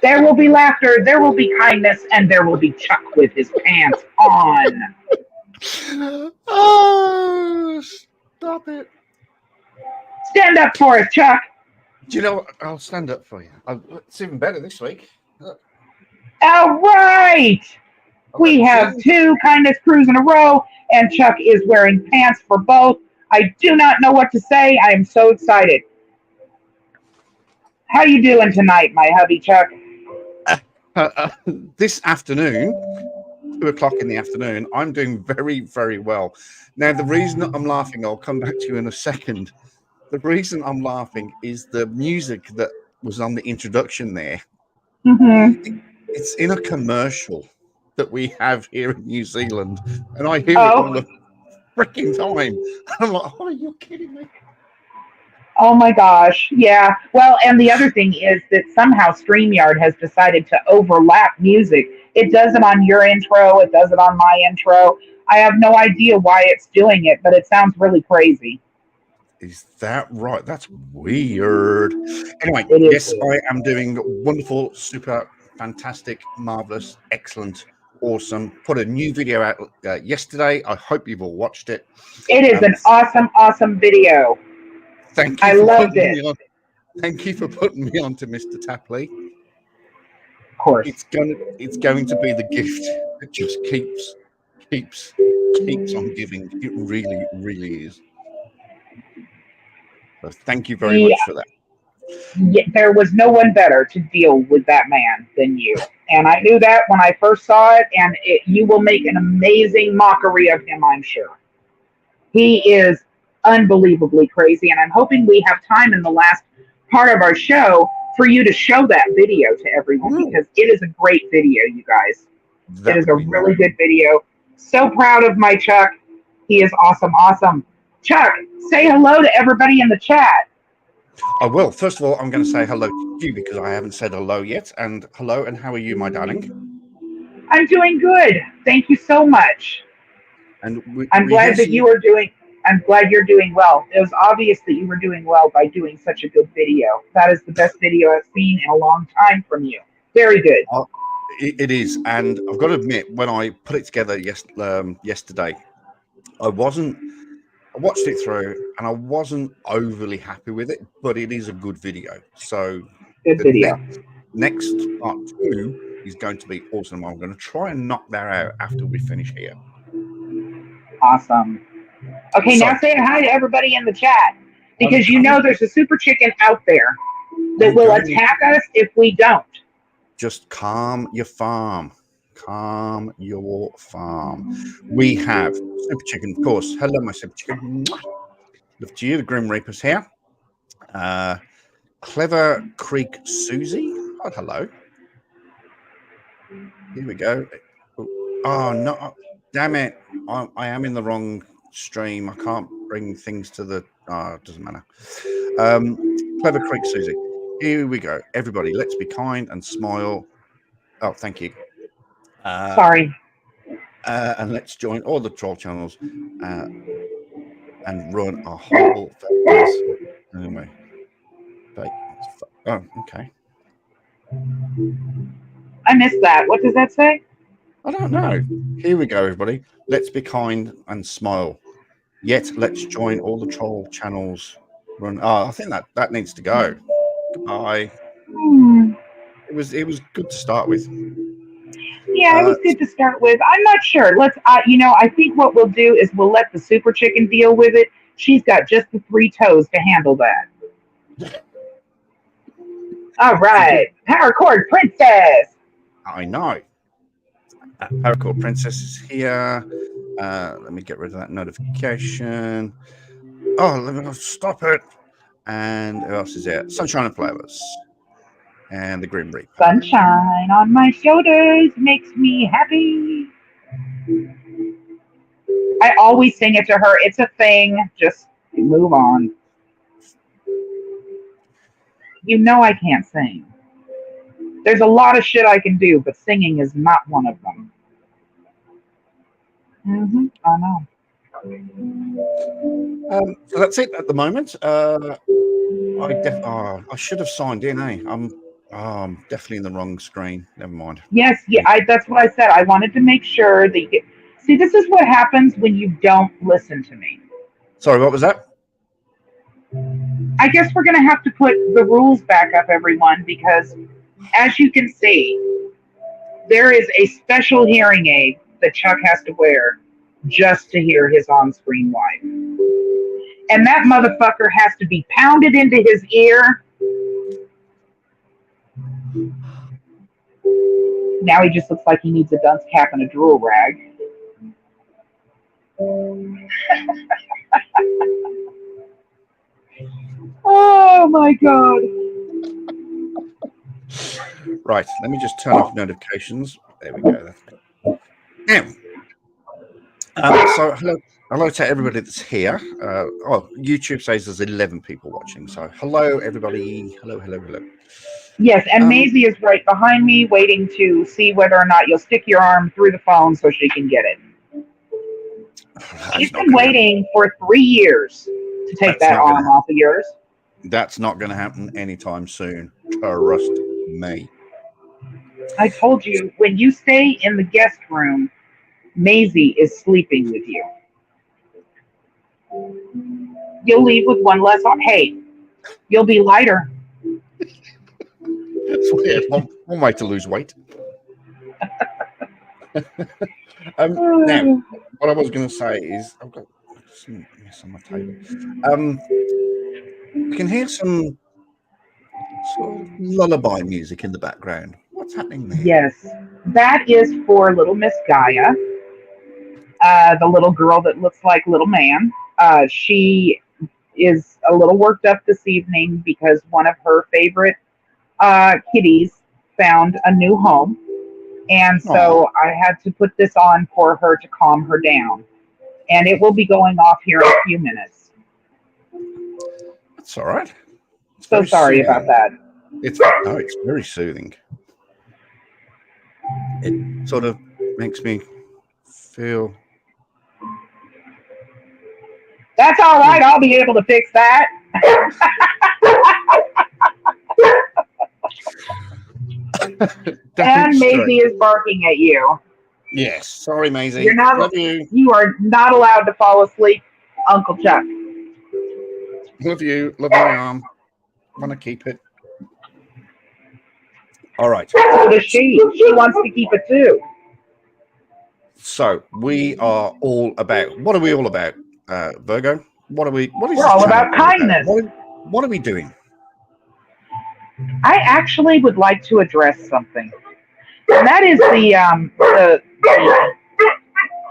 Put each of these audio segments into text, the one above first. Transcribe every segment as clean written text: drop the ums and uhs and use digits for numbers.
There will be laughter, there will be kindness, and there will be Chuck with his pants on. Oh, stop it. Stand up for us, Chuck. Do you know what? I'll stand up for you. It's even better this week. All right. We have 2 kindness crews in a row, and Chuck is wearing pants for both. I do not know what to say. I am so excited. How you doing tonight, my hubby Chuck? This afternoon, 2:00 in the afternoon, I'm doing very, very well. Now, the reason I'm laughing, I'll come back to you in a second. The reason I'm laughing is the music that was on the introduction there. Mm-hmm. It's in a commercial that we have here in New Zealand, and I hear it all the freaking time. I'm like, oh, are you kidding me? Oh my gosh. Yeah. Well, and the other thing is that somehow StreamYard has decided to overlap music. It does it on your intro, it does it on my intro. I have no idea why it's doing it, but it sounds really crazy. Is that right? That's weird. Anyway, yes, I am doing wonderful, super, fantastic, marvelous, excellent, awesome. Put a new video out yesterday. I hope you've all watched it. It is an awesome video. Thank you. I loved it. Thank you for putting me on to Mr. Tapley. Of course. It's going to be the gift that just keeps on giving. It really, really is. So thank you very much for that. Yeah, there was no one better to deal with that man than you. And I knew that when I first saw it, and you will make an amazing mockery of him, I'm sure. He is unbelievably crazy, and I'm hoping we have time in the last part of our show for you to show that video to everyone, because it is a great video, you guys. It is a really good video. So proud of my Chuck. He is awesome. Chuck, say hello to everybody in the chat. I will. First of all, I'm going to say hello to you because I haven't said hello yet. And hello, and how are you, my darling? I'm doing good. Thank you so much. And I'm glad that you are doing. I'm glad you're doing well. It was obvious that you were doing well by doing such a good video. That is the best video I've seen in a long time from you. Very good. It is. And I've got to admit, when I put it together yesterday, I watched it through and I wasn't overly happy with it, but it is a good video. So good video. Next part 2 is going to be awesome. I'm going to try and knock that out after we finish here. Awesome. Okay, now say hi to everybody in the chat, because you know there's a super chicken out there that will attack us if we don't. Just calm your farm. Calm your farm. We have Super Chicken, of course. Hello, my Super Chicken. Love to you. The Grim Reaper's here. Clever Creek Susie. Oh, hello. Here we go. Oh, no. Damn it. I am in the wrong stream. I can't bring things to the... it doesn't matter. Clever Creek Susie. Here we go. Everybody, let's be kind and smile. Oh, thank you. Sorry. And let's join all the troll channels and run a whole... Anyway, Oh, okay. I missed that. What does that say? I don't know. Here we go, everybody. Let's be kind and smile. Yet let's join all the troll channels. Run. Oh, I think that needs to go. Goodbye. Hmm. It was good to start with. Yeah, it was good to start with. I'm not sure. I think what we'll do is we'll let the super chicken deal with it. She's got just the 3 toes to handle that. All right. Power cord princess. I know. Paracord Princess is here. Let me get rid of that notification. Oh, let me stop it. And who else is there? Sunshine and Flowers. And the Grim Reaper. Sunshine on my shoulders makes me happy. I always sing it to her. It's a thing. Just move on. You know I can't sing. There's a lot of shit I can do, but singing is not one of them. I know. So that's it at the moment. I should have signed in, eh? I'm definitely in the wrong screen. Never mind. Yes, yeah, that's what I said. I wanted to make sure that you see, this is what happens when you don't listen to me. Sorry, what was that? I guess we're going to have to put the rules back up, everyone, because as you can see, there is a special hearing aid that Chuck has to wear just to hear his on-screen wife. And that motherfucker has to be pounded into his ear. Now he just looks like he needs a dunce cap and a drool rag. Oh my God. Right, let me just turn off notifications. There we go. Now, so hello to everybody that's here. YouTube says there's 11 people watching. So hello, everybody. Hello. Yes, and Maisie is right behind me, waiting to see whether or not you'll stick your arm through the phone so she can get it. She's been waiting for 3 years to take that arm off of yours. That's not going to happen anytime soon. Trust me. I told you, when you stay in the guest room, Maisie is sleeping with you. You'll leave with one less arm. Hey, you'll be lighter. That's weird. One way to lose weight. Now, what I was going to say is, I've got some mess on my table. You can hear some sort of lullaby music in the background. What's happening there? Yes, that is for little Miss Gaia, the little girl that looks like little man. She is a little worked up this evening because one of her favorite kitties found a new home. And so I had to put this on for her to calm her down. And it will be going off here in a few minutes. That's all right. So sorry about that. It's very soothing. It sort of makes me feel... That's all right. I'll be able to fix that. And Maisie is barking at you. Yes. Sorry, Maisie. Love you. You are not allowed to fall asleep, Uncle Chuck. Love you. Love my arm. Want to keep it. All right. So does she. She wants to keep it too. So we are all about... What are we all about, Virgo? What is We're all about kindness. What are we doing? I actually would like to address something. And that is the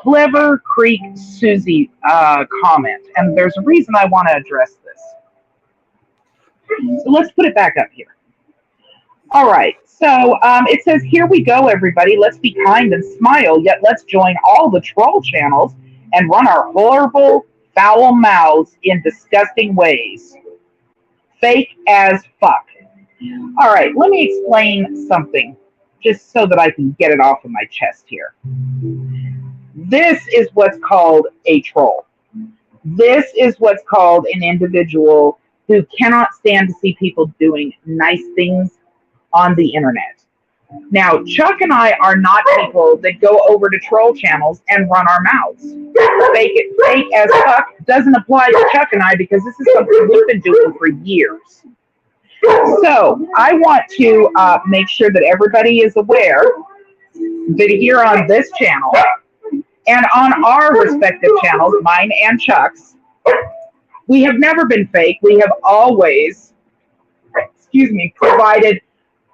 Clever Creek Susie comment. And there's a reason I want to address this. So let's put it back up here. All right. So it says, here we go, everybody. Let's be kind and smile, yet let's join all the troll channels and run our horrible, foul mouths in disgusting ways. Fake as fuck. All right, let me explain something, just so that I can get it off of my chest here. This is what's called a troll. This is what's called an individual who cannot stand to see people doing nice things on the internet. Now, Chuck and I are not people that go over to troll channels and run our mouths. Fake as fuck doesn't apply to Chuck and I because this is something we've been doing for years. So I want to make sure that everybody is aware that here on this channel and on our respective channels, mine and Chuck's, we have never been fake. We have always, provided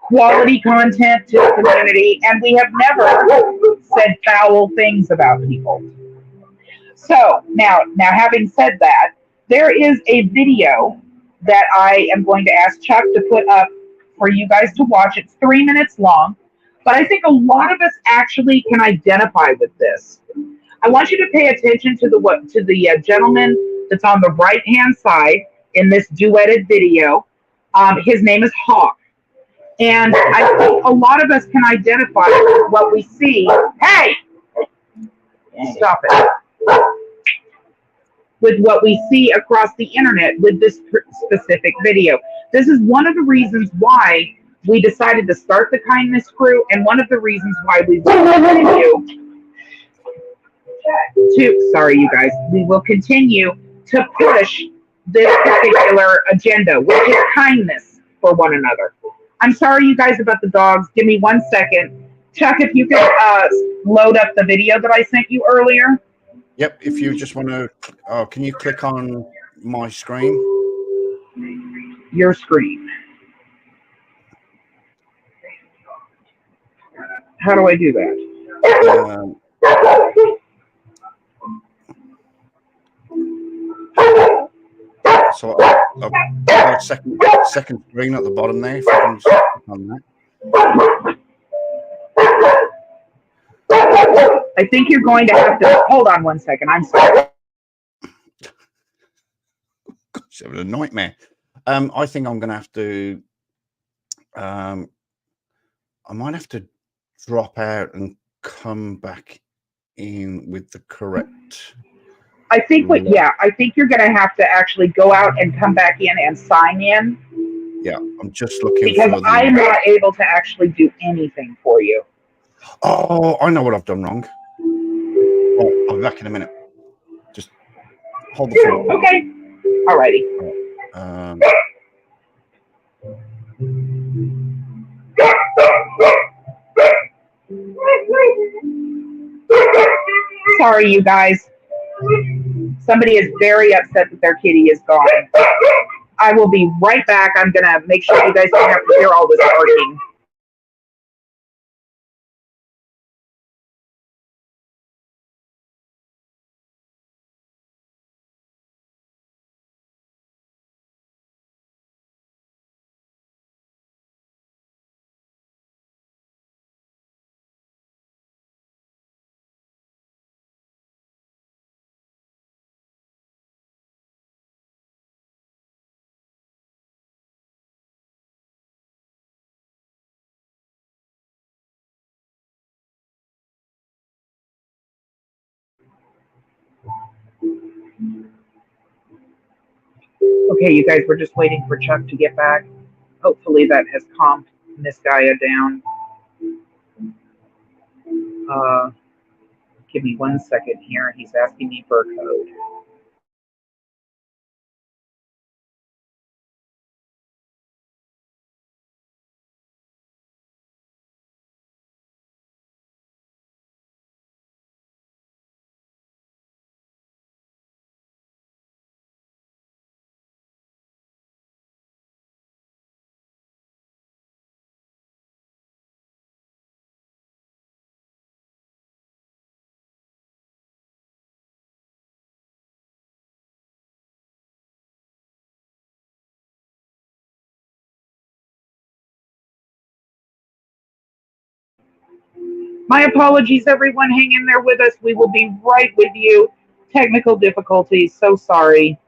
quality content to the community, and we have never said foul things about people. So now having said that, there is a video that I am going to ask Chuck to put up for you guys to watch. It's 3 minutes long, but I think a lot of us actually can identify with this. I want you to pay attention to the gentleman that's on the right hand side in this duetted video. His name is Hawk. And I think a lot of us can identify with what we see. Hey! Stop it. With what we see across the internet with this specific video. This is one of the reasons why we decided to start the Kindness Crew, and one of the reasons why we will continue to push this particular agenda, which is kindness for one another. I'm sorry, you guys, about the dogs. Give me 1 second. Chuck, if you could load up the video that I sent you earlier. Yep, if you just want to, can you click on my screen? Your screen. How do I do that? So I've got second screen at the bottom there. If you can just click on that. I think you're going to have to hold on 1 second. I'm sorry. Gosh, it was a nightmare. I think I'm going to have to. I might have to drop out and come back in with the correct. I think you're going to have to actually go out and come back in and sign in. Yeah, I'm just looking because I'm not able to actually do anything for you. Oh, I know what I've done wrong. Oh, I'll be back in a minute. Just hold the phone. Okay. Alrighty. Sorry, you guys. Somebody is very upset that their kitty is gone. I will be right back. I'm going to make sure you guys don't have to hear all this barking. Okay, you guys, we're just waiting for Chuck to get back. Hopefully that has calmed Miss Gaia down. Give me 1 second here. He's asking me for a code. My apologies, everyone. Hang in there with us. We will be right with you. Technical difficulties. So sorry.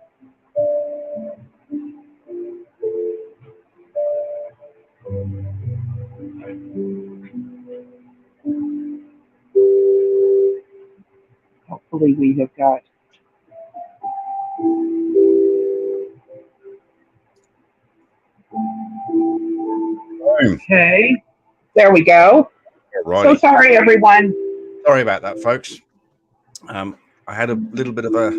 Hopefully we have got Boom. Okay. There we go. So Alrighty. sorry, everyone. Sorry about that, folks. I had a little bit of a,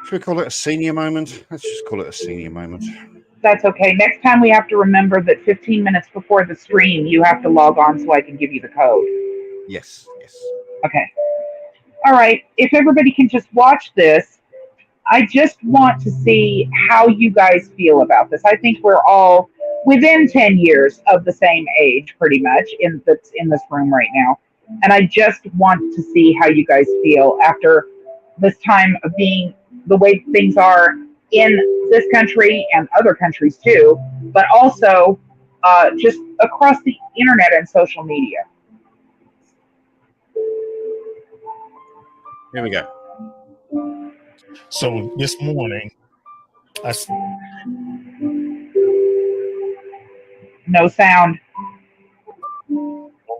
should we call it a senior moment? Let's just call it a senior moment. That's okay. Next time we have to remember that 15 minutes before the stream, you have to log on so I can give you the code. Yes, yes. Okay. All right. If everybody can just watch this, I just want to see how you guys feel about this. I think we're all within 10 years of the same age, pretty much, that's in this room right now. And I just want to see how you guys feel after this time of being the way things are in this country and other countries too, but also just across the internet and social media. Here we go. So this morning, No sound.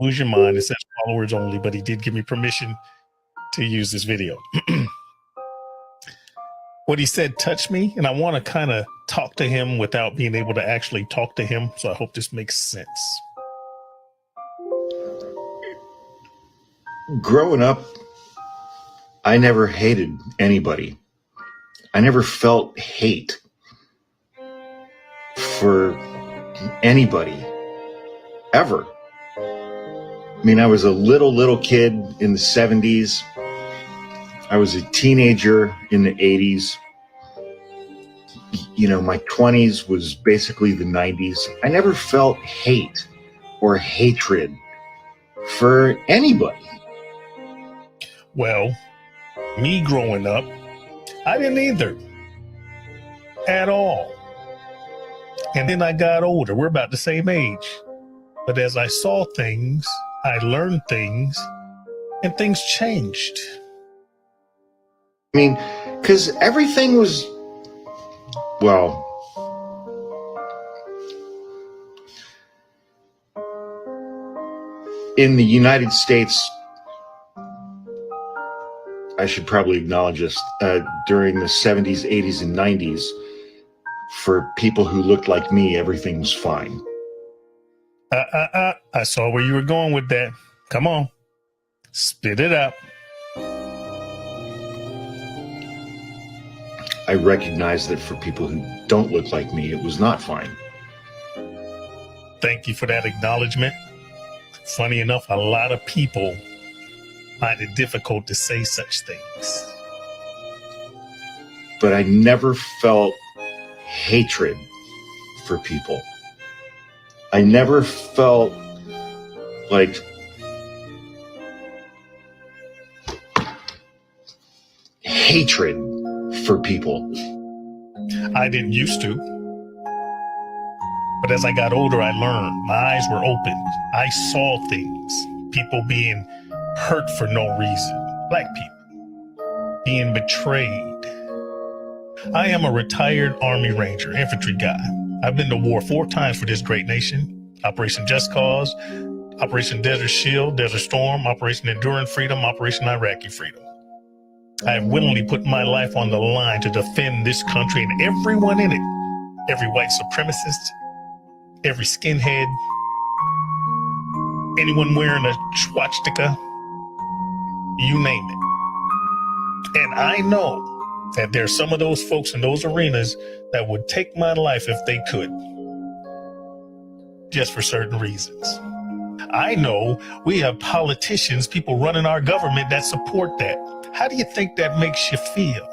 don't lose your mind. It says followers only, but he did give me permission to use this video. What he said touched me, and I want to kind of talk to him without being able to actually talk to him. So I hope this makes sense. Growing up, I never hated anybody. I never felt hate for anybody, ever. I mean, I was a little kid in the 70s. I was a teenager in the 80s. You know, my 20s was basically the 90s. I never felt hate or hatred for anybody. Well, me growing up, I didn't either. At all. And then I got older. We're about the same age. But as I saw things, I learned things, and things changed. I mean, because everything was, well, in the United States, I should probably acknowledge this, during the 70s, 80s, and 90s, for people who looked like me, everything was fine. I saw where you were going with that. Come on. Spit it out. I recognize that for people who don't look like me, it was not fine. Thank you for that acknowledgement. Funny enough, a lot of people find it difficult to say such things. But I never felt hatred for people. I never felt like hatred for people. I didn't used to. But as I got older, I learned. My eyes were opened. I saw things. People being hurt for no reason. Black people being betrayed. I am a retired Army Ranger, infantry guy. I've been to war 4 times for this great nation. Operation Just Cause, Operation Desert Shield, Desert Storm, Operation Enduring Freedom, Operation Iraqi Freedom. I have willingly put my life on the line to defend this country and everyone in it. Every white supremacist, every skinhead, anyone wearing a swastika, you name it. And I know that there's some of those folks in those arenas that would take my life if they could, just for certain reasons. I know we have politicians, people running our government that support that. How do you think that makes you feel?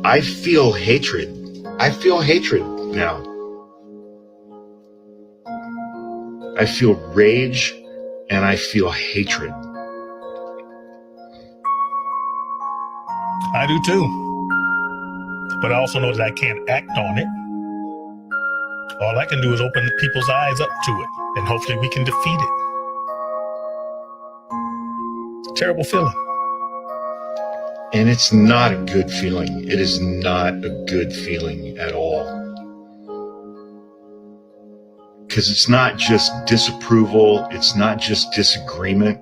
I feel hatred. I feel hatred now. I feel rage and I feel hatred. I do too. But I also know that I can't act on it. All I can do is open people's eyes up to it, and hopefully we can defeat it. It's a terrible feeling. And it's not a good feeling. It is not a good feeling at all. Because it's not just disapproval. It's not just disagreement.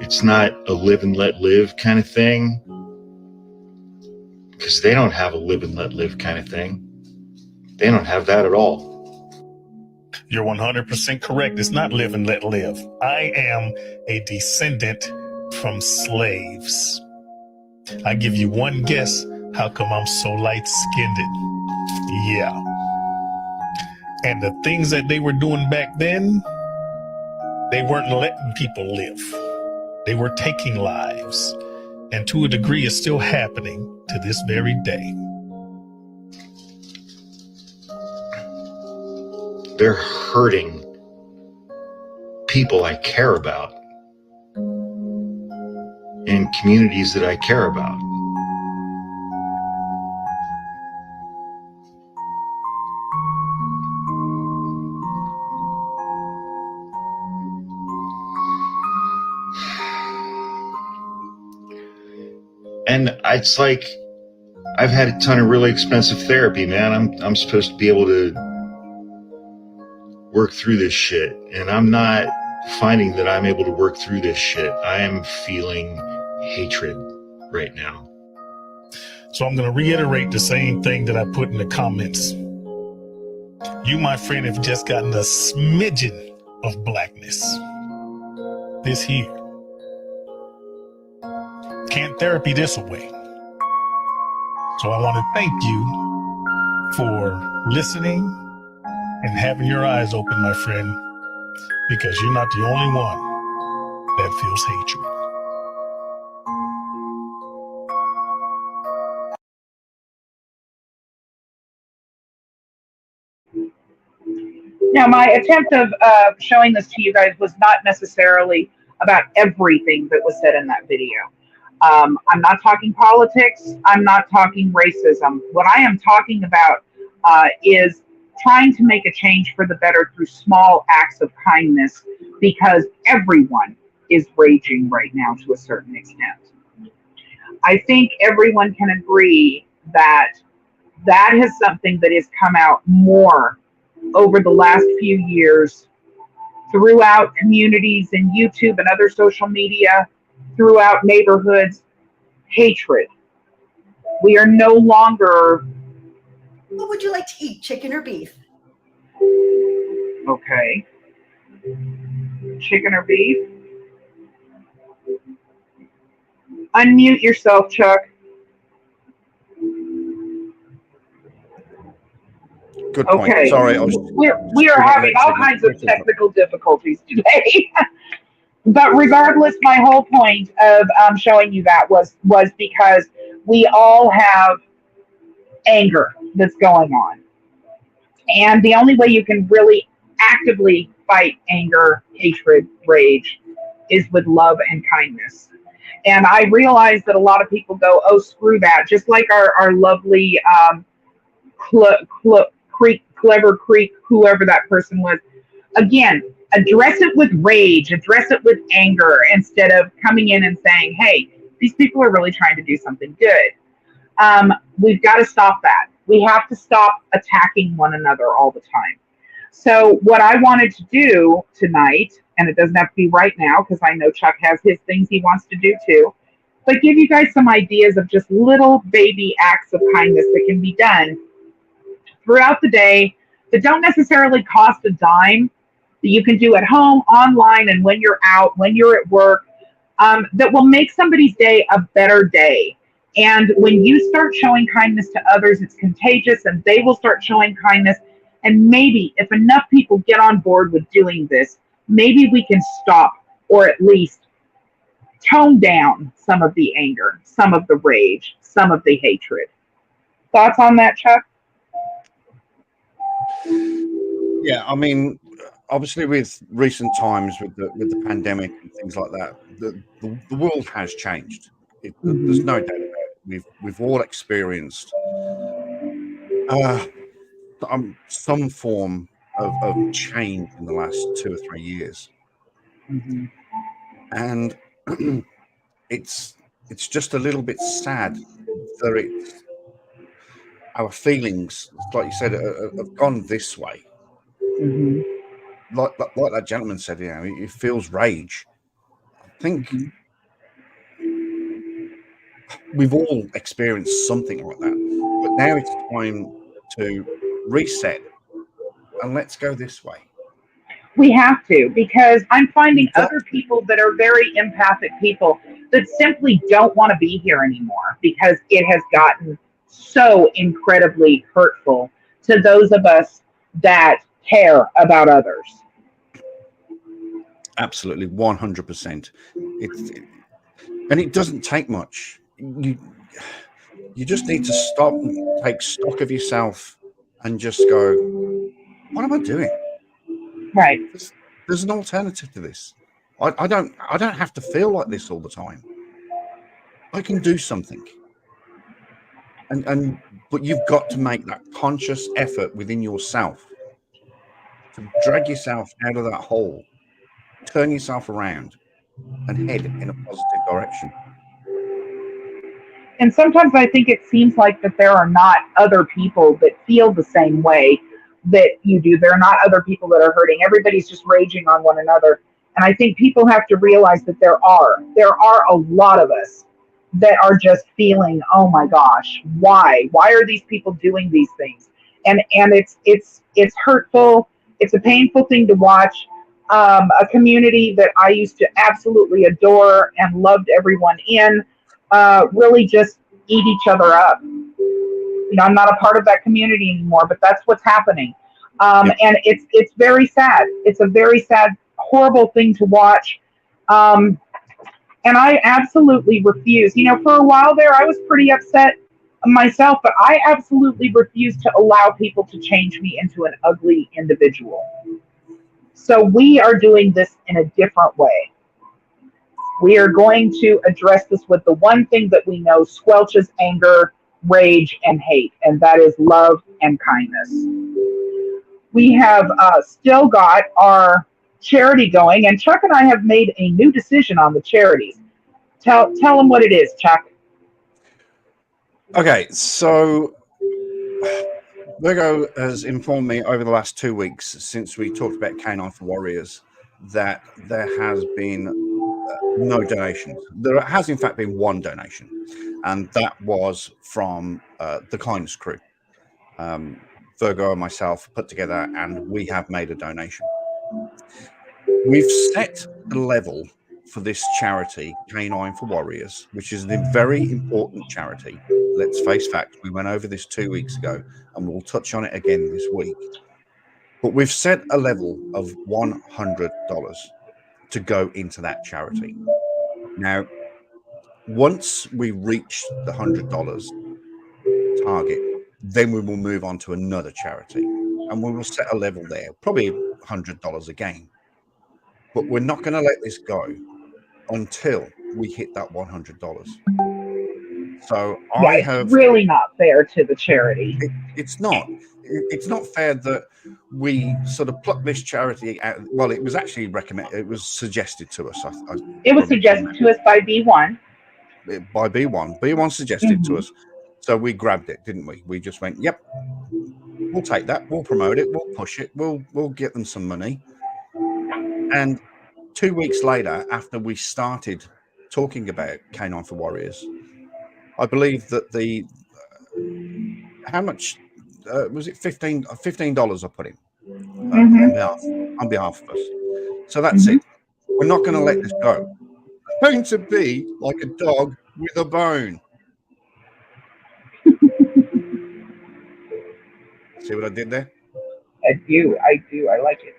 It's not a live and let live kind of thing. because they don't have a live and let live kind of thing. They don't have that at all. You're 100% correct. It's not live and let live. I am a descendant from slaves. I give you one guess. How come I'm so light-skinned? Yeah. And the things that they were doing back then, they weren't letting people live. They were taking lives. And to a degree, it's still happening to this very day. They're hurting people I care about in communities that I care about. And it's like, I've had a ton of really expensive therapy, man. I'm supposed to be able to work through this shit, and I'm not finding that I'm able to work through this shit. I am feeling hatred right now. So I'm going to reiterate the same thing that I put in the comments. You, my friend, have just gotten a smidgen of blackness. This here. Can't therapy this away. So I want to thank you for listening and having your eyes open, my friend, because you're not the only one that feels hatred. Now, my attempt of showing this to you guys was not necessarily about everything that was said in that video. I'm not talking politics. I'm not talking racism. What I am talking about is trying to make a change for the better through small acts of kindness, because everyone is raging right now to a certain extent. I think everyone can agree that that is something that has come out more over the last few years throughout communities and YouTube and other social media, throughout neighborhoods. Hatred. We are no longer. What would you like to eat, chicken or beef? Okay. Chicken or beef? Unmute yourself, Chuck. Good point. Okay. Sorry, we are having all kinds of technical difficulties today. But regardless, my whole point of showing you that was because we all have anger that's going on. And the only way you can really actively fight anger, hatred, rage is with love and kindness. And I realize that a lot of people go, oh, screw that. Just like our lovely Clever Creek, whoever that person was. Again, address it with rage, address it with anger, instead of coming in and saying, hey, these people are really trying to do something good. We've got to stop that. We have to stop attacking one another all the time. So what I wanted to do tonight, and it doesn't have to be right now because I know Chuck has his things he wants to do too, but give you guys some ideas of just little baby acts of kindness that can be done throughout the day that don't necessarily cost a dime, that you can do at home, online, and when you're out, when you're at work, that will make somebody's day a better day. And when you start showing kindness to others, it's contagious, and they will start showing kindness. And maybe if enough people get on board with doing this, maybe we can stop, or at least tone down some of the anger, some of the rage, some of the hatred. Thoughts on that, Chuck? Yeah, I mean, obviously with recent times with the pandemic and things like that, the world has changed. There's no doubt about it. We've all experienced some form of change in the last 2 or 3 years, and it's just a little bit sad that our feelings, like you said, have gone this way. Like that gentleman said, he feels rage. I think we've all experienced something like that. But now it's time to reset and let's go this way. We have to, because I'm finding We've got other people that are very empathic people that simply don't want to be here anymore because it has gotten so incredibly hurtful to those of us that care about others. absolutely 100%. And it doesn't take much. You just need to stop and take stock of yourself and just go, what am I doing? Right. There's an alternative to this. I don't have to feel like this all the time. I can do something. But you've got to make that conscious effort within yourself to drag yourself out of that hole, turn yourself around, and head in a positive direction. And sometimes I think it seems like that there are not other people that feel the same way that you do. There are not other people that are hurting. Everybody's just raging on one another. And I think people have to realize that there are a lot of us that are just feeling, oh my gosh, why are these people doing these things? And it's hurtful. It's a painful thing to watch. A community that I used to absolutely adore and loved everyone in, really just eat each other up. You know, I'm not a part of that community anymore, but that's what's happening. And it's very sad. It's a very sad, horrible thing to watch. And I absolutely refuse. You know, for a while there, I was pretty upset myself, but I absolutely refuse to allow people to change me into an ugly individual. So we are doing this in a different way. We are going to address this with the one thing that we know squelches anger, rage, and hate, and that is love and kindness. We have still got our charity going, and Chuck and I have made a new decision on the charities. Tell them what it is, Chuck. Okay, so Virgo has informed me over the last 2 weeks since we talked about Canine for Warriors that there has been no donations. There has in fact been one donation, and that was from the Kindness Krew. Virgo and myself put together, and we have made a donation. We've set the level for this charity, Canine for Warriors, which is a very important charity. Let's face facts. We went over this 2 weeks ago, and we'll touch on it again this week. But we've set a level of $100 to go into that charity. Now, once we reach the $100 target, then we will move on to another charity, and we will set a level there, probably $100 again. But we're not going to let this go until we hit that $100. So It's really not fair to the charity. It's not. It's not fair that we sort of pluck this charity out. Well, it was actually recommended. It was suggested to us. It was suggested to us by B1. By B1. B1 suggested to us. So we grabbed it, didn't we? We just went, yep, we'll take that. We'll promote it. We'll push it. We'll get them some money. And 2 weeks later, after we started talking about Canine for Warriors, I believe that how much was it? $15 I put in on behalf of us. So that's it. We're not going to let this go. We're going to be like a dog with a bone. See what I did there? I do. I like it.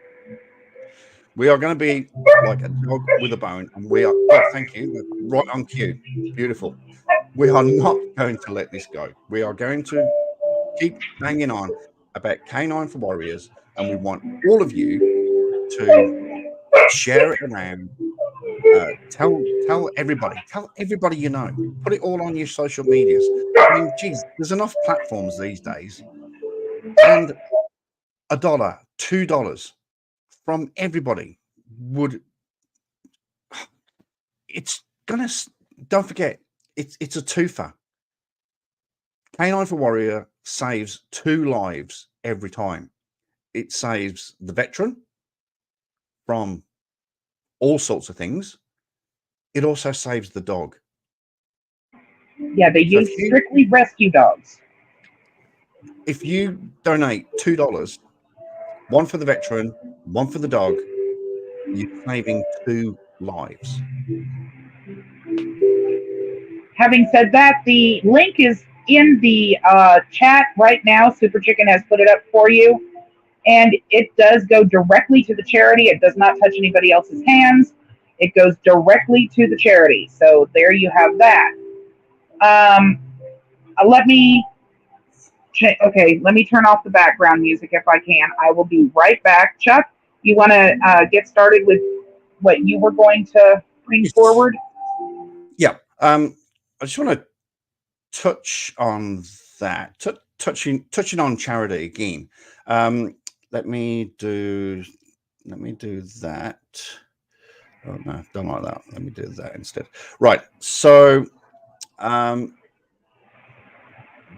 We are going to be like a dog with a bone, and we are. Oh, thank you. Right on cue. Beautiful. We are not going to let this go. We are going to keep hanging on about Canine for Warriors, and we want all of you to share it around. Tell everybody you know. Put it all on your social medias. I mean, geez, there's enough platforms these days, and $1, $2 from everybody would. It's gonna. Don't forget, it's a twofer. Canine for Warrior saves 2 lives every time. It saves the veteran from all sorts of things. It also saves the dog. Yeah, they So use strictly rescue dogs. if you donate $2, one for the veteran, one for the dog, you're saving 2 lives. Having said that, the link is in the chat right now. Super Chicken has put it up for you. And it does go directly to the charity. It does not touch anybody else's hands. It goes directly to the charity. So there you have that. Let me let me turn off the background music if I can. I will be right back. Chuck, you want to get started with what you were going to bring forward? Yeah. I just want to touch on that. Touching on charity again. Let me do that. Oh no, don't like that. Let me do that instead. Right. So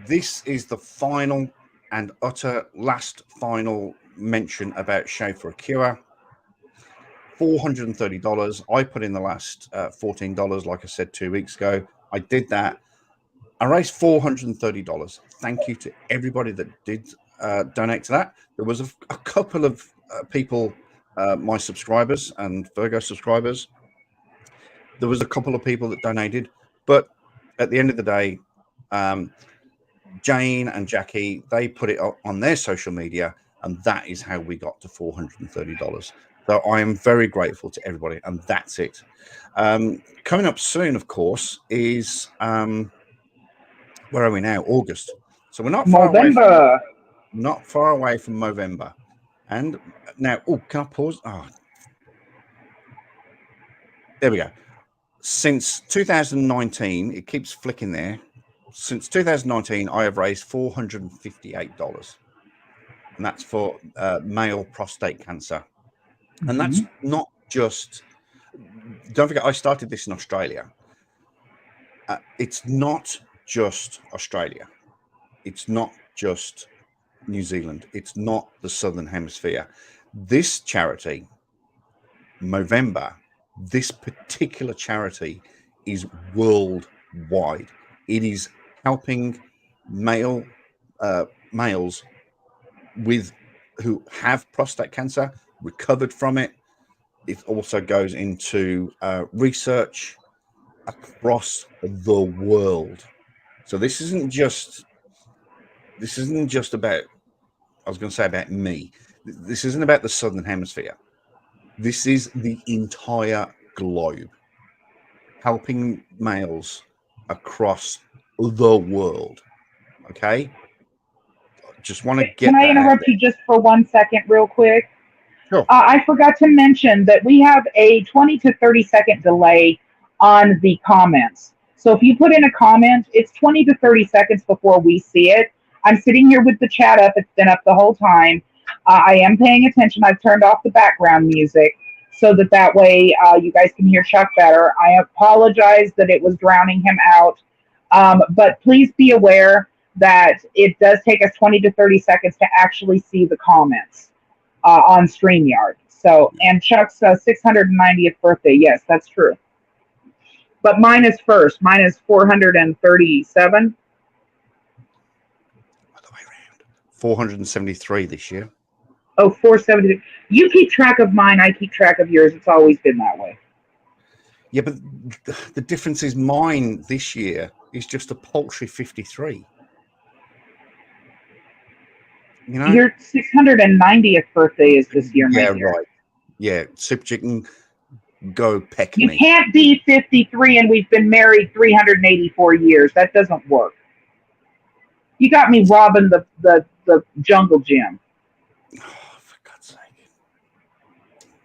this is the final and utter last final mention about Shave for a Cure. $430. I put in the last $14, like I said 2 weeks ago. I did that. I raised $430. Thank you to everybody that did donate to that. There was a couple of people, my subscribers and Virgo subscribers. There was a couple of people that donated, but at the end of the day, Jane and Jackie, they put it on their social media, and that is how we got to $430. So I am very grateful to everybody, and that's it. Coming up soon, of course, is where are we now? August. So we're not far away from November. And now, can I pause? Oh, there we go. Since 2019, it keeps flicking there. Since 2019, I have raised $458, and that's for male prostate cancer. And that's not just. Don't forget, I started this in Australia. It's not just Australia. It's not just New Zealand. It's not the Southern Hemisphere. This charity, Movember, this particular charity is worldwide. It is helping males who have prostate cancer, recovered from it. It also goes into research across the world. So this isn't just about, I was going to say about me. This isn't about the Southern Hemisphere. This is the entire globe, helping males across the world. Okay? Just want to get Can I interrupt you just for 1 second real quick? Sure. I forgot to mention that we have a 20 to 30 second delay on the comments. So if you put in a comment, it's 20 to 30 seconds before we see it. I'm sitting here with the chat up. It's been up the whole time. I am paying attention. I've turned off the background music so that way you guys can hear Chuck better. I apologize that it was drowning him out. But please be aware that it does take us 20 to 30 seconds to actually see the comments on StreamYard. So, and Chuck's 690th birthday. Yes, that's true. But mine is first. Mine is 437. Other way around. 473 this year. Oh, 470. You keep track of mine. I keep track of yours. It's always been that way. Yeah, but the difference is mine this year is just a paltry 53. You know, your 690th birthday is this year, yeah, my dear. right. Yeah, Super Chicken, go peck You me. can't be 53 and we've been married 384 years. That doesn't work. You got me robbing the jungle gym. Oh, for God's sake.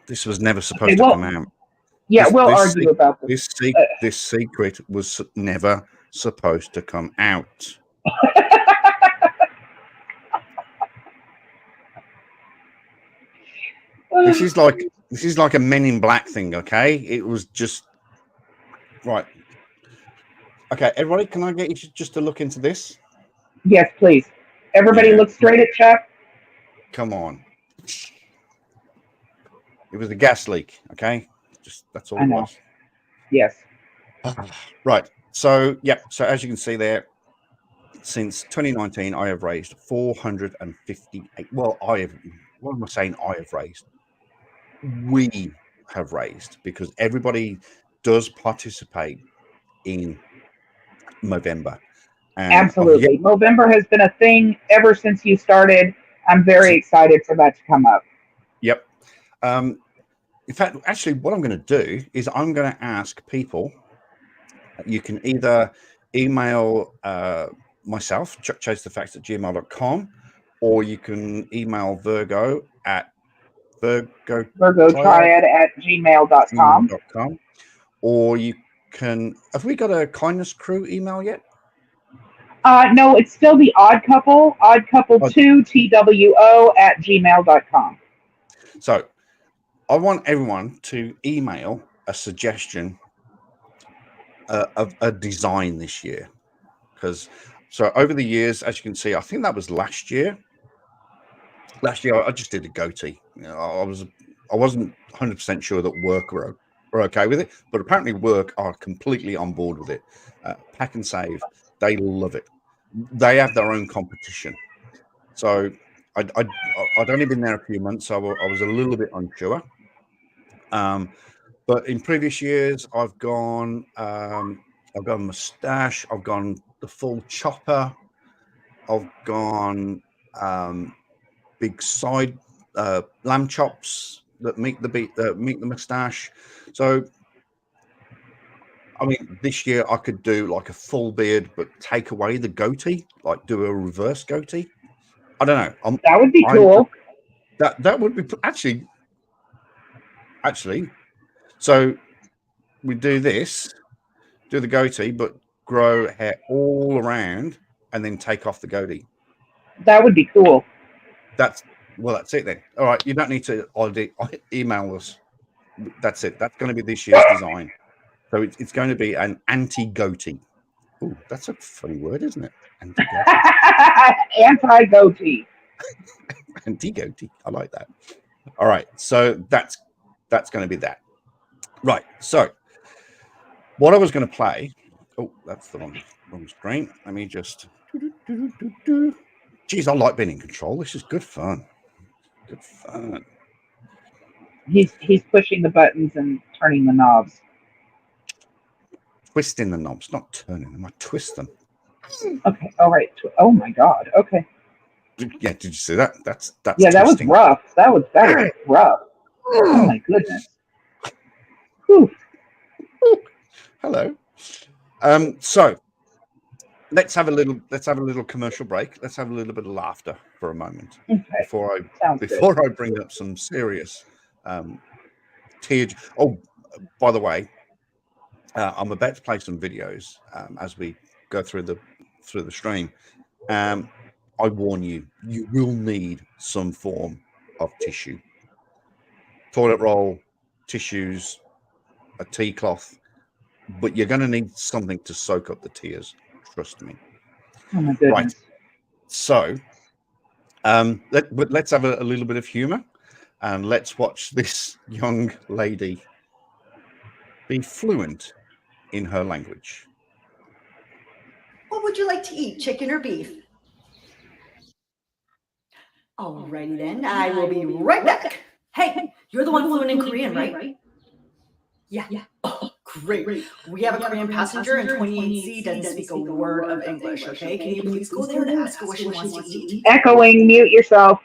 This was never supposed to come out. Yeah, we'll argue about this. This secret was never supposed to come out. This is like a Men in Black thing, okay? It was just right. Okay, everybody, can I get you just to look into this? Yes, please. Everybody look straight at Chuck. Come on. It was a gas leak, okay? Just that's all it was. Yes. Right. So, yeah. So as you can see there, since 2019, I have raised 458. Well, what am I saying? I have raised. We have raised, because everybody does participate in Movember. And Absolutely. Movember has been a thing ever since you started. I'm very excited for that to come up. Yep. In fact, actually, what I'm going to do is I'm going to ask people. You can either email myself, chuckchasethefacts@gmail.com, or you can email Virgo at virgotriad@gmail.com. Or you can. Have we got a Kindness Crew email yet? No, it's still the Odd Couple, oddcouple2two@gmail.com. So I want everyone to email a suggestion of a design this year, because over the years, as you can see, I think that was last year. Last year, I just did a goatee. I wasn't 100% sure that work were okay with it, but apparently work are completely on board with it. Pack and Save, they love it. They have their own competition. So I'd only been there a few months, so I was a little bit unsure. But in previous years, I've gone mustache, I've gone the full chopper, I've gone big side lamb chops that meet the mustache. So I mean, this year I could do like a full beard, but take away the goatee, like do a reverse goatee. I don't know. That would be cool. That would be actually. So we do this, do the goatee, but grow hair all around, and then take off the goatee. That would be cool. That's it then. All right, you don't need to email us. That's it. That's going to be this year's design. So it's going to be an anti-goatee. Oh, that's a funny word, isn't it? Anti-goatee. Anti-goatee. Anti-goatee. I like that. All right, so that's going to be that. Right. So what I was going to play. Oh, that's the wrong screen. Let me just. Geez, I like being in control. This is good fun. Good fun. He's pushing the buttons and turning the knobs. Twisting the knobs, not turning them. I twist them. Okay. All right. Oh my God. Okay. Yeah. Did you see that? That's yeah. That twisting. Was rough. That was rough. Oh my goodness. Whew. Hello. So let's have a little commercial break. Let's have a little bit of laughter for a moment before I bring up some serious tears. Oh, by the way, I'm about to play some videos as we go through the stream. I warn you, you will need some form of tissue, toilet roll, tissues, a tea cloth, but you're going to need something to soak up the tears. Trust me. Oh my goodness. Right. So, let's have a little bit of humor, and let's watch this young lady be fluent in her language. What would you like to eat, chicken or beef? Alrighty then, I will be right back. Hey, you're the one fluent in Korean, right? Yeah. Oh, great. We have a Korean passenger and 28C doesn't speak a word of English, okay? Can you please go there and ask her what she wants to eat? Echoing, mute yourself.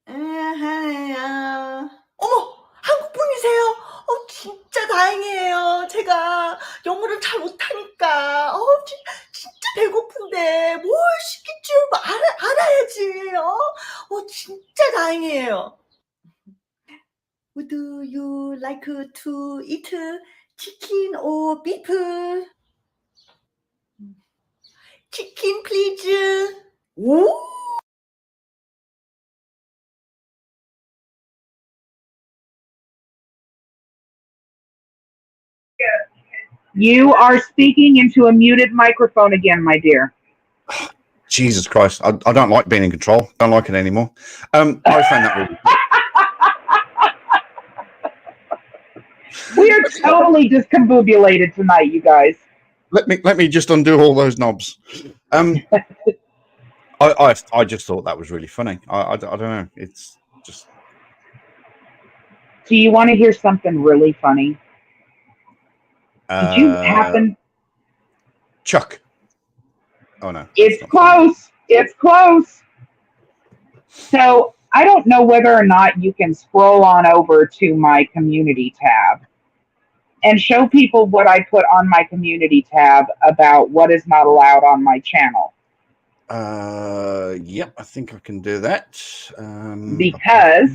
어머, 한국 분이세요? 진짜 다행이에요. 제가 영어를 잘 못하니까. 진짜 배고픈데 뭘 시킬지 알아야지. 진짜 다행이에요. Would you like to eat chicken or beef? Chicken, please. 오? You are speaking into a muted microphone again, my dear. Jesus Christ. I don't like being in control. Don't like it anymore. I found that really We are We're totally discombobulated tonight, you guys. Let me just undo all those knobs. I just thought that was really funny. I don't know. It's just. Do you want to hear something really funny? Did you happen? Chuck? Oh no. It's close. It's close. So I don't know whether or not you can scroll on over to my community tab and show people what I put on my community tab about what is not allowed on my channel. Yep, I think I can do that. Because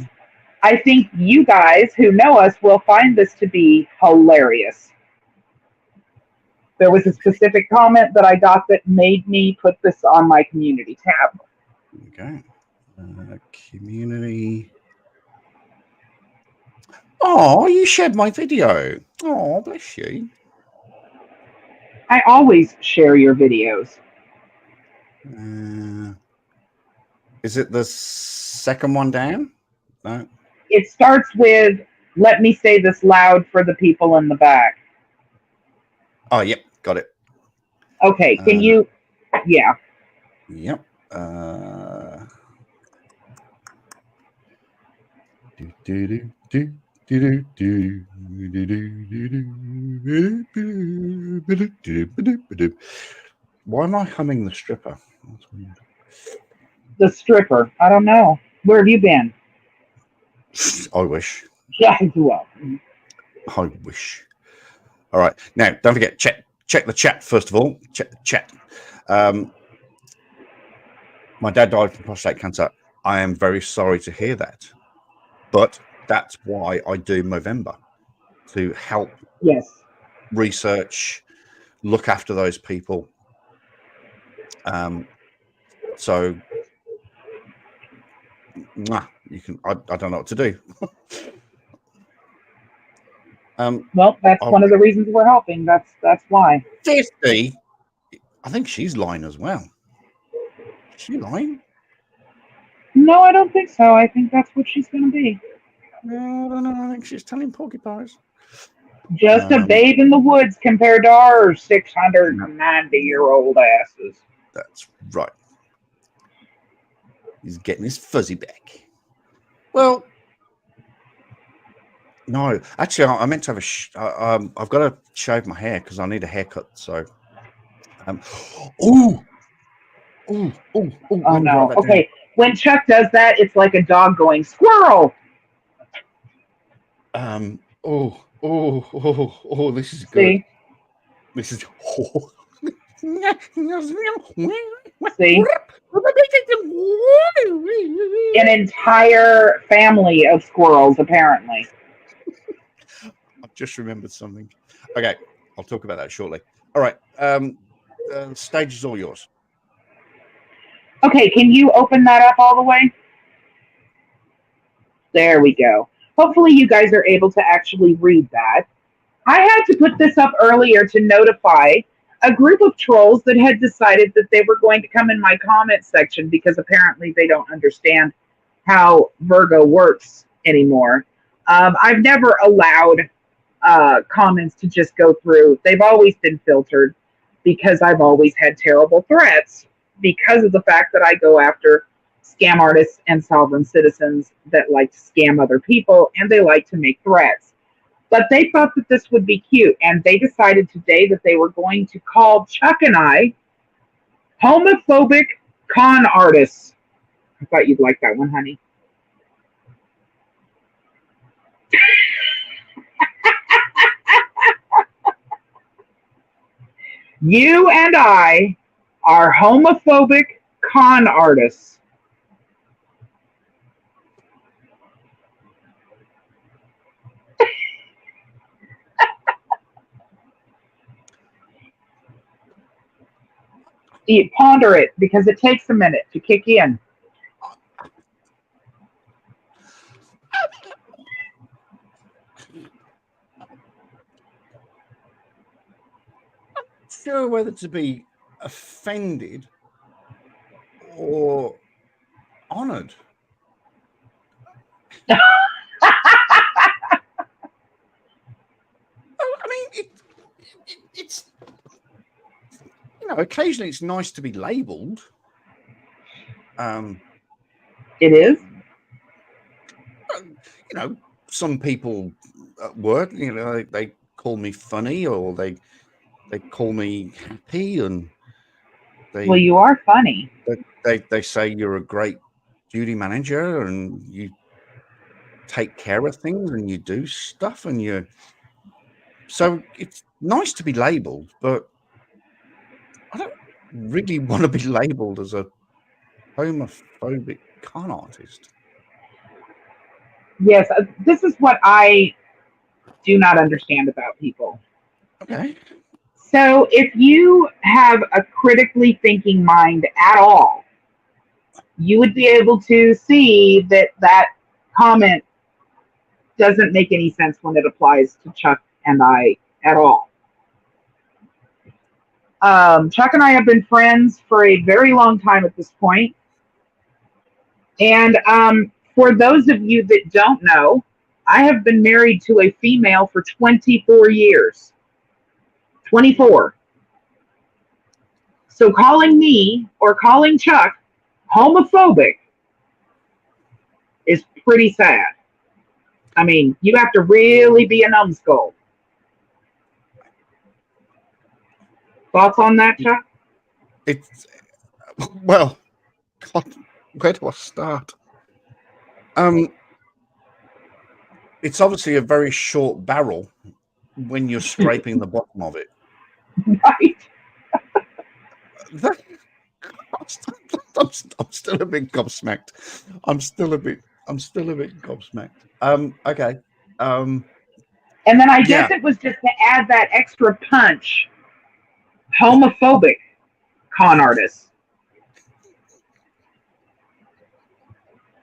I think you guys who know us will find this to be hilarious. There was a specific comment that I got that made me put this on my community tab. Okay. Community. Oh, you shared my video. Oh, bless you. I always share your videos. Is it the second one down? No. It starts with, let me say this loud for the people in the back. Oh, yep. Got it. Okay. Can you? Yeah. Yep. Why am I humming the stripper? That's weird. The stripper. I don't know. Where have you been? I wish. Yeah, well. I wish. All right. Now, don't forget, check the chat first of all. Check the chat. My dad died from prostate cancer. I am very sorry to hear that. But that's why I do Movember, to help research, look after those people. So you can. I don't know what to do. Well, that's one of the reasons we're helping. That's why. 50. I think she's lying as well. Is she lying? No, I don't think so. I think that's what she's going to be. No, I don't know. I think she's telling porcupines. Just a babe in the woods compared to our 690-year-old asses. That's right. He's getting his fuzzy back. Well, no. Actually, I meant to have I've got to shave my hair because I need a haircut. So, oh no. Okay. When Chuck does that, it's like a dog going squirrel. This is good. See? This is. See? An entire family of squirrels, apparently. I've just remembered something. Okay, I'll talk about that shortly. All right. Stage is all yours. Okay, can you open that up all the way? There we go. Hopefully you guys are able to actually read that. I had to put this up earlier to notify a group of trolls that had decided that they were going to come in my comment section because apparently they don't understand how Virgo works anymore. I've never allowed comments to just go through. They've always been filtered because I've always had terrible threats because of the fact that I go after scam artists and sovereign citizens that like to scam other people and they like to make threats. But they thought that this would be cute, and they decided today that they were going to call Chuck and I homophobic con artists. I thought you'd like that one, honey. You and I are homophobic con artists. You ponder it because it takes a minute to kick in. Sure whether to be offended or honored. it's, occasionally it's nice to be labeled. It is. Some people at work, they call me funny, or they call me happy, and Well, you are funny. they say you're a great duty manager, and you take care of things, and you do stuff, and so it's nice to be labeled, but I don't really want to be labeled as a homophobic con artist. Yes, this is what I do not understand about people. Okay. So if you have a critically thinking mind at all, you would be able to see that comment doesn't make any sense when it applies to Chuck and I at all. Chuck and I have been friends for a very long time at this point. And for those of you that don't know, I have been married to a female for 24 years. 24. So calling me or calling Chuck homophobic is pretty sad. I mean, you have to really be a numbskull. Thoughts on that, Chuck? It's, well, God, where do I start? It's obviously a very short barrel when you're scraping the bottom of it. Right? I'm still a bit gobsmacked. I'm still a bit gobsmacked. Okay. And then I guess it was just to add that extra punch. Homophobic con artists.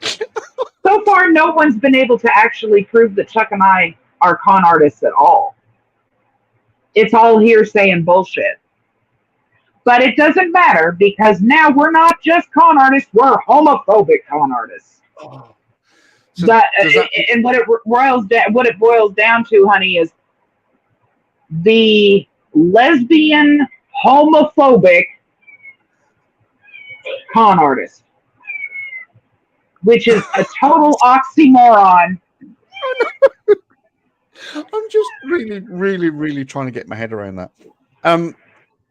So far, no one's been able to actually prove that Chuck and I are con artists at all. It's all hearsay and bullshit. But it doesn't matter, because now we're not just con artists, we're homophobic con artists. Oh. And what it boils down to, honey, is the lesbian homophobic con artist, which is a total oxymoron. I'm just really, really, really trying to get my head around that.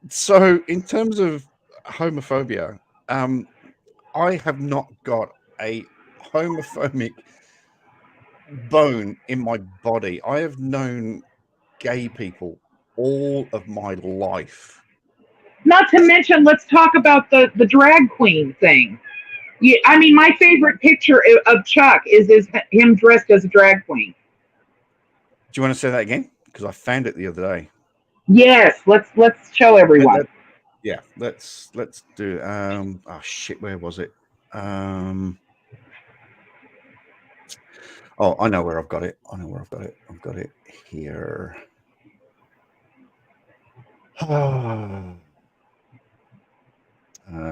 So in terms of homophobia, I have not got a homophobic bone in my body. I have known gay people all of my life. Not to mention, let's talk about the drag queen thing. I mean, my favorite picture of Chuck is him dressed as a drag queen. Do you want to say that again? Because I found it the other day. Yes, let's show everyone. Let's do. Oh shit, where was it? Oh, I know where I've got it. I've got it here.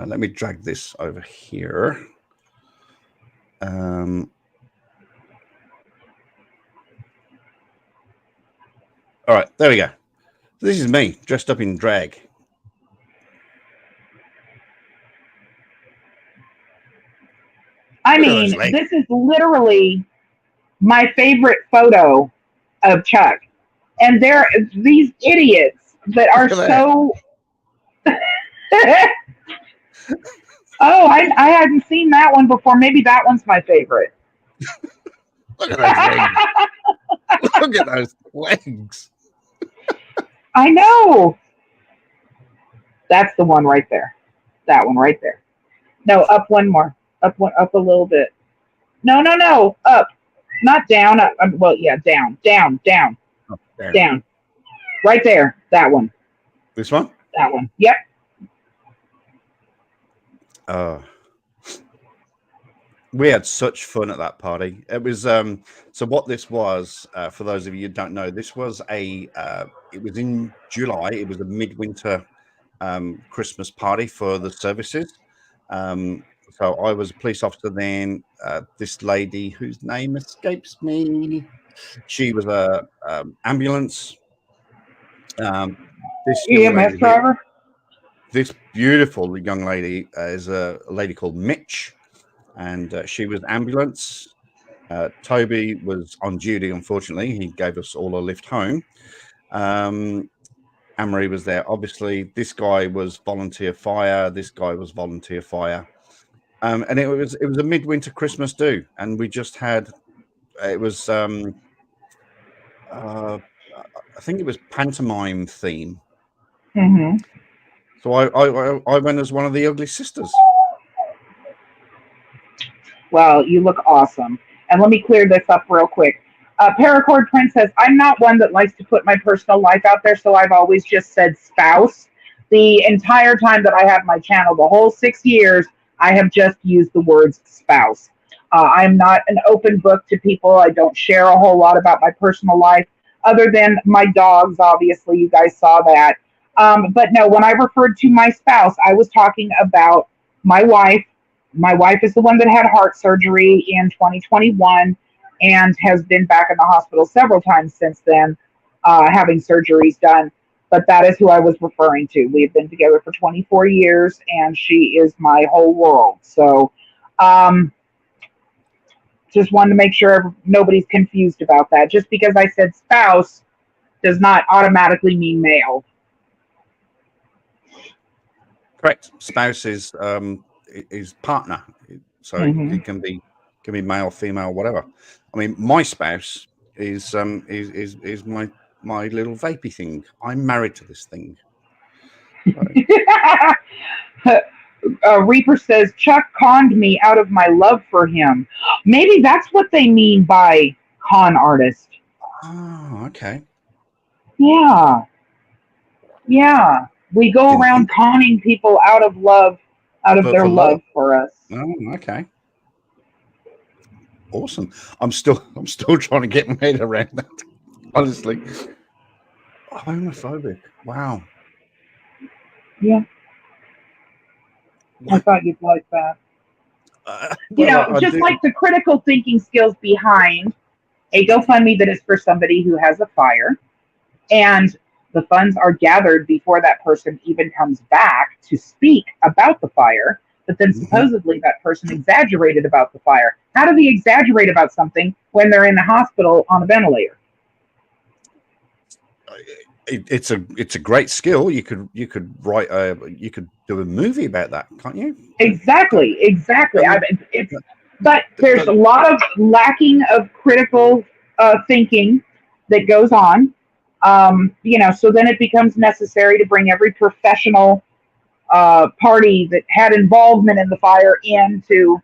Let me drag this over here. All right, there we go. This is me dressed up in drag. I mean, this is literally my favorite photo of Chuck. And there are these idiots that are so... Oh, I hadn't seen that one before. Maybe that one's my favorite. Look at those legs. Look at those legs. I know. That's the one right there. That one right there. No, up one more. Up a little bit. No. Up. Not down. Up. Well, yeah, down. Oh, down. Right there. That one. This one? That one. Yep. We had such fun at that party. It was so what this was, for those of you who don't know, this was it was in July. It was a midwinter Christmas party for the services. So I was a police officer then. This lady whose name escapes me, she was a ambulance. this young EMS lady, driver. this beautiful young lady is a lady called Mitch, and she was ambulance. Toby was on duty, unfortunately. He gave us all a lift home. Anne-Marie was there. Obviously, this guy was volunteer fire. This guy was volunteer fire. And it was a midwinter Christmas do, and we just had it was I think it was pantomime theme. Mm-hmm. So I went as one of the ugly sisters. Well, you look awesome. And let me clear this up real quick. Paracord Prince says, I'm not one that likes to put my personal life out there, so I've always just said spouse. The entire time that I have my channel, the whole 6 years, I have just used the words spouse. I'm not an open book to people. I don't share a whole lot about my personal life, other than my dogs, obviously. You guys saw that. But no, when I referred to my spouse, I was talking about my wife. My wife is the one that had heart surgery in 2021 and has been back in the hospital several times since then, having surgeries done. But that is who I was referring to. We've been together for 24 years, and she is my whole world. So just wanted to make sure nobody's confused about that. Just because I said spouse does not automatically mean male. Correct. Spouse is partner, so it can be male, female, whatever. I mean, my spouse is my little vapey thing. I'm married to this thing. Reaper says Chuck conned me out of my love for him. Maybe that's what they mean by con artist. Oh, okay. Yeah. We go around conning people out of love, out of their love for us. Oh, okay. Awesome. I'm still trying to get my head around that. Honestly. Homophobic. Wow. Yeah. I thought you'd like that. Just like the critical thinking skills behind a GoFundMe that is for somebody who has a fire, and the funds are gathered before that person even comes back to speak about the fire, but then supposedly that person exaggerated about the fire. How do they exaggerate about something when they're in the hospital on a ventilator? It's a great skill. You could write you could do a movie about that, can't you? Exactly. But there's a lot of lacking of critical thinking that goes on. So then it becomes necessary to bring every professional party that had involvement in the fire in to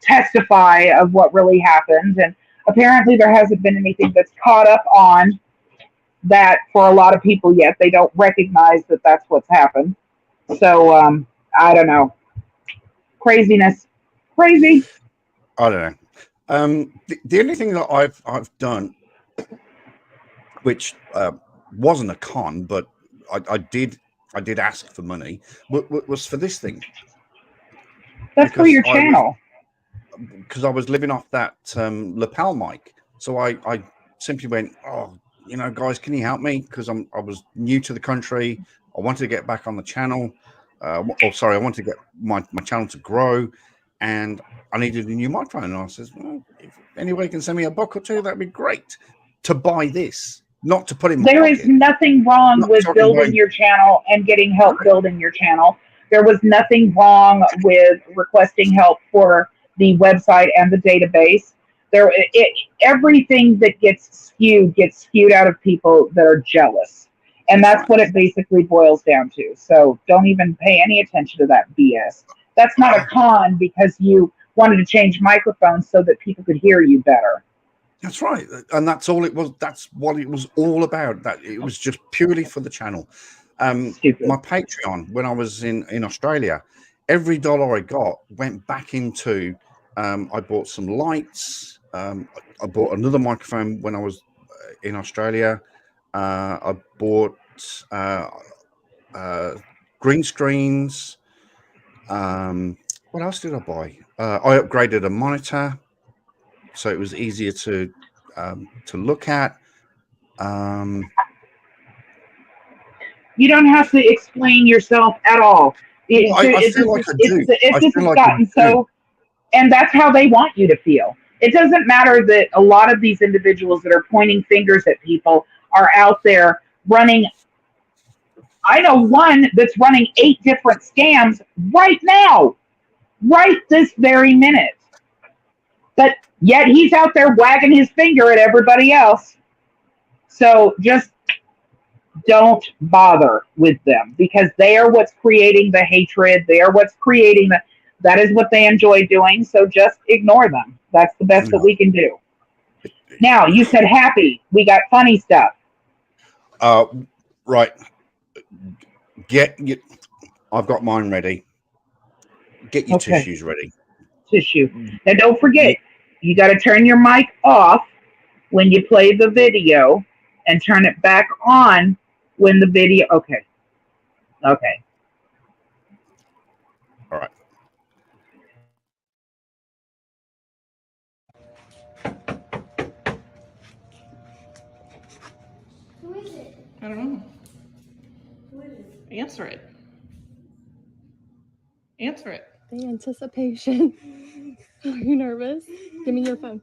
testify of what really happened. And apparently there hasn't been anything that's caught up on that for a lot of people yet. They don't recognize that that's what's happened. So I don't know. Craziness. Crazy. I don't know. The only thing that I've done, which wasn't a con, but I did ask for money, was for this thing. That's for your channel. Because I was living off that lapel mic. So I simply went, oh, guys, can you help me? Because I was new to the country. I wanted to get back on the channel. I wanted to get my channel to grow, and I needed a new microphone. And I says, well, if anybody can send me $1 or $2, that'd be great to buy this, not to put in my There pocket. is nothing wrong with building your channel and getting help building your channel. There was nothing wrong with requesting help for the website and the database. Everything that gets skewed out of people that are jealous. And that's what it basically boils down to. So don't even pay any attention to that BS. That's not a con because you wanted to change microphones so that people could hear you better. That's right. And that's all it was. That's what it was all about. That it was just purely for the channel. My Patreon, when I was in Australia, every dollar I got went back into, I bought some lights. I bought another microphone when I was in Australia. I bought green screens. What else did I buy? I upgraded a monitor, so it was easier to look at. You don't have to explain yourself at all. I feel like I do. I It's feel like I gotten do. so, and that's how they want you to feel. It doesn't matter that a lot of these individuals that are pointing fingers at people are out there running. I know one that's running 8 different scams right now, right this very minute. But yet he's out there wagging his finger at everybody else. So just don't bother with them because they are what's creating the hatred. They are what's creating that is what they enjoy doing. So just ignore them. That's the best that we can do. Now, you said happy. We got funny stuff. Right. I've got mine ready. Get your tissues ready. Tissue. Now, don't forget, you got to turn your mic off when you play the video and turn it back on when the video. Okay. All right. Who is it? I don't know. Who is it? Answer it. Answer it. The anticipation. Are you nervous? Give me your phone.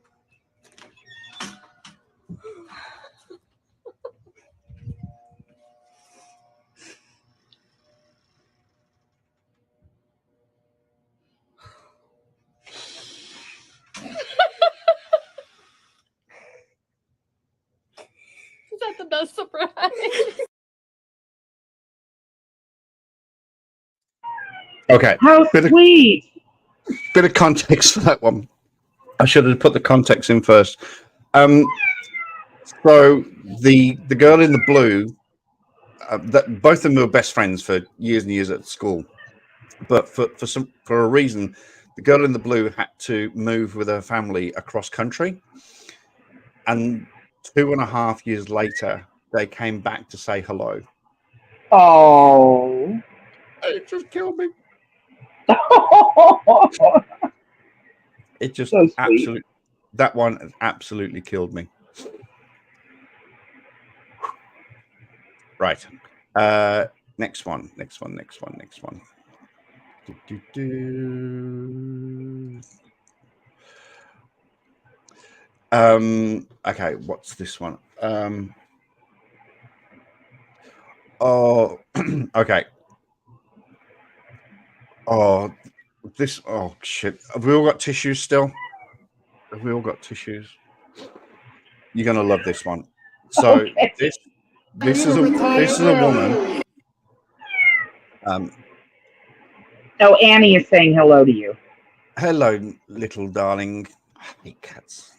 Is that the best surprise? Okay. How sweet. Bit of context for that one. I should have put the context in first. So the girl in the blue, that both of them were best friends for years and years at school, but for a reason, the girl in the blue had to move with her family across country, and 2.5 years later, they came back to say hello. Oh. It just killed me. It just So absolutely, that one absolutely killed me. Right. Next one. Okay, what's this one? Okay. Oh, shit. Have we all got tissues still? Have we all got tissues? You're gonna love this one. So Okay. this is a woman. Oh, Annie is saying hello to you. Hello, little darling. I hate cats.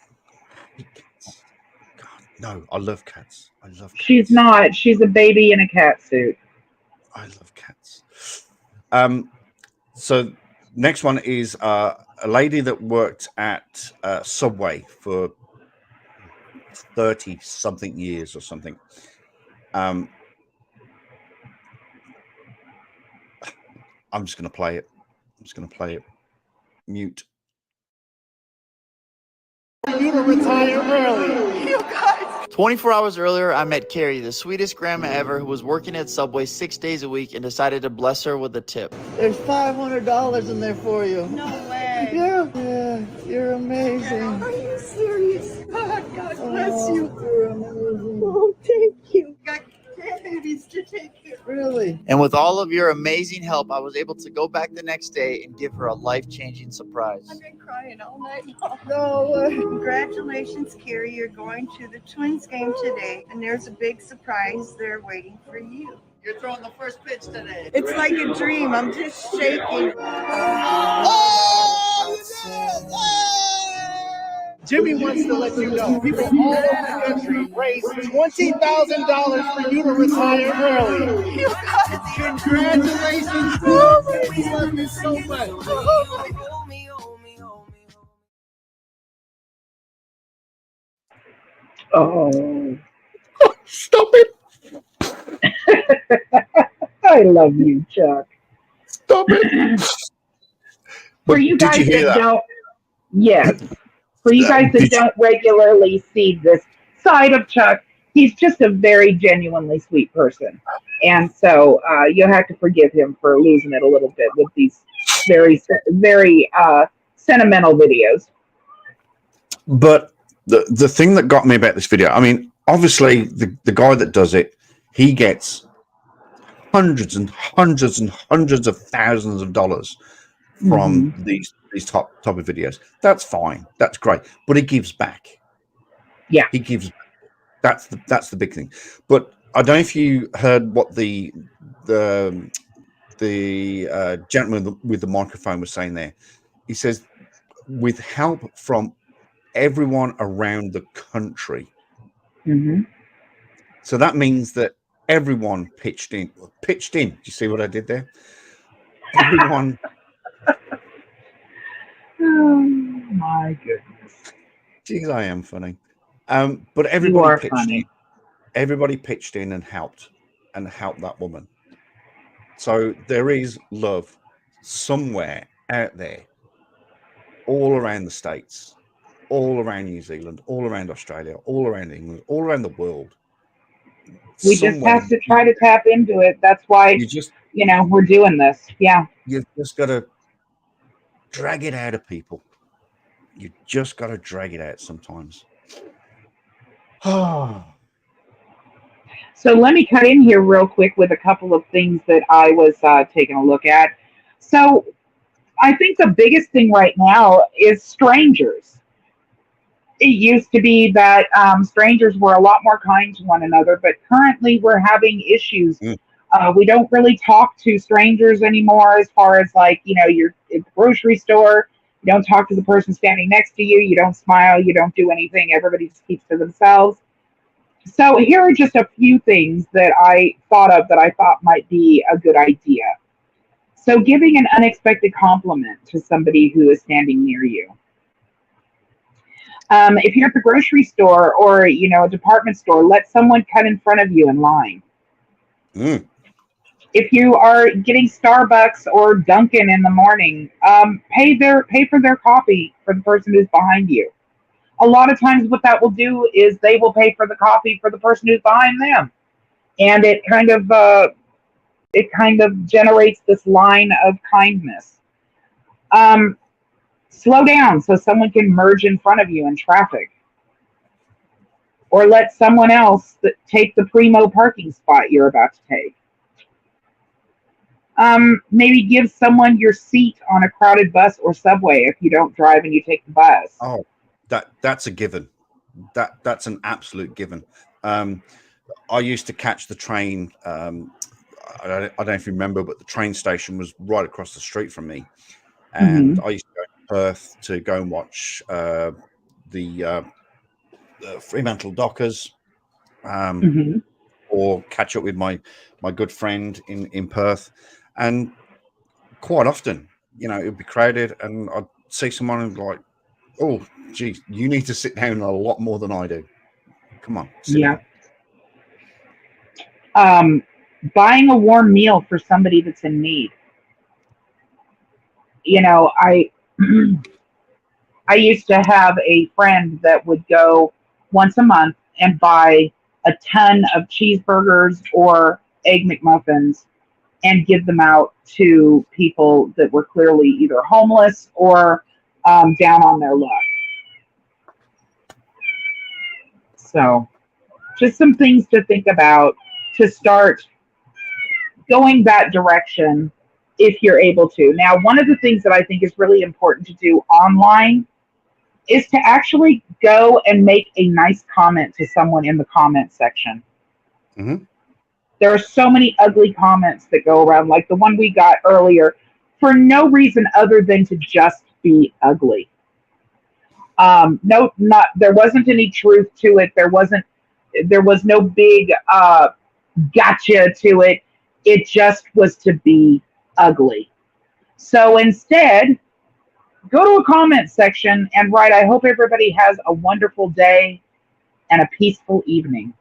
God, no, I love cats. I love cats. She's not. She's a baby in a cat suit. I love cats. So next one is a lady that worked at Subway for 30-something years or something. I'm just going to play it. Mute. You to retire early. You guys. 24 hours earlier, I met Carrie, the sweetest grandma ever, who was working at Subway 6 days a week and decided to bless her with a tip. There's $500 in there for you. No way. Yeah, you're amazing. Are you serious? God bless you. You're amazing. Oh, thank you. Got babies to take care of. Really? And with all of your amazing help, I was able to go back the next day and give her a life-changing surprise. I've been crying all night long. No way. Congratulations, Carrie. You're going to the Twins game today, and there's a big surprise there waiting for you. You're throwing the first pitch today. It's like a dream. I'm just shaking. Jimmy wants to let you know people all over the country raised $20,000 for you to retire early. You guys, Congratulations. We love you so much. Oh. Stop it. I love you, Chuck. Stop it. For you guys that don't, yes. For you guys that Did you- don't regularly see this side of Chuck, he's just a very genuinely sweet person. And so you'll have to forgive him for losing it a little bit with these very sentimental videos. But the thing that got me about this video, I mean, obviously the guy that does it, he gets hundreds and hundreds and hundreds of thousands of dollars from these type of videos. That's fine. That's great. But he gives back. Yeah. He gives back. That's the big thing. But I don't know if you heard what the gentleman with the microphone was saying there. He says, with help from everyone around the country. So that means that everyone pitched in. Do you see what I did there? Everyone. Oh my goodness. Geez, I am funny. But everybody pitched in. Everybody pitched in and helped that woman. So there is love somewhere out there, all around the States, all around New Zealand, all around Australia, all around England, all around the world. We just have to try to tap into it. That's why, we're doing this. Yeah. You've just got to drag it out of people. You just got to drag it out sometimes. So let me cut in here real quick with a couple of things that I was taking a look at. So I think the biggest thing right now is strangers. It used to be that strangers were a lot more kind to one another, but currently we're having issues. We don't really talk to strangers anymore, as far as you're at the grocery store. You don't talk to the person standing next to you. You don't smile. You don't do anything. Everybody just keeps to themselves. So here are just a few things that I thought of that I thought might be a good idea. So giving an unexpected compliment to somebody who is standing near you. If you're at the grocery store or, a department store, let someone cut in front of you in line. If you are getting Starbucks or Dunkin' in the morning, pay for their coffee for the person who's behind you. A lot of times what that will do is they will pay for the coffee for the person who's behind them. And it kind of generates this line of kindness. Slow down so someone can merge in front of you in traffic. Or let someone else take the primo parking spot you're about to take. Maybe give someone your seat on a crowded bus or subway if you don't drive and you take the bus. Oh, that's a given. That's an absolute given. I used to catch the train. I don't know if you remember, but the train station was right across the street from me, and I used to go to Perth to go and watch the Fremantle Dockers, or catch up with my good friend in Perth, and quite often, it would be crowded, and I'd see someone and like, oh, geez, you need to sit down a lot more than I do. Come on, sit down. Buying a warm meal for somebody that's in need. I used to have a friend that would go once a month and buy a ton of cheeseburgers or egg McMuffins and give them out to people that were clearly either homeless or down on their luck. So just some things to think about to start going that direction if you're able to. Now, one of the things that I think is really important to do online is to actually go and make a nice comment to someone in the comment section. There are so many ugly comments that go around, like the one we got earlier, for no reason other than to just be ugly. There wasn't any truth to it. There was no big gotcha to it. It just was to be ugly. So instead, go to a comment section and write, I hope everybody has a wonderful day and a peaceful evening.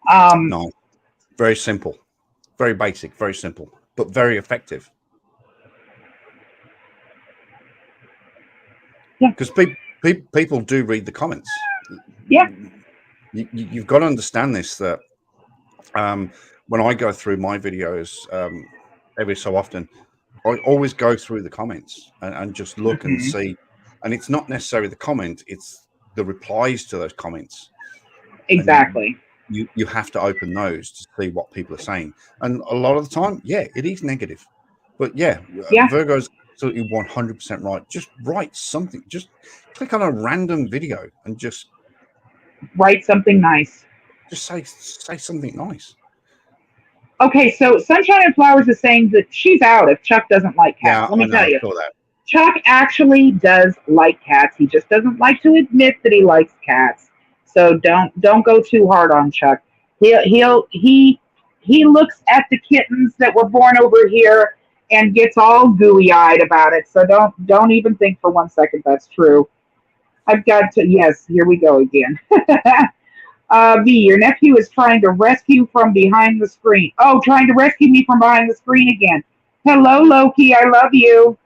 No, very simple, very basic, very simple, but very effective. Yeah, because people do read the comments. Yeah, you've got to understand this, that When I go through my videos every so often, I always go through the comments and just look and see. And it's not necessarily the comment; it's the replies to those comments. Exactly. You have to open those to see what people are saying. And a lot of the time, yeah, it is negative. But yeah. Virgo's absolutely 100% right. Just write something. Just click on a random video and just write something nice. Just say something nice. Okay, so Sunshine and Flowers is saying that she's out if Chuck doesn't like cats. Let me tell you. I saw that. Chuck actually does like cats. He just doesn't like to admit that he likes cats. So don't go too hard on Chuck. He looks at the kittens that were born over here and gets all gooey-eyed about it. So don't even think for 1 second that's true. I've got to, yes, here we go again. V, your nephew is trying to rescue from behind the screen. Oh, trying to rescue me from behind the screen again. Hello, Loki. I love you.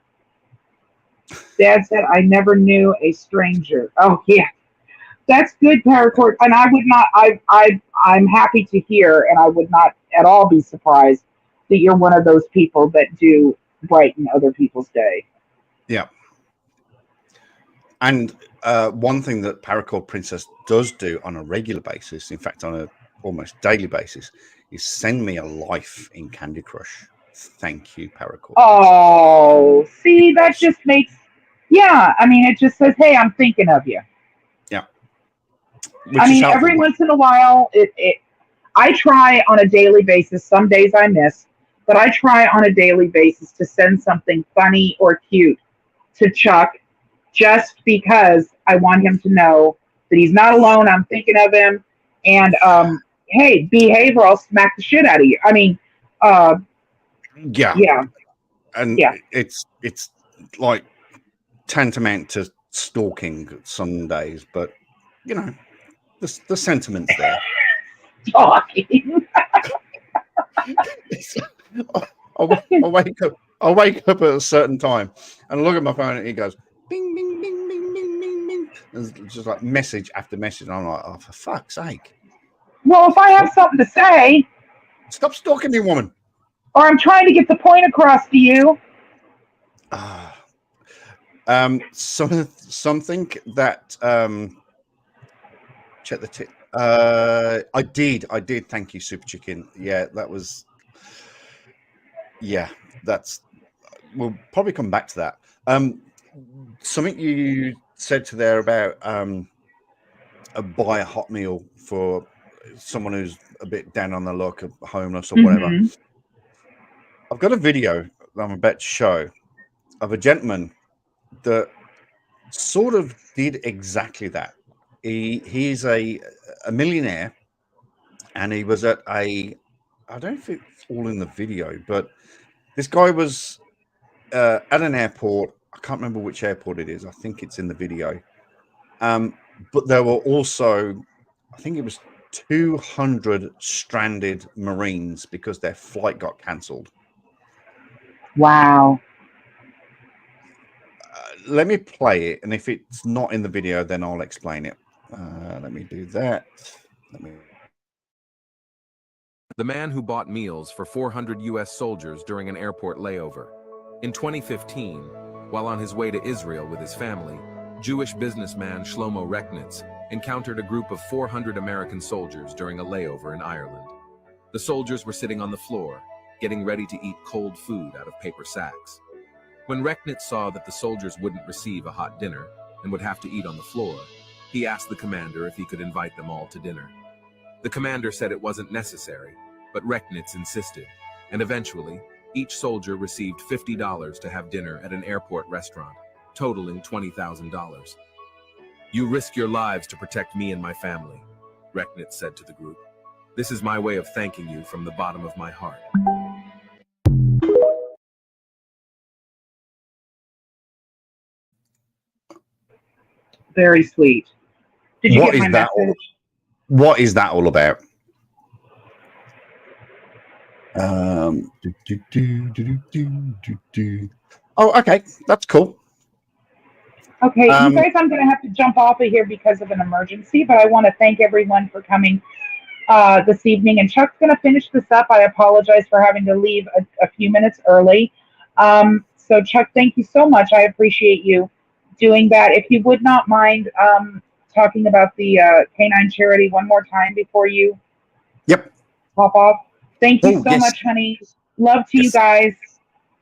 Dad said, I never knew a stranger. Oh, yeah. That's good, Paracord. And I would not, I'm happy to hear, and I would not at all be surprised that you're one of those people that do brighten other people's day. Yeah. And one thing that Paracord Princess does do on a regular basis, in fact, on a almost daily basis, is send me a life in Candy Crush. Thank you, Paracord. Oh, see, that just makes, yeah, I mean, it just says, hey, I'm thinking of you. Yeah. I mean, every once in a while, I try on a daily basis. Some days I miss, but I try on a daily basis to send something funny or cute to Chuck, just because I want him to know that he's not alone. I'm thinking of him, and hey, behave or I'll smack the shit out of you. I mean, yeah, and it's like tantamount to stalking some days, but you know, the sentiment's there. Stalking. I'll wake up at a certain time and look at my phone and it goes bing, bing, bing, bing, bing, bing, bing. And it's just like message after message. And I'm like, oh, for fuck's sake. Well, if I have something to say, stop stalking me, woman. Or I'm trying to get the point across to you. Something that check the tip. I did. Thank you, Super Chicken. Yeah, that was. Yeah, that's. We'll probably come back to that. Something you said to there about buy a hot meal for someone who's a bit down on the luck, homeless or whatever. I've got a video that I'm about to show of a gentleman that sort of did exactly that. He's a millionaire, and he was at I don't know if it's all in the video, but this guy was at an airport. I can't remember which airport it is. I think it's in the video. But there were also, I think it was 200 stranded Marines because their flight got cancelled. Wow. Let me play it, and if it's not in the video, then I'll explain it. Let me do that. The man who bought meals for 400 U.S. soldiers during an airport layover. In 2015, while on his way to Israel with his family, Jewish businessman Shlomo Rechnitz encountered a group of 400 American soldiers during a layover in Ireland. The soldiers were sitting on the floor, getting ready to eat cold food out of paper sacks. When Rechnitz saw that the soldiers wouldn't receive a hot dinner and would have to eat on the floor, he asked the commander if he could invite them all to dinner. The commander said it wasn't necessary, but Rechnitz insisted, and eventually, each soldier received $50 to have dinner at an airport restaurant, totaling $20,000. You risk your lives to protect me and my family, Rechnitz said to the group. This is my way of thanking you from the bottom of my heart. Very sweet. Did you get my message? What is that all about? Oh, okay, that's cool. Okay, you guys, I'm going to have to jump off of here because of an emergency, but I want to thank everyone for coming this evening, and Chuck's going to finish this up. I apologize for having to leave a few minutes early. So, Chuck, thank you so much. I appreciate you doing that. If you would not mind talking about the canine charity one more time before you Yep. pop off. Thank you Oh, so yes. much, honey. Love to you Yes. guys.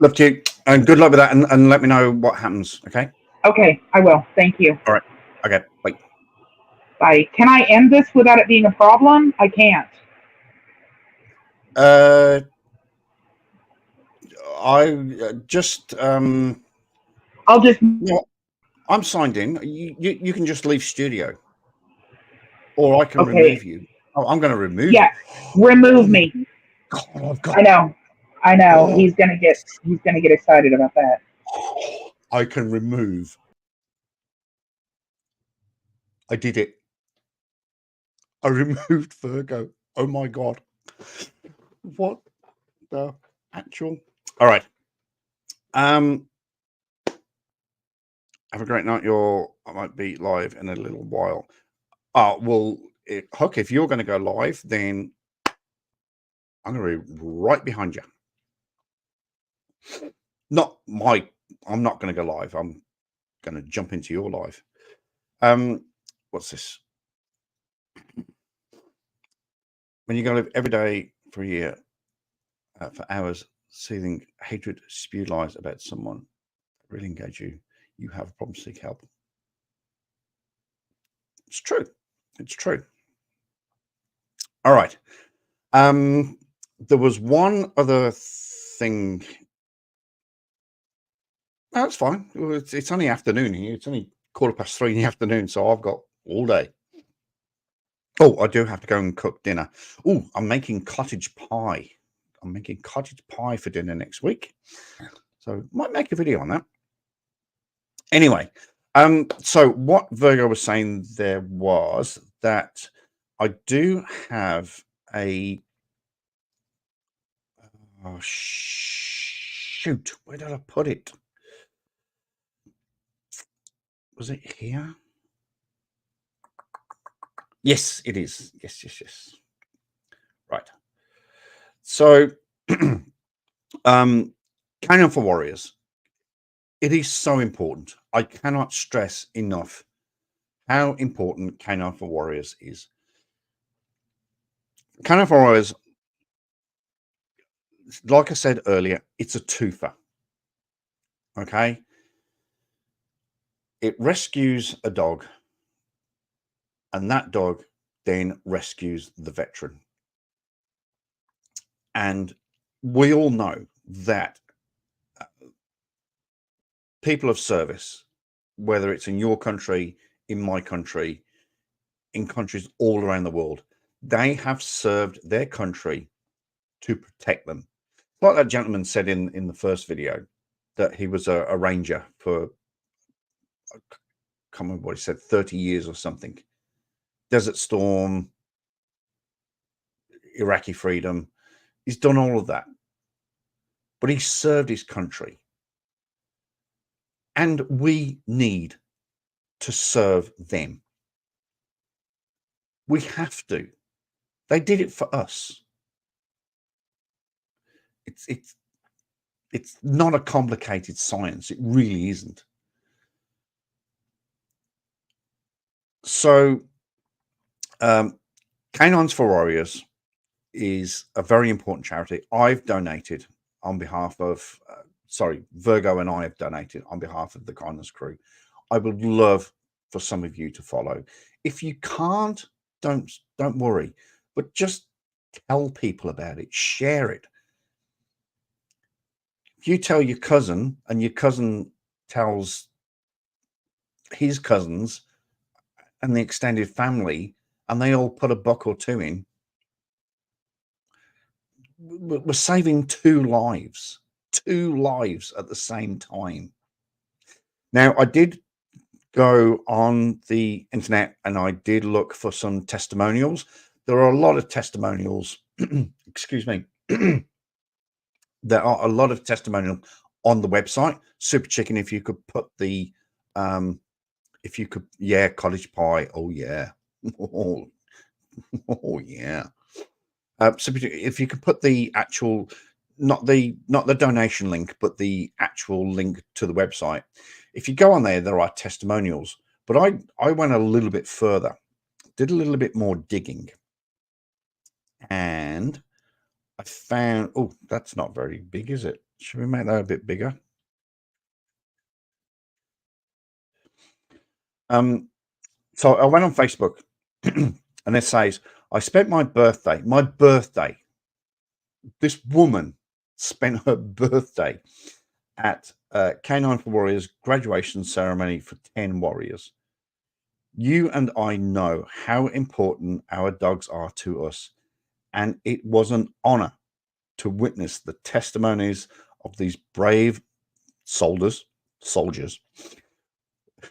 Love to you. And good luck with that. And let me know what happens. Okay. Okay, I will. Thank you. All right. Okay. Bye. Bye. Can I end this without it being a problem? I can't. I just I'll just. No, I'm signed in. You can just leave studio, or I can remove you. Oh, I'm going to remove you. Yeah, remove me. God, I've got. I know. Oh. He's gonna get excited about that. I can remove. I did it. I removed Virgo. Oh my God. What the actual? All right. Have a great night. I might be live in a little while. Well, Hook, if you're going to go live, then I'm going to be right behind you. I'm not going to go live. I'm going to jump into your live. What's this? When you go live every day for a year, for hours, seething hatred, spew lies about someone that really engage you, you have a problem, seek help. It's true. It's true. All right. There was one other thing. No, it's fine. It's only afternoon here. It's only 3:15 in the afternoon, so I've got all day. Oh, I do have to go and cook dinner. Oh, I'm making cottage pie. I'm making cottage pie for dinner next week, so might make a video on that. Anyway, so what Virgo was saying there was that I do have a. Oh shoot! Where did I put it? Was it here? Yes, it is. Yes. Right. So, Canyon for Warriors. It is so important. I cannot stress enough how important Canine for Warriors is. Canine for Warriors, like I said earlier, it's a twofer. Okay? It rescues a dog, and that dog then rescues the veteran. And we all know that people of service, whether it's in your country, in my country, in countries all around the world, they have served their country to protect them. Like that gentleman said in the first video, that he was a ranger for, I can't remember what he said, 30 years or something. Desert Storm, Iraqi freedom. He's done all of that. But he served his country. And we need to serve them. We have to. They did it for us. It's not a complicated science. It really isn't. So, Canines for Warriors is a very important charity. I've donated on behalf of, Virgo and I have donated on behalf of the Kindness Crew. I would love for some of you to follow. If you can't, don't worry, but just tell people about it, share it. If you tell your cousin and your cousin tells his cousins and the extended family, and they all put $1 or $2 in, we're saving 2 lives at the same time. Now, I did go on the internet and I did look for some testimonials. There are a lot of testimonials, excuse me. There are a lot of testimonials on the website. Super Chicken, if you could put the, cottage pie. Oh, yeah. Oh yeah. So if you could put the actual, not the donation link, but the actual link to the website. If you go on there, there are testimonials. But I went a little bit further, did a little bit more digging, and I found, oh, that's not very big, is it? Should we make that a bit bigger? So I went on Facebook and it says, I spent my birthday, this woman spent her birthday at K9 for Warriors graduation ceremony for 10 warriors. You and I know how important our dogs are to us, and it was an honor to witness the testimonies of these brave soldiers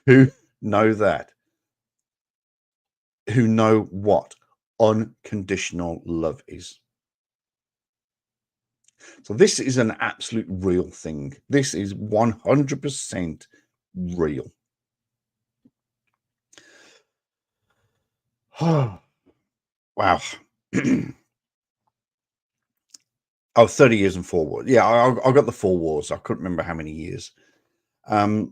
who know what unconditional love is. So this is an absolute real thing. This is 100% real. Oh, wow. Oh, 30 years and 4 wars. Yeah, I got the 4 wars. I couldn't remember how many years. I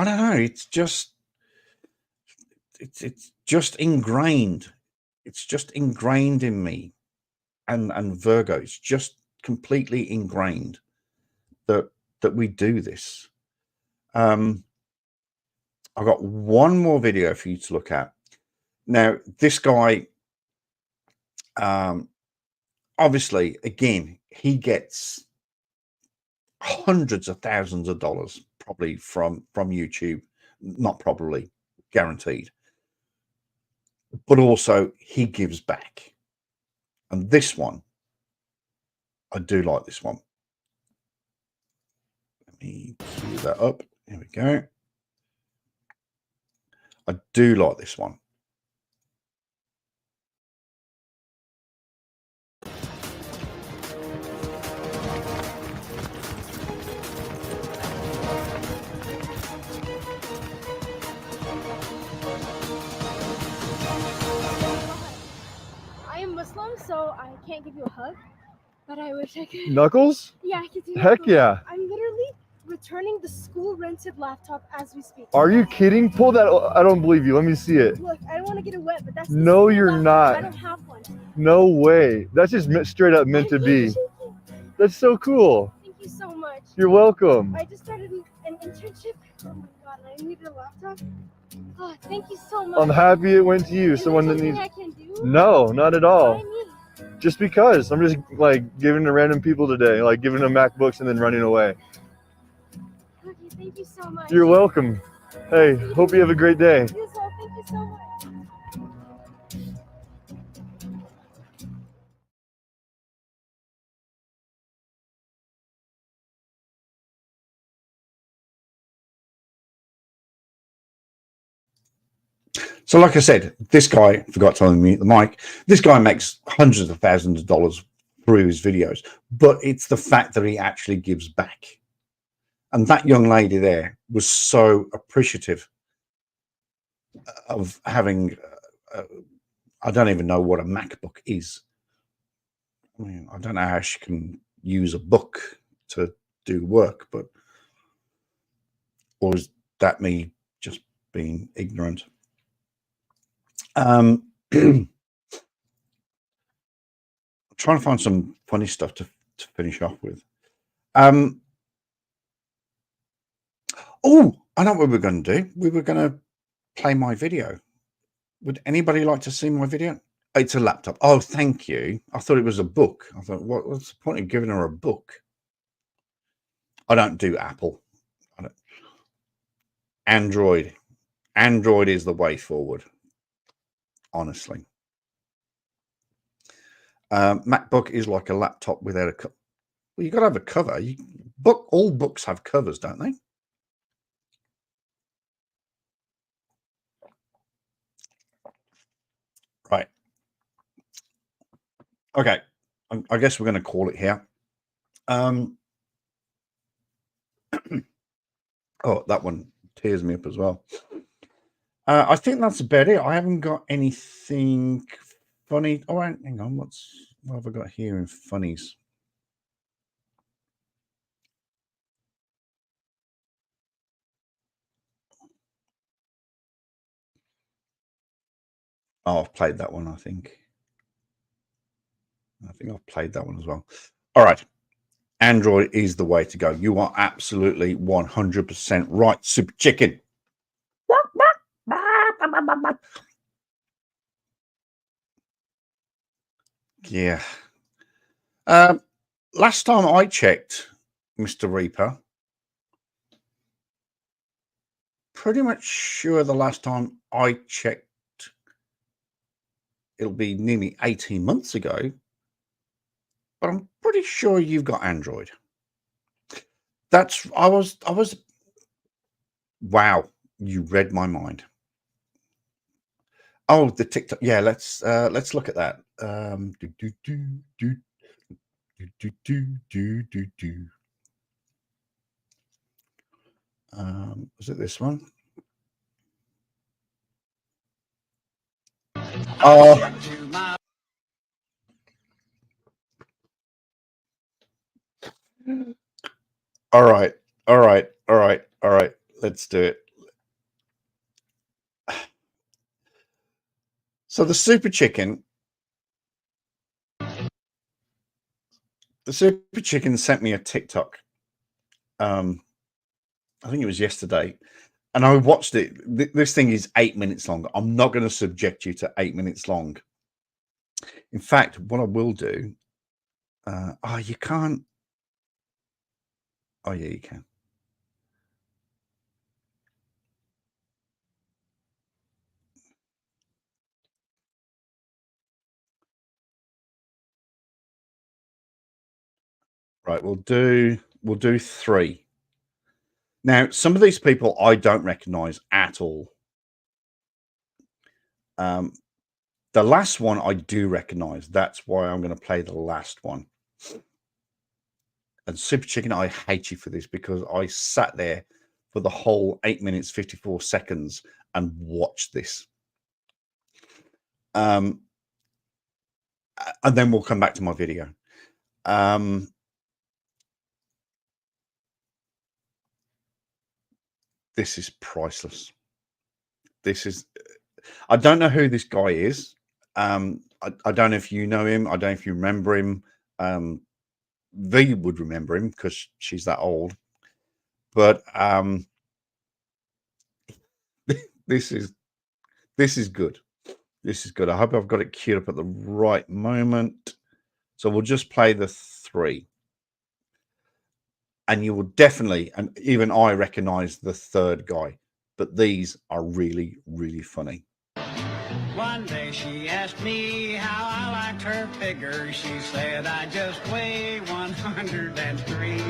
don't know. It's just ingrained. It's just ingrained in me, and Virgo. It's just completely ingrained that we do this. I've got one more video for you to look at. Now, this guy, obviously, again, he gets hundreds of thousands of dollars probably from YouTube. Not probably, guaranteed. But also he gives back. And this one, I do like this one. Let me cue that up. Here we go. I do like this one. I am Muslim, so I can't give you a hug, but I wish I could. Knuckles? Yeah, I could do Heck Knuckles. yeah. I'm literally returning the school rented laptop as we speak. Are you kidding? Pull that. I don't believe you. Let me see it. Look, I don't want to get it wet, but that's the No, school you're laptop. not. I don't have one. No way. That's just straight up meant to be. That's so cool. Thank you so much. You're welcome. I just started an internship. Oh my god, I needed a laptop. Oh, thank you so much. I'm happy it went to you. Is Someone there that something needs. I can do? No, not at all. Why me? Just because. I'm just like giving to random people today, like giving them MacBooks and then running away. Okay, thank you so much. You're welcome. Hey, hope you have a great day. You as well. Thank you so much. So like I said, this guy, forgot to unmute the mic, this guy makes hundreds of thousands of dollars through his videos, but it's the fact that he actually gives back. And that young lady there was so appreciative of having, I don't even know what a MacBook is. I mean, I don't know how she can use a book to do work, but, or is that me just being ignorant? I'm trying to find some funny stuff to finish off with. Oh, I know what we were going to do. We were going to play my video. Would anybody like to see my video? It's a laptop. Oh, thank you. I thought it was a book. I thought, what's the point of giving her a book? I don't do Apple. I don't. Android. Android is the way forward. Honestly. MacBook is like a laptop without a cover. Well, you got to have a cover. All books have covers, don't they? Right. Okay. I guess we're going to call it here. Oh, that one tears me up as well. I think that's about it. I haven't got anything funny. Oh, hang on. What have I got here in funnies? Oh, I've played that one, I think. I've played that one as well. All right. Android is the way to go. You are absolutely 100% right, Super Chicken. Yeah. Last time I checked, Mr. Reaper, pretty much sure the last time I checked, it'll be nearly 18 months ago, but I'm pretty sure you've got Android. I was, wow, you read my mind. Oh, the TikTok. Yeah, let's look at that. Was it this one? Oh. All right. Let's do it. So the Super Chicken sent me a TikTok. I think it was yesterday, and I watched it. This thing is 8 minutes long. I'm not going to subject you to 8 minutes long. In fact, what I will do. You can't. Oh yeah, you can. Right, we'll do 3. Now, some of these people I don't recognize at all. The last one I do recognize. That's why I'm going to play the last one. And Super Chicken, I hate you for this because I sat there for the whole 8 minutes, 54 seconds and watched this. And then we'll come back to my video. This is priceless. I don't know who this guy is. I don't know if you know him. I don't know if you remember him. V would remember him because she's that old. But this is good. This is good. I hope I've got it queued up at the right moment. So we'll just play the 3. And you will definitely, and even I recognize the third guy. But these are really, really funny. One day she asked me how I liked her figure. She said I just weigh 103.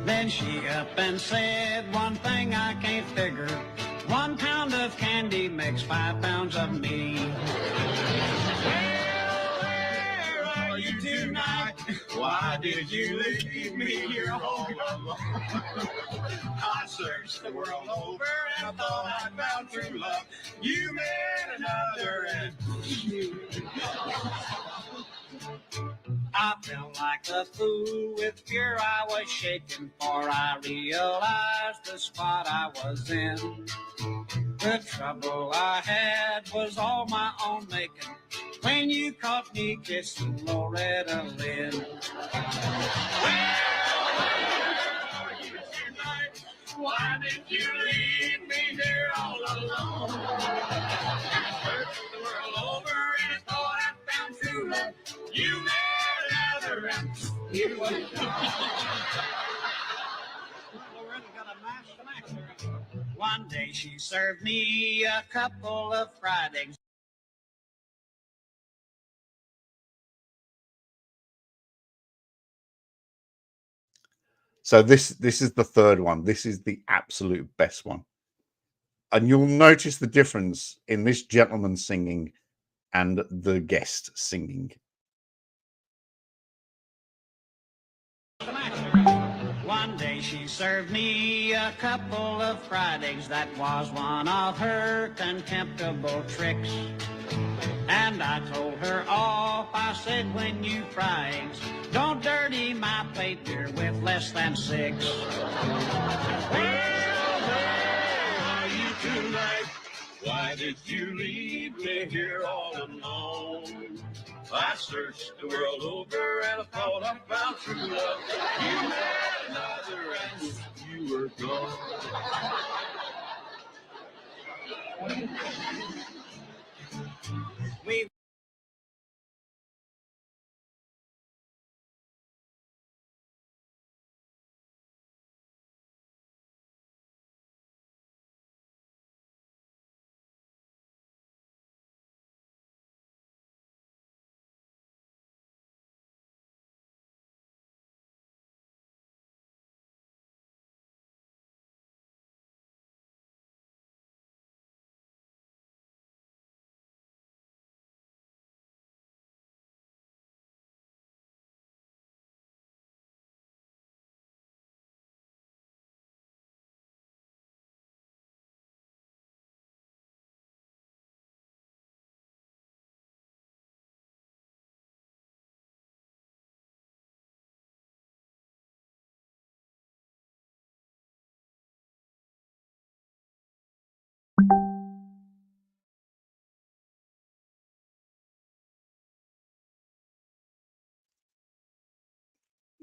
Then she up and said one thing I can't figure. 1 pound of candy makes 5 pounds of me. Well, where are you tonight? Why did you leave me here all alone? I searched the world over and thought I found true love. You met another and I felt like a fool with fear. I was shaking, for I realized the spot I was in. The trouble I had was all my own making when you caught me kissing Loretta Lynn. Why did you leave me here all alone? I searched the world over and thought I found true love. You met another and you was Loretta got a nice smack. One day she served me a couple of fried eggs. So this is the third one. This is the absolute best one. And you'll notice the difference in this gentleman singing and the guest singing. One day she served me a couple of fried eggs. That was one of her contemptible tricks. And I told her off, I said, when you fry eggs, don't dirty my plate, dear, with less than 6. Are you tonight? Why did you leave me here all alone? I searched the world over and I thought I found true love. You met another and you were gone.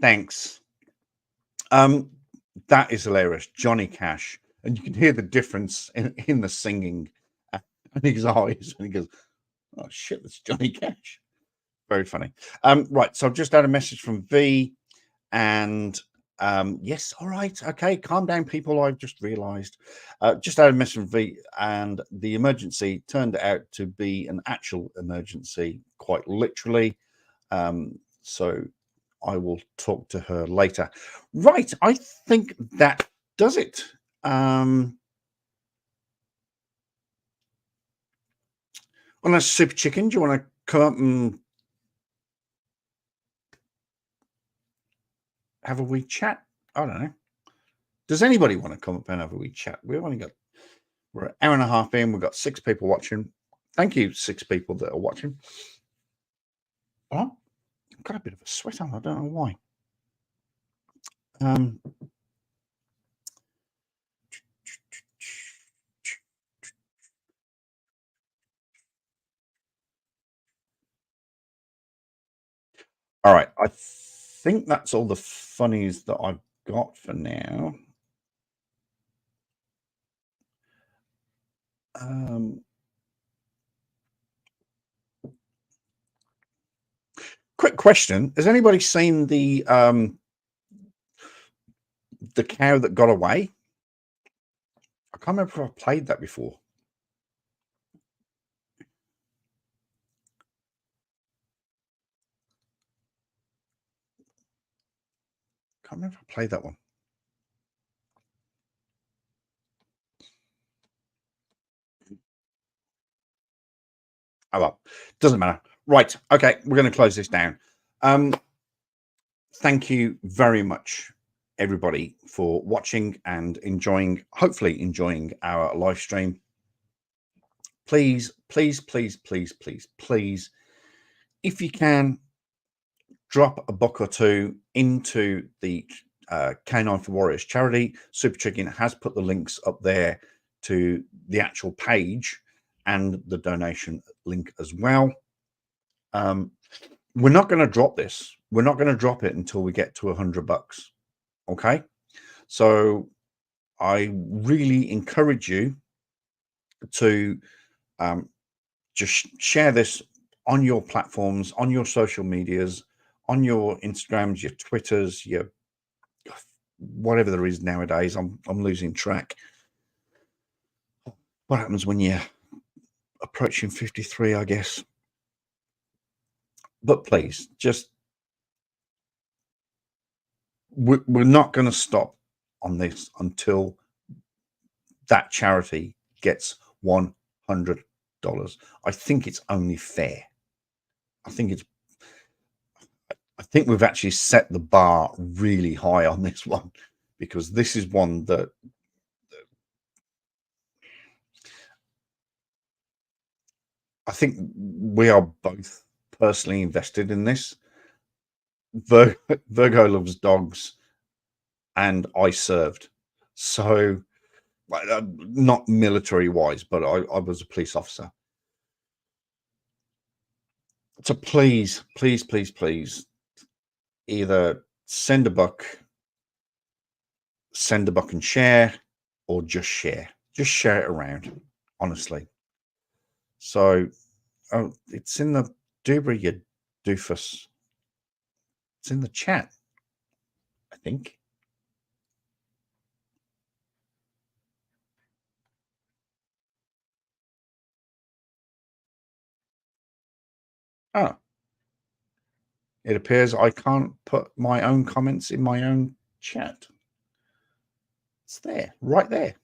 Thanks. That is hilarious. Johnny Cash. And you can hear the difference in the singing and his eyes. And he goes, oh, shit, that's Johnny Cash. Very funny. Right. So I've just had a message from V. And yes, all right. Okay, calm down, people. I've just realized. Just had a message from V. And the emergency turned out to be an actual emergency, quite literally. So I will talk to her later. Right, I think that does it. Unless Super Chicken, do you want to come up and have a wee chat? I don't know. Does anybody want to come up and have a wee chat? We're an hour and a half in. We've got 6 people watching. Thank you, 6 people that are watching. Oh, I've got a bit of a sweat on. I don't know why. All right. I think that's all the funnies that I've got for now. Quick question. Has anybody seen the cow that got away? I can't remember if I played that before. Can't remember if I played that one. Oh well, doesn't matter. Right. Okay, we're going to close this down. Thank you very much, everybody, for watching and hopefully enjoying our live stream. Please, please, please, please, please, please, if you can, drop a buck or two into the K9 for Warriors charity. Super Chicken has put the links up there to the actual page and the donation link as well. We're not going to drop this. We're not going to drop it until we get to $100. Okay. So I really encourage you to just share this on your platforms, on your social medias, on your Instagrams, your Twitters, your whatever there is nowadays. I'm losing track. What happens when you're approaching 53, I guess. But please, just we're not going to stop on this until that charity gets $100. I think it's only fair. I think think we've actually set the bar really high on this one, because this is one that I think we are both personally invested in this. Virgo loves dogs, and I served. So, not military wise, but I was a police officer. So please, please, please, please, either send a buck and share, or just share. Just share it around, honestly. So, oh, it's in the Dubra, you doofus. It's in the chat, I think. Oh. It appears I can't put my own comments in my own chat. It's there, right there.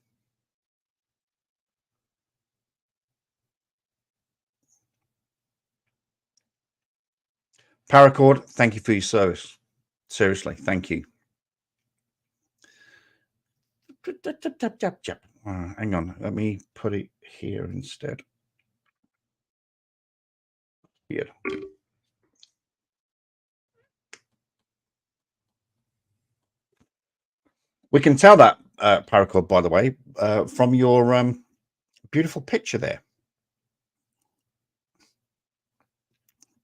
Paracord, thank you for your service. Seriously, thank you. Hang on, let me put it here instead. Here. We can tell that, Paracord, by the way, from your beautiful picture there.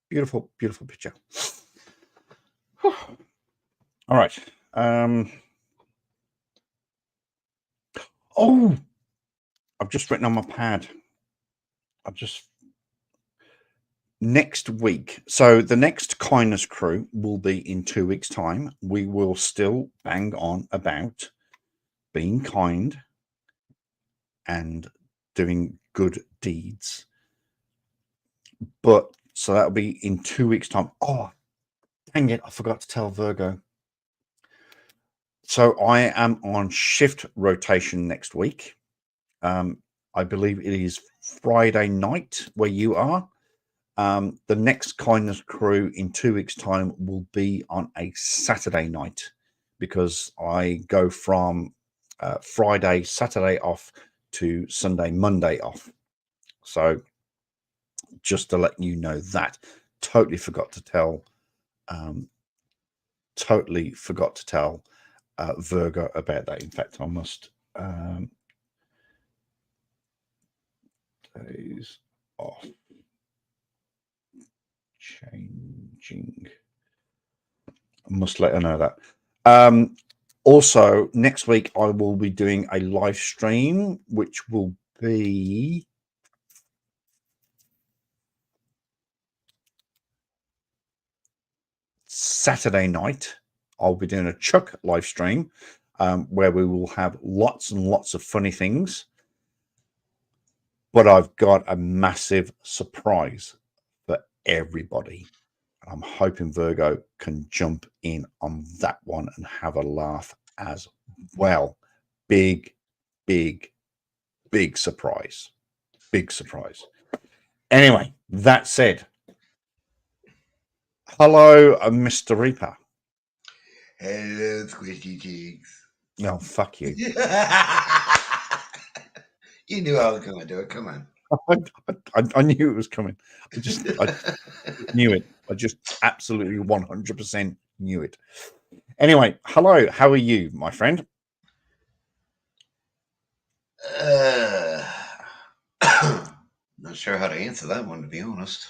Beautiful, beautiful picture. All right. Oh, I've just written on my pad. Next week. So the next Kindness Crew will be in 2 weeks' time. We will still bang on about being kind and doing good deeds. But so that'll be in 2 weeks' time. Oh, dang it. I forgot to tell Virgo. So I am on shift rotation next week. I believe it is Friday night where you are. The next Kindness Crew in 2 weeks' time will be on a Saturday night, because I go from Friday, Saturday off to Sunday, Monday off. So just to let you know that. Totally forgot to tell Virgo about that. In fact, I must days off changing. I must let her know that. Also, next week I will be doing a live stream, which will be Saturday night. I'll be doing a Chuck live stream where we will have lots and lots of funny things. But I've got a massive surprise for everybody. I'm hoping Virgo can jump in on that one and have a laugh as well. Big, big, big surprise. Big surprise. Anyway, that said, hello, Mr. Reaper. Hello, squishy cheeks. No, fuck you. You knew I was going to do it. Come on. I knew it was coming. I knew it. I just absolutely 100% knew it. Anyway, hello. How are you, my friend? Not sure how to answer that one, to be honest.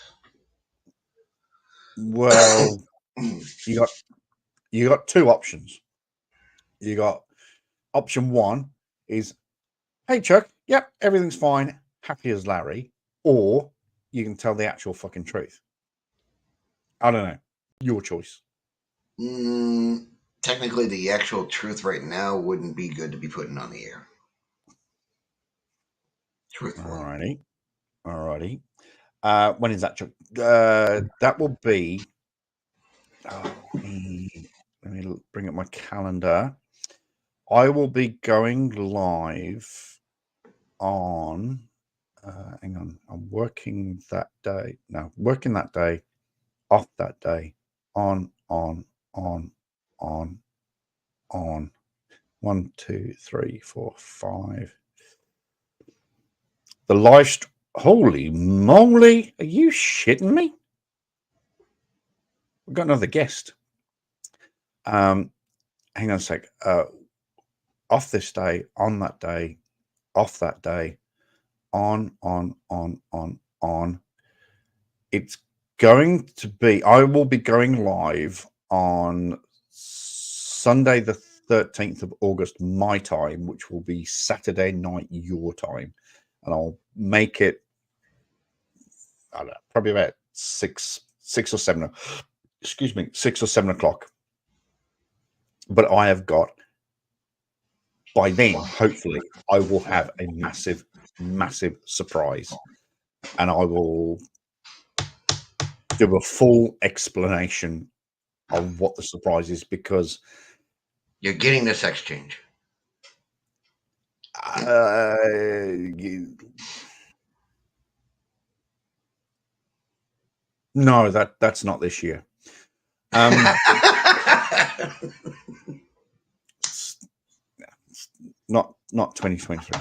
Well, you got two options. You got option one is, hey Chuck, yep, everything's fine, happy as Larry, or you can tell the actual fucking truth. I don't know. Your choice. Technically, the actual truth right now wouldn't be good to be putting on the air. Truthfully. Alrighty. When is that, Chuck? That will be. Let me bring up my calendar. I will be going live on. Hang on. I'm working that day. No, working that day. Off that day. On on. 1, 2, 3, 4, 5. The live. Holy moly! Are you shitting me? We've got another guest. Hang on a sec. Off this day, on that day, off that day, on. It's going to be, I will be going live on Sunday, the 13th of August, my time, which will be Saturday night, your time. And I'll make it, I don't know, probably about 6 or 7, excuse me, 6 or 7 o'clock. But I have got, by then, hopefully, I will have a massive, massive surprise. And I will do a full explanation of what the surprise is, because you're getting the sex change. No, that's not this year. Not 2023.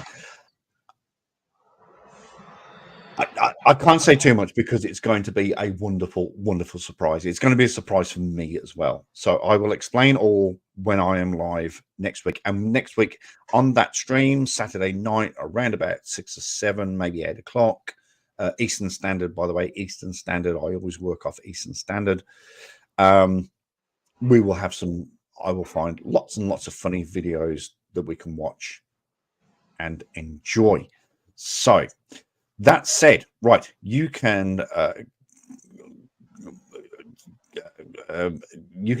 I can't say too much because it's going to be a wonderful, wonderful surprise. It's going to be a surprise for me as well. So I will explain all when I am live next week. And next week on that stream, Saturday night, around about 6 or 7, maybe 8 o'clock, Eastern Standard, by the way, Eastern Standard. I always work off Eastern Standard. We will have some, I will find lots and lots of funny videos that we can watch and enjoy. So that said, right, you can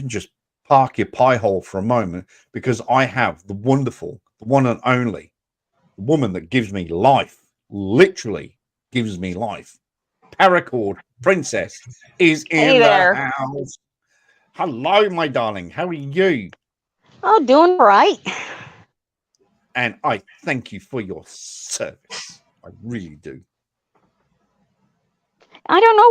just park your pie hole for a moment, because I have the wonderful, the one and only woman that gives me life, literally gives me life. Paracord Princess is in the house. Hello, my darling. How are you? Oh, doing right. And I thank you for your service. I really do. I don't know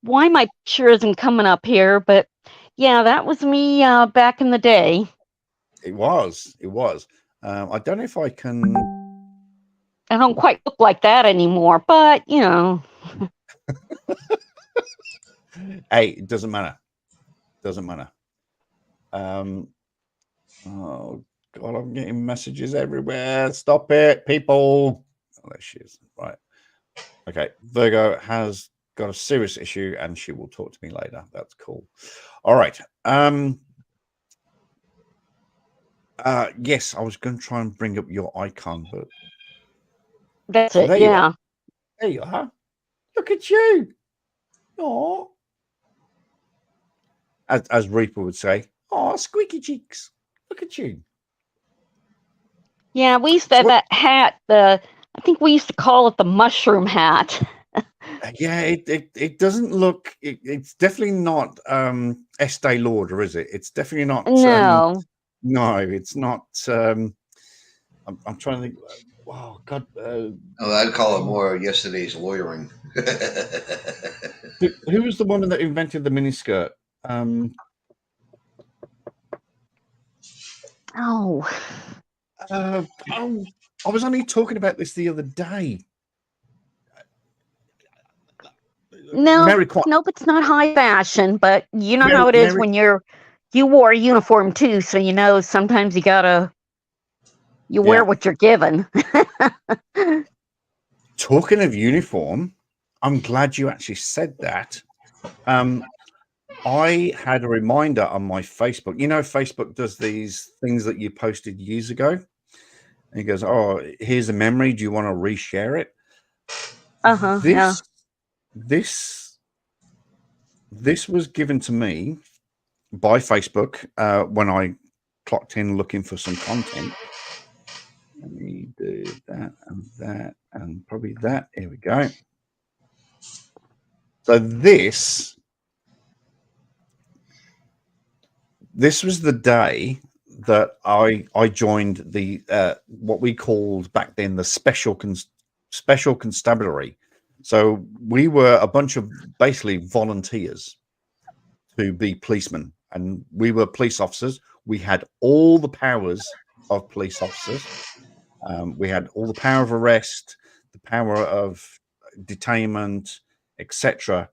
why my picture isn't coming up here, but yeah, that was me back in the day. It was. I don't know if I can. I don't quite look like that anymore, but you know. Hey, it doesn't matter. Oh God, I'm getting messages everywhere. Stop it, people. Oh, there she is. Right. Okay. Virgo has got a serious issue and she will talk to me later. That's cool. All right. Yes, I was going to try and bring up your icon, but that's it. Yeah. There you are. Look at you. Oh. As Reaper would say, oh, squeaky cheeks. Look at you. Yeah, we used to have that hat. I think we used to call it the mushroom hat. Yeah, it doesn't look. It's definitely not Estee Lauder, is it? It's definitely not. No. No, it's not. I'm trying to think. Oh God. I'd call it more yesterday's lawyering. Who was the woman that invented the miniskirt? I was only talking about this the other day. Nope, it's not high fashion, but you know how it is when you wore a uniform too, so you know sometimes you wear what you're given. Talking of uniform, I'm glad you actually said that. I had a reminder on my Facebook. You know, Facebook does these things that you posted years ago. And he goes, oh, here's a memory. Do you want to reshare it? This was given to me by Facebook when I clocked in looking for some content. Let me do that and probably that. Here we go. So this was the day that I joined the what we called back then the special constabulary. So we were a bunch of basically volunteers. to be policemen, and we were police officers. We had all the powers of police officers. We had all the power of arrest, the power of detainment, etc.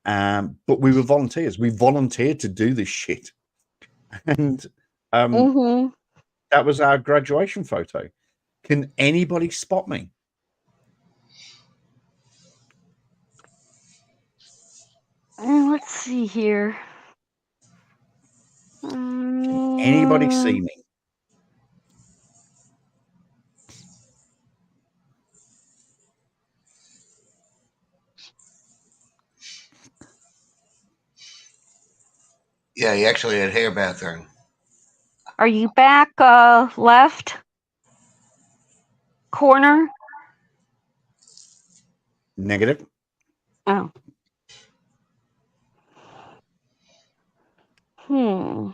But we were volunteers. We volunteered to do this shit, and that was our graduation photo. Can anybody spot me? Let's see here. Can anybody see me? Yeah, he actually had hair back there. Are you back left corner? Negative. Oh. I'll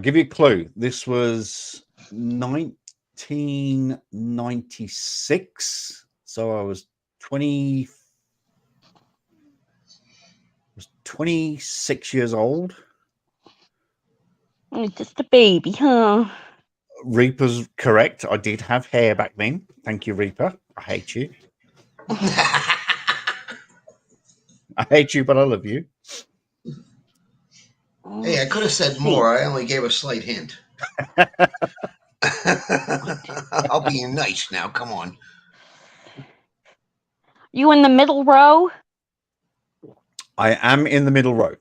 give you a clue. This was 1996. So I was 26 years old. Just a baby, huh? Reaper's correct. I did have hair back then. Thank you, Reaper. I hate you. I hate you, but I love you. Hey, I could have said more. I only gave a slight hint. I'll be nice now. Come on. You in the middle row? I am in the middle row.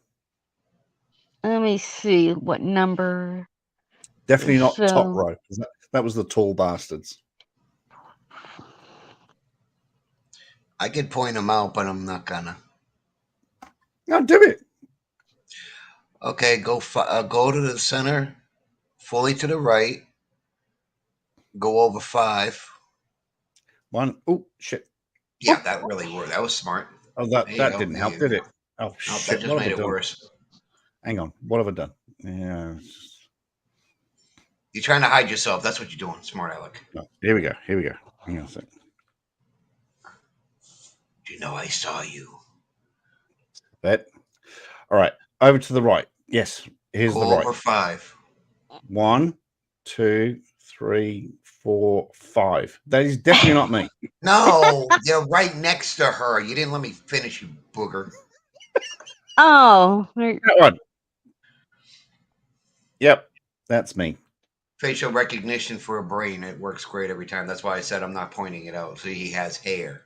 Let me see what number. Definitely not top row. That was the tall bastards. I could point them out, but I'm not gonna. No, do it. Okay, go to the center, fully to the right. Go over 5. 1. Oh shit! Yeah, that really worked. That was smart. Oh, that didn't help, did it? Oh nope, shit! that just made it worse. Hang on. What have I done? Yeah. You're trying to hide yourself. That's what you're doing, smart Alec. No, here we go. Here we go. Hang on a second. You know I saw you. That. All right. Over to the right. Yes. Here's go the right. Over 5. 1, 2, 3, 4, 5. That is definitely not me. No, you're right next to her. You didn't let me finish, you booger. Oh. That one. Yep. That's me. Facial recognition for a brain. It works great every time. That's why I said I'm not pointing it out. See, he has hair.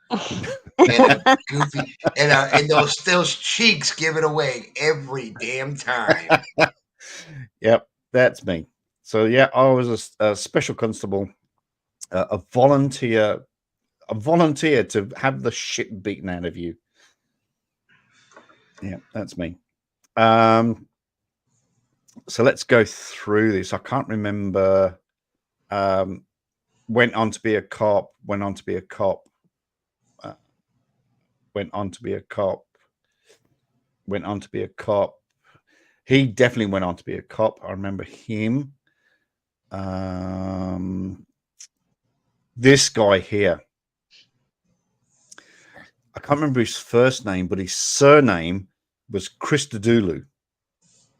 And a goofy and those cheeks give it away every damn time. Yep, that's me. So yeah, I was a special constable, a volunteer to have the shit beaten out of you. Yeah, that's me. So let's go through this. I can't remember. Went on to be a cop. Went on to be a cop. Went on to be a cop. Went on to be a cop. He definitely went on to be a cop. I remember him. This guy here. I can't remember his first name, but his surname was Christodoulou.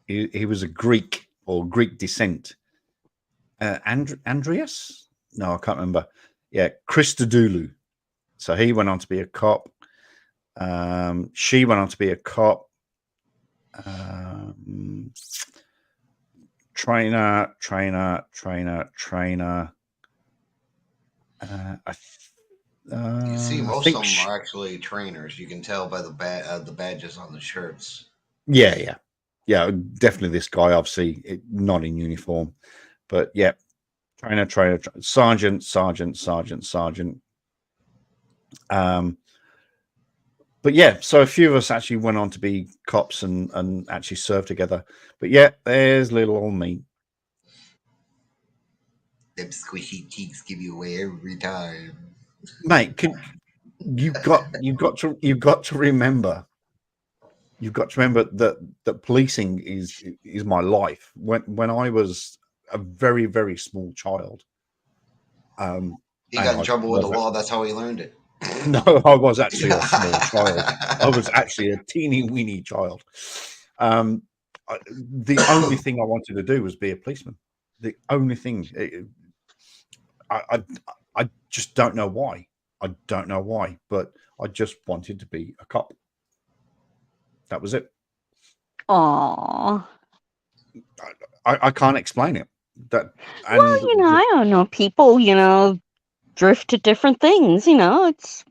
He was a Greek or Greek descent. Andreas? No, I can't remember. Yeah, Christodoulou. So he went on to be a cop. She went on to be a cop. Trainer. You see, most of them are actually trainers. You can tell by the badges on the shirts. Yeah. Definitely this guy. Obviously, not in uniform, but yeah, trainer, sergeant. But yeah, so a few of us actually went on to be cops and actually served together. But yeah, there's little old me. Them squishy cheeks give you away every time, mate. You've got to remember. You've got to remember that policing is my life. When I was a very, very small child, he got in trouble with the law. That's how he learned it. No, I was actually a small child. I was actually a teeny weeny child. The only thing I wanted to do was be a policeman. The only thing. I just don't know why. I don't know why, but I just wanted to be a cop. That was it. Aww. I can't explain it. That and Well, I don't know. People, drift to different things. It's,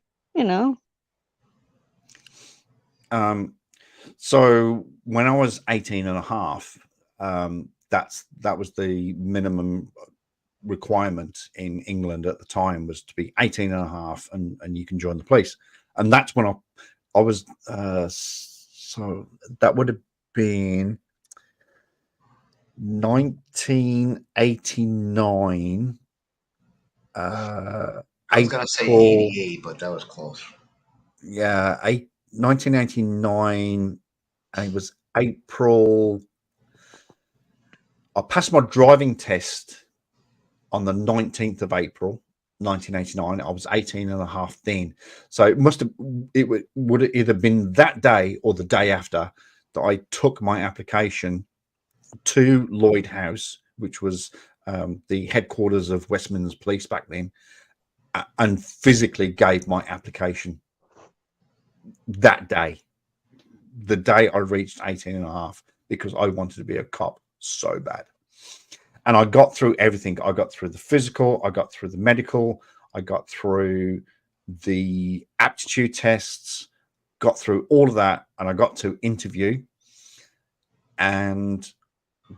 So when I was 18 and a half, that was the minimum requirement in England at the time, was to be 18 and a half and you can join the police. And that's when I was so that would have been 1989. I was going to say April, 88, but that was close. Yeah, 1989. And it was April. I passed my driving test on the 19th of April, 1989. I was 18 and a half then. So it would have either been that day or the day after that I took my application to Lloyd House, which was the headquarters of West Midlands Police back then, and physically gave my application that day, the day I reached 18 and a half, because I wanted to be a cop so bad. And I got through everything. I got through the physical, I got through the medical, I got through the aptitude tests, got through all of that, and I got to interview, and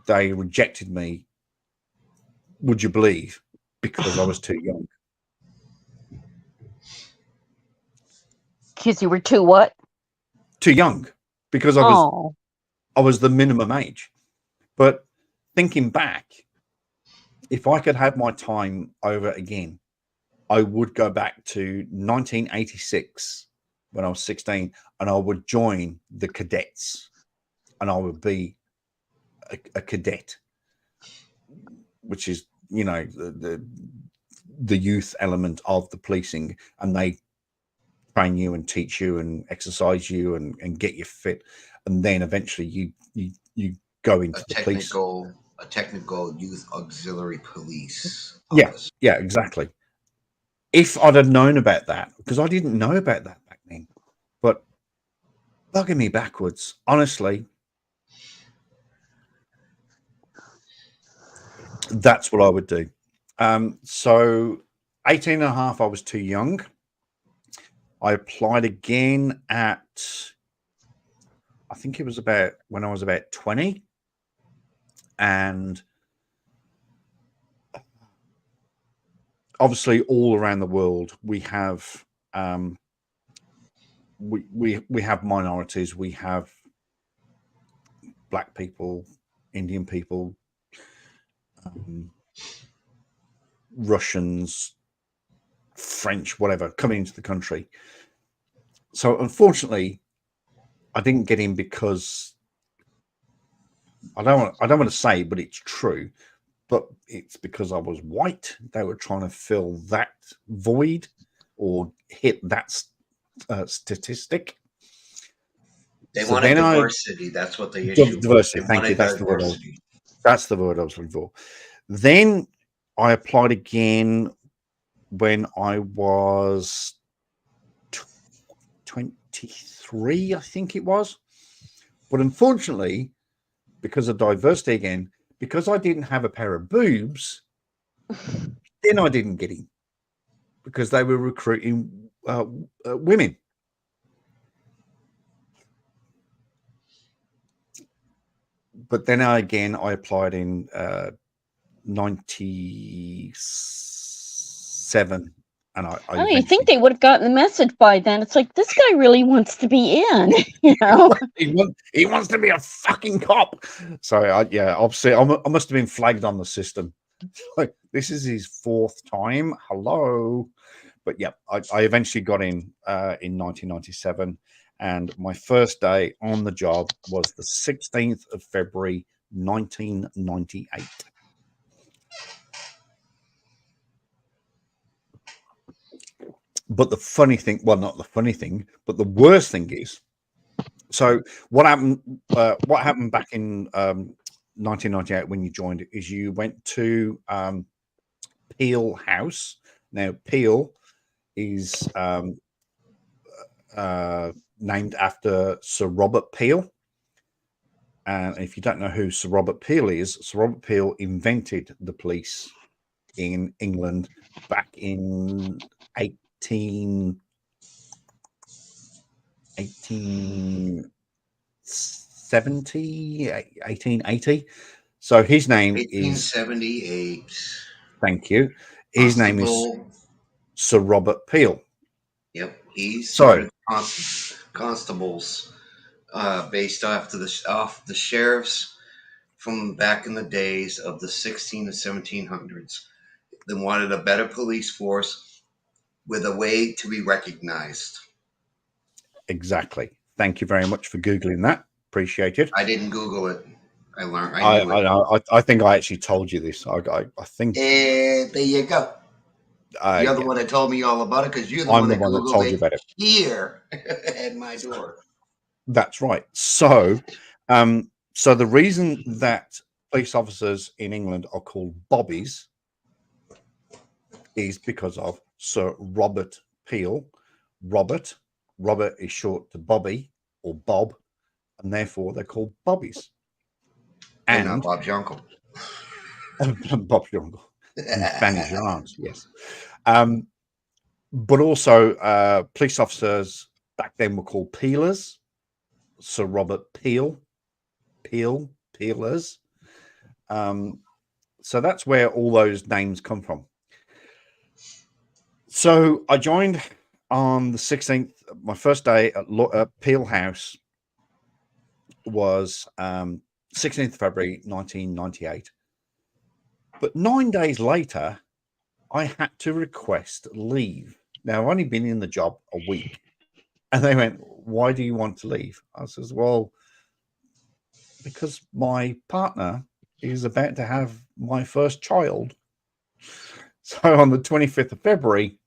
they rejected me, would you believe, because I was too young. Because you were too what? Too young, because I was the minimum age. But thinking back, if I could have my time over again, I would go back to 1986 when I was 16, and I would join the cadets, and I would be a cadet, which is, the youth element of the policing, and they train you and teach you and exercise you and get you fit, and then eventually you go into the police. A technical youth auxiliary police. Yeah, exactly. If I'd have known about that, because I didn't know about that back then, but bugging me backwards, honestly, that's what I would do. So 18 and a half, I was too young. I applied again I think it was about when I was about 20. And obviously all around the world, we have we have minorities. We have Black people, Indian people, Russians, French, whatever, coming into the country. So unfortunately, I didn't get in because I don't want to say, but it's true. But it's because I was white. They were trying to fill that void or hit that statistic. They wanted diversity. That's what the issue was. Diversity. Thank you. That's the word. That's the word I was looking for. Then I applied again when I was 23, I think it was. But unfortunately, because of diversity again, because I didn't have a pair of boobs, then I didn't get in, because they were recruiting women. But then I applied in 97, and I you think they would have gotten the message by then? It's like, this guy really wants to be in, he wants to be a fucking cop. So obviously I must have been flagged on the system. Like, this is his fourth time. Hello. But yeah, I eventually got in 1997, and my first day on the job was the 16th of February 1998. But the funny thing, well, not the funny thing, but the worst thing is, so what happened? What happened back in 1998 when you joined is you went to Peel House. Now Peel is named after Sir Robert Peel. And if you don't know who Sir Robert Peel is, Sir Robert Peel invented the police in England back in 1870, 1880. So his name is 1878. Thank you. His name is Constable. Sir Robert Peel. Yep, he So started constables based off the sheriffs from back in the days of the 16 to 1700s. They wanted a better police force with a way to be recognized. exactly. Thank you very much for Googling that. Appreciate it. I didn't Google it. I learned. I knew it. I think I actually told you this. I think. There you go. You're the Yeah. one that told me all about it because you're the I'm one the that one that Googled told you it about it. here at my door. That's right. So, so the reason that police officers in England are called bobbies is because of Sir Robert Peel. Robert is short to Bobby or Bob, and therefore they're called bobbies. And And Bob's your uncle. Bob's your uncle. And Fanny's your aunt, yes. But also police officers back then were called peelers. Sir Robert Peelers. So that's where all those names come from. So I joined on the 16th. My first day at Peel House was 16th February 1998. But 9 days later, I had to request leave. Now, I've only been in the job a week. And they went, "Why do you want to leave?" I says, "Well, because my partner is about to have my first child." So on the 25th of February,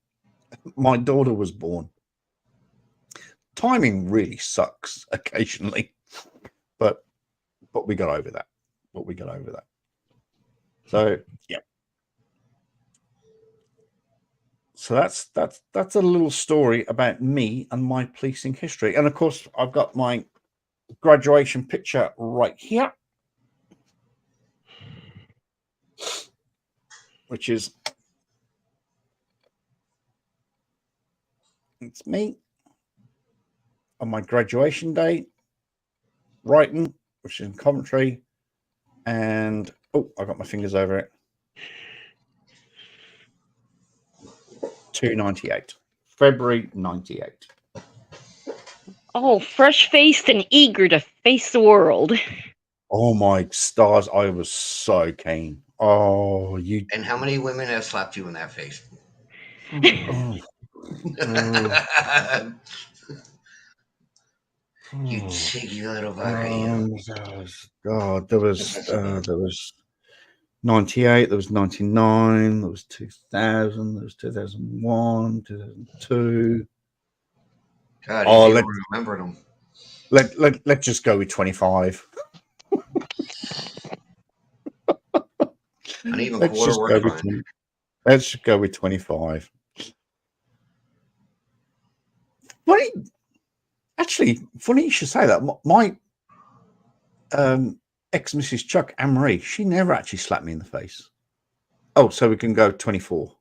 my daughter was born. Timing really sucks occasionally, but we got over that. So yeah. So that's a little story about me and my policing history. And of course, I've got my graduation picture right here, which is it's me on my graduation day, writing, which is in Coventry, and I got my fingers over it. 298, February 98. Oh, fresh-faced and eager to face the world. Oh my stars! I was so keen. Oh, you. And how many women have slapped you in that face? You cheeky little bugger, you. God, there was 98, there was 99, there was 2000, there was 2001, 2002. God, you don't remember them. Let's just go with 25. Not even quarter worth fine. Let's just go with 25. Funny you should say that. My ex Mrs. Chuck, Anne-Marie, she never actually slapped me in the face. Oh, so we can go 24.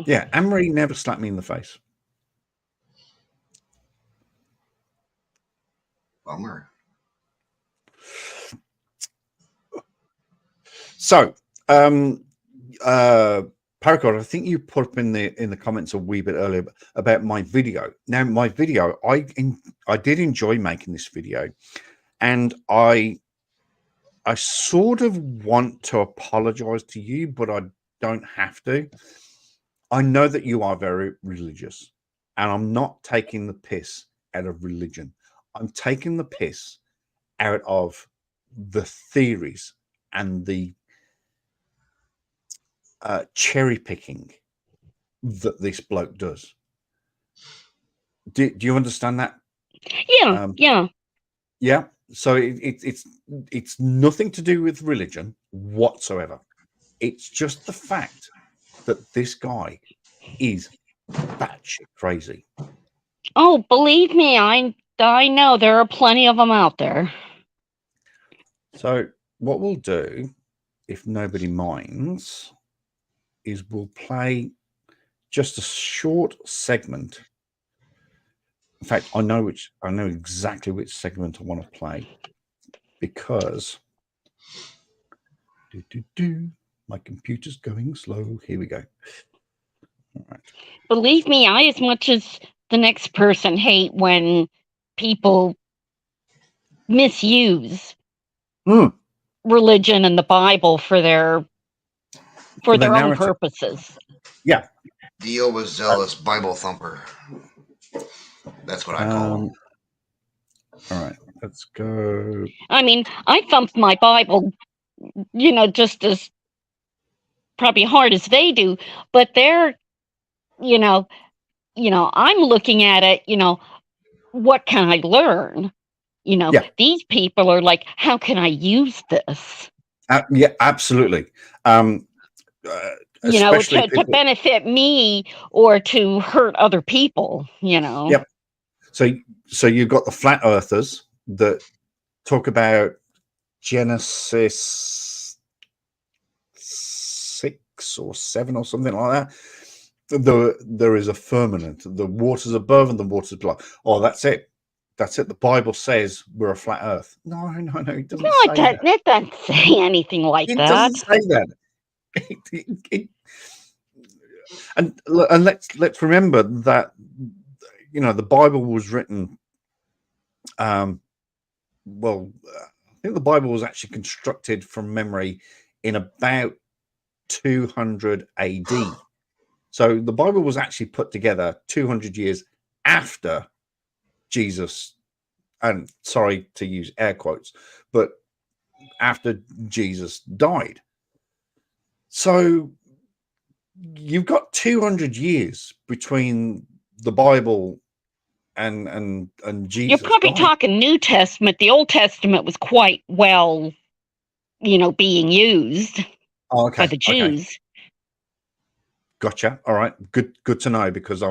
Yeah, Anne-Marie never slapped me in the face. Bummer. So, Paracord, I think you put up in the comments a wee bit earlier about my video. Now, my video, I did enjoy making this video, and I sort of want to apologize to you, but I don't have to. I know that you are very religious, and I'm not taking the piss out of religion. I'm taking the piss out of the theories and the cherry picking that this bloke does. Do you understand that? Yeah, yeah. Yeah. So it's nothing to do with religion whatsoever. It's just the fact that this guy is batshit crazy. Oh, believe me, I know there are plenty of them out there. So what we'll do, if nobody minds, is we'll play just a short segment. In fact, I know exactly which segment I want to play because my computer's going slow. Here we go. All right. Believe me, I, as much as the next person, hate when people misuse religion and the Bible for their own narrative. purposes. Yeah. Dio was zealous Bible thumper. That's what I call him. All right, let's go. I mean, I thumped my Bible, just as probably hard as they do, but they're, I'm looking at it, what can I learn? These people are like, how can I use this? Yeah, absolutely. Especially to benefit me or to hurt other people, Yep. So you've got the flat earthers that talk about Genesis 6 or 7 or something like that. There is a firmament, the waters above and the waters below. Oh, that's it. That's it. The Bible says we're a flat earth. No, it doesn't say that. It doesn't say anything like that. It doesn't say that. And let's remember that the Bible was written. I think the Bible was actually constructed from memory in about 200 AD. So the Bible was actually put together 200 years after Jesus, and sorry to use air quotes, but after Jesus died. So you've got 200 years between the Bible and Jesus. You're probably talking New Testament. The Old Testament was quite well, being used by the Jews. Okay. Gotcha. All right. Good to know, because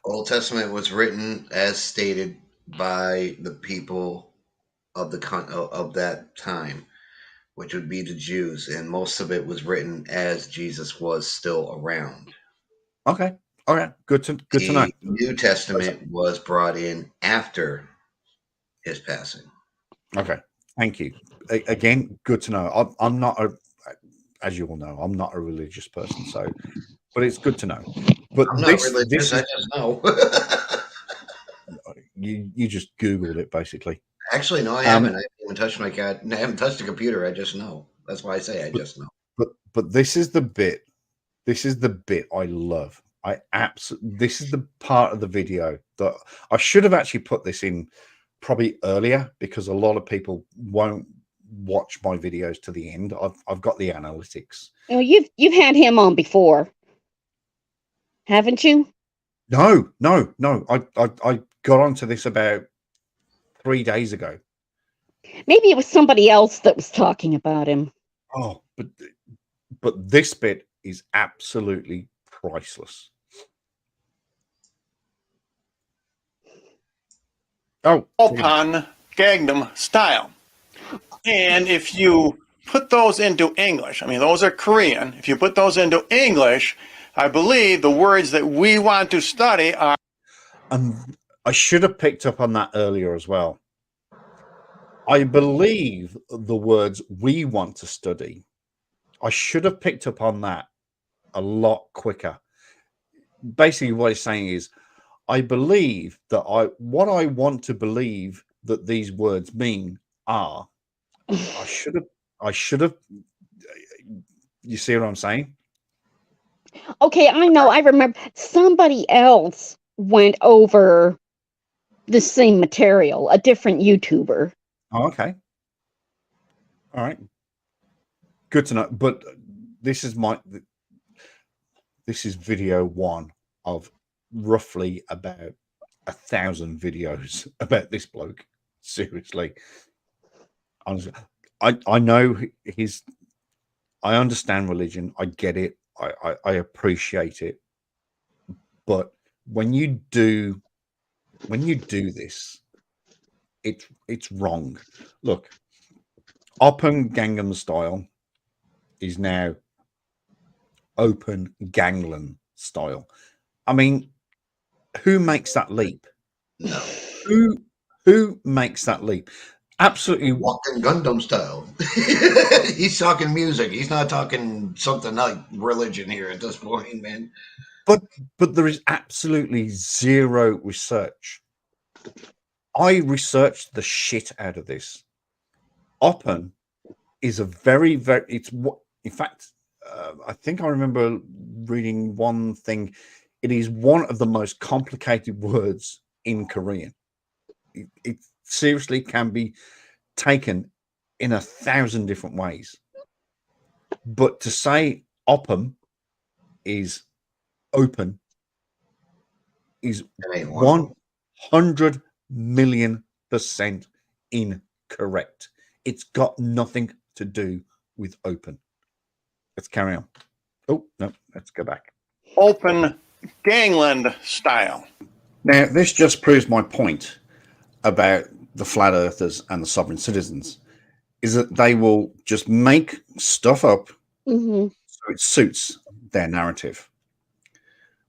Old Testament was written as stated by the people of that time, which would be the Jews, and most of it was written as Jesus was still around. Okay. All right. Good to know. The New Testament was brought in after his passing. Okay. Thank you. Again, good to know. I'm not as you all know, I'm not a religious person, but it's good to know. But I'm not religious. I just know. You just Googled it, basically. Actually, no, I haven't. I haven't even touched my cat. I haven't touched the computer. I just know. That's why I say I just know. But this is the bit. This is the bit I love. This is the part of the video that I should have actually put this in probably earlier, because a lot of people won't watch my videos to the end. I've got the analytics. Oh, you've had him on before, haven't you? No. I got onto this about 3 days ago. Maybe it was somebody else that was talking about him. Oh, but this bit is absolutely priceless. Oh, upon Gangnam Style. And if you put those into English, I mean, those are Korean. If you put those into English, I believe the words that we want to study are... I should have picked up on that earlier as well. I believe the words we want to study, I should have picked up on that a lot quicker. Basically, what he's saying is, I believe that what I want to believe that these words mean are. I should have. You see what I'm saying? Okay, I know. I remember somebody else went over the same material, a different YouTuber. Oh, okay. All right. Good to know. But this is this is video one of roughly about 1,000 videos about this bloke. Seriously, honestly, I know I understand religion. I get it. I appreciate it. But when you do this, it's wrong. Look, Open Gangnam Style is now Open Gangnam Style. I mean, who makes that leap? No. Who makes that leap? Absolutely. Walking Gundam style. He's talking music. He's not talking something like religion here at this point, man. But there is absolutely zero research. I researched the shit out of this. Open is a very, it's what, in fact, I think I remember reading one thing. It is one of the most complicated words in Korean. It seriously can be taken in 1,000 different ways. But to say open is open is 100 million% incorrect. It's got nothing to do with open. Let's carry on. Oh, no, let's go back. Open gangland style. Now, this just proves my point about the flat earthers and the sovereign citizens, is that they will just make stuff up so it suits their narrative.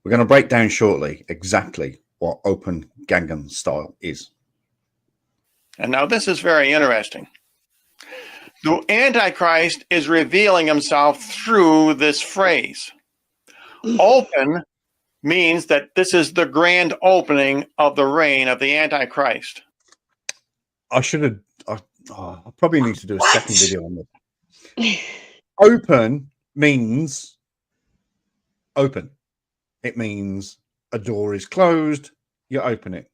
We're going to break down shortly exactly what Open Gangnam Style is. And now this is very interesting. The Antichrist is revealing himself through this phrase. Open means that this is the grand opening of the reign of the Antichrist. I should have. I probably need to do a second video on this. Open means open. It means a door is closed, you open it.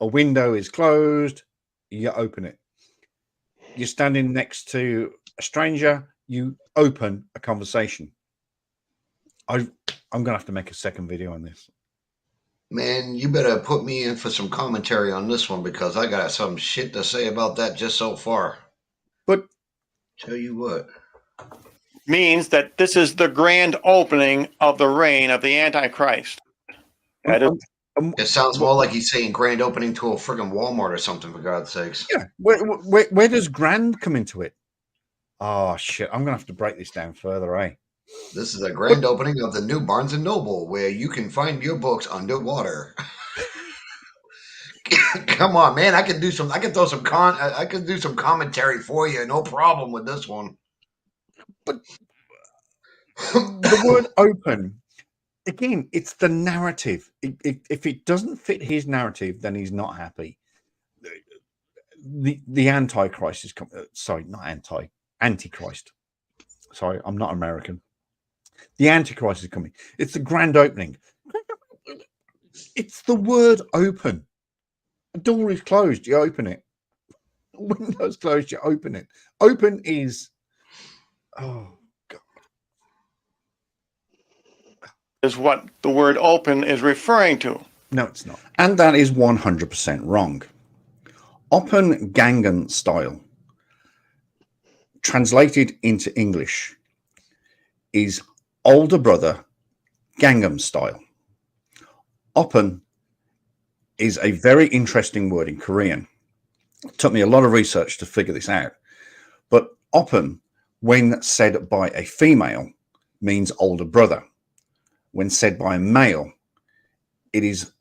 A window is closed, you open it. You're standing next to a stranger, you open a conversation. I'm going to have to make a second video on this. Man, you better put me in for some commentary on this one because I got some shit to say about that just so far. But tell you what. Means that this is the grand opening of the reign of the Antichrist. That is, it sounds more like he's saying grand opening to a friggin' Walmart or something, for God's sakes. Yeah. Where does grand come into it? Oh, shit. I'm going to have to break this down further, eh? This is a grand opening of the new Barnes & Noble where you can find your books underwater. Come on, man. I can do some commentary for you. No problem with this one. But the word open, again, it's the narrative. If it doesn't fit his narrative, then he's not happy. The Antichrist is coming. Sorry, not Antichrist. Sorry, I'm not American. The Antichrist is coming. It's the grand opening. It's the word open. A door is closed, you open it. A window's closed, you open it. Open is, oh, God. Is what the word open is referring to. No, it's not. And that is 100% wrong. Open Gangnam Style, translated into English, is older brother Gangnam Style. Open is a very interesting word in Korean. It took me a lot of research to figure this out. But open, when said by a female, means older brother. When said by a male, it is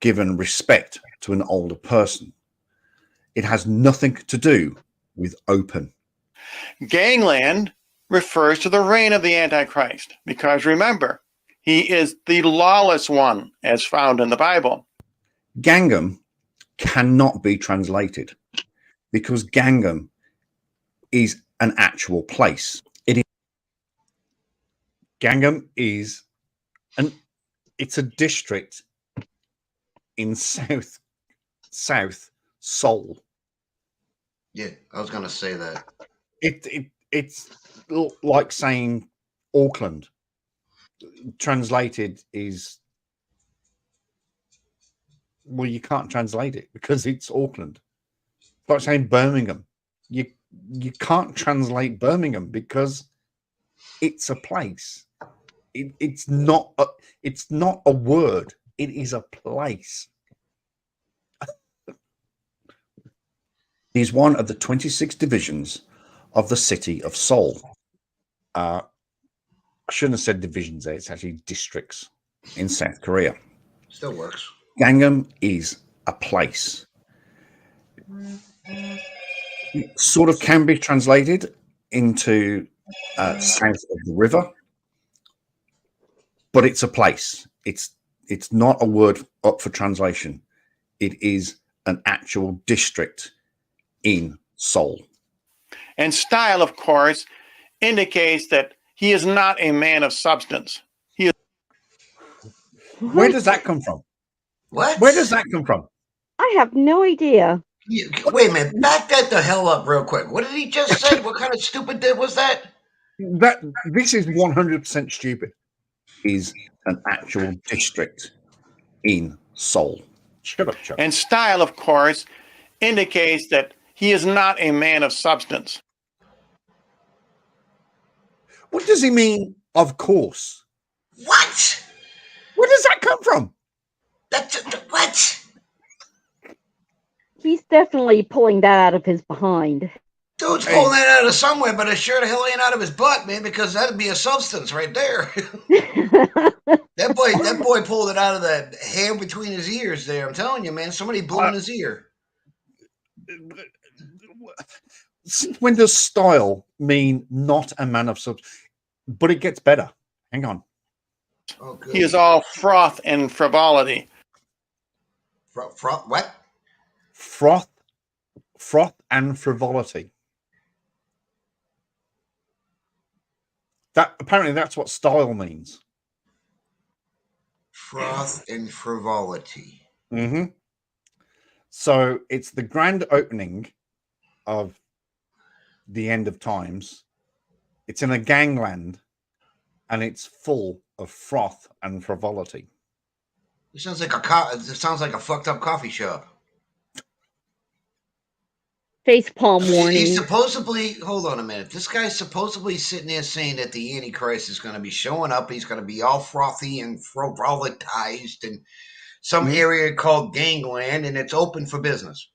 given respect to an older person. It has nothing to do with open. Gangland refers to the reign of the Antichrist because remember, he is the lawless one as found in the Bible. Gangnam cannot be translated because Gangnam is an actual place. Gangnam is it's a district in South Seoul. Yeah, I was going to say that. It's like saying Auckland. translated is, well, you can't translate it because it's Auckland. It's like saying Birmingham. You can't translate Birmingham because it's a place. It's not a word. It is a place. It is one of the 26 divisions of the city of Seoul. I shouldn't have said divisions there. It's actually districts in South Korea. Still works. Gangnam is a place. It sort of can be translated into south of the river, but it's a place. It's not a word up for translation. It is an actual district in Seoul. And style, of course, indicates that he is not a man of substance. Where does that come from? What? Where does that come from? I have no idea. Wait a minute. Back that the hell up real quick. What did he just say? What kind of stupid was that? This is 100% stupid. Is an actual district in Seoul. Shut up, Chuck. And style, of course, indicates that he is not a man of substance. What does he mean, of course? What? Where does that come from? What? He's definitely pulling that out of his behind. Dude's pulling that out of somewhere, but it sure the hell ain't out of his butt, man, because that'd be a substance right there. That boy pulled it out of the hair between his ears there. I'm telling you, man, somebody blew in his ear. When does style mean not a man of substance? But it gets better. Hang on. Oh, good. He is all froth and frivolity. What? Froth and frivolity. Apparently that's what style means. Froth and frivolity. Mm-hmm. So it's the grand opening of the end of times. It's in a gangland, and it's full of froth and frivolity. It sounds like a fucked up coffee shop. Facepalm warning. He's supposedly, hold on a minute. This guy's supposedly sitting there saying that the Antichrist is going to be showing up. He's going to be all frothy and frivolarized in some area called Gangland, and it's open for business.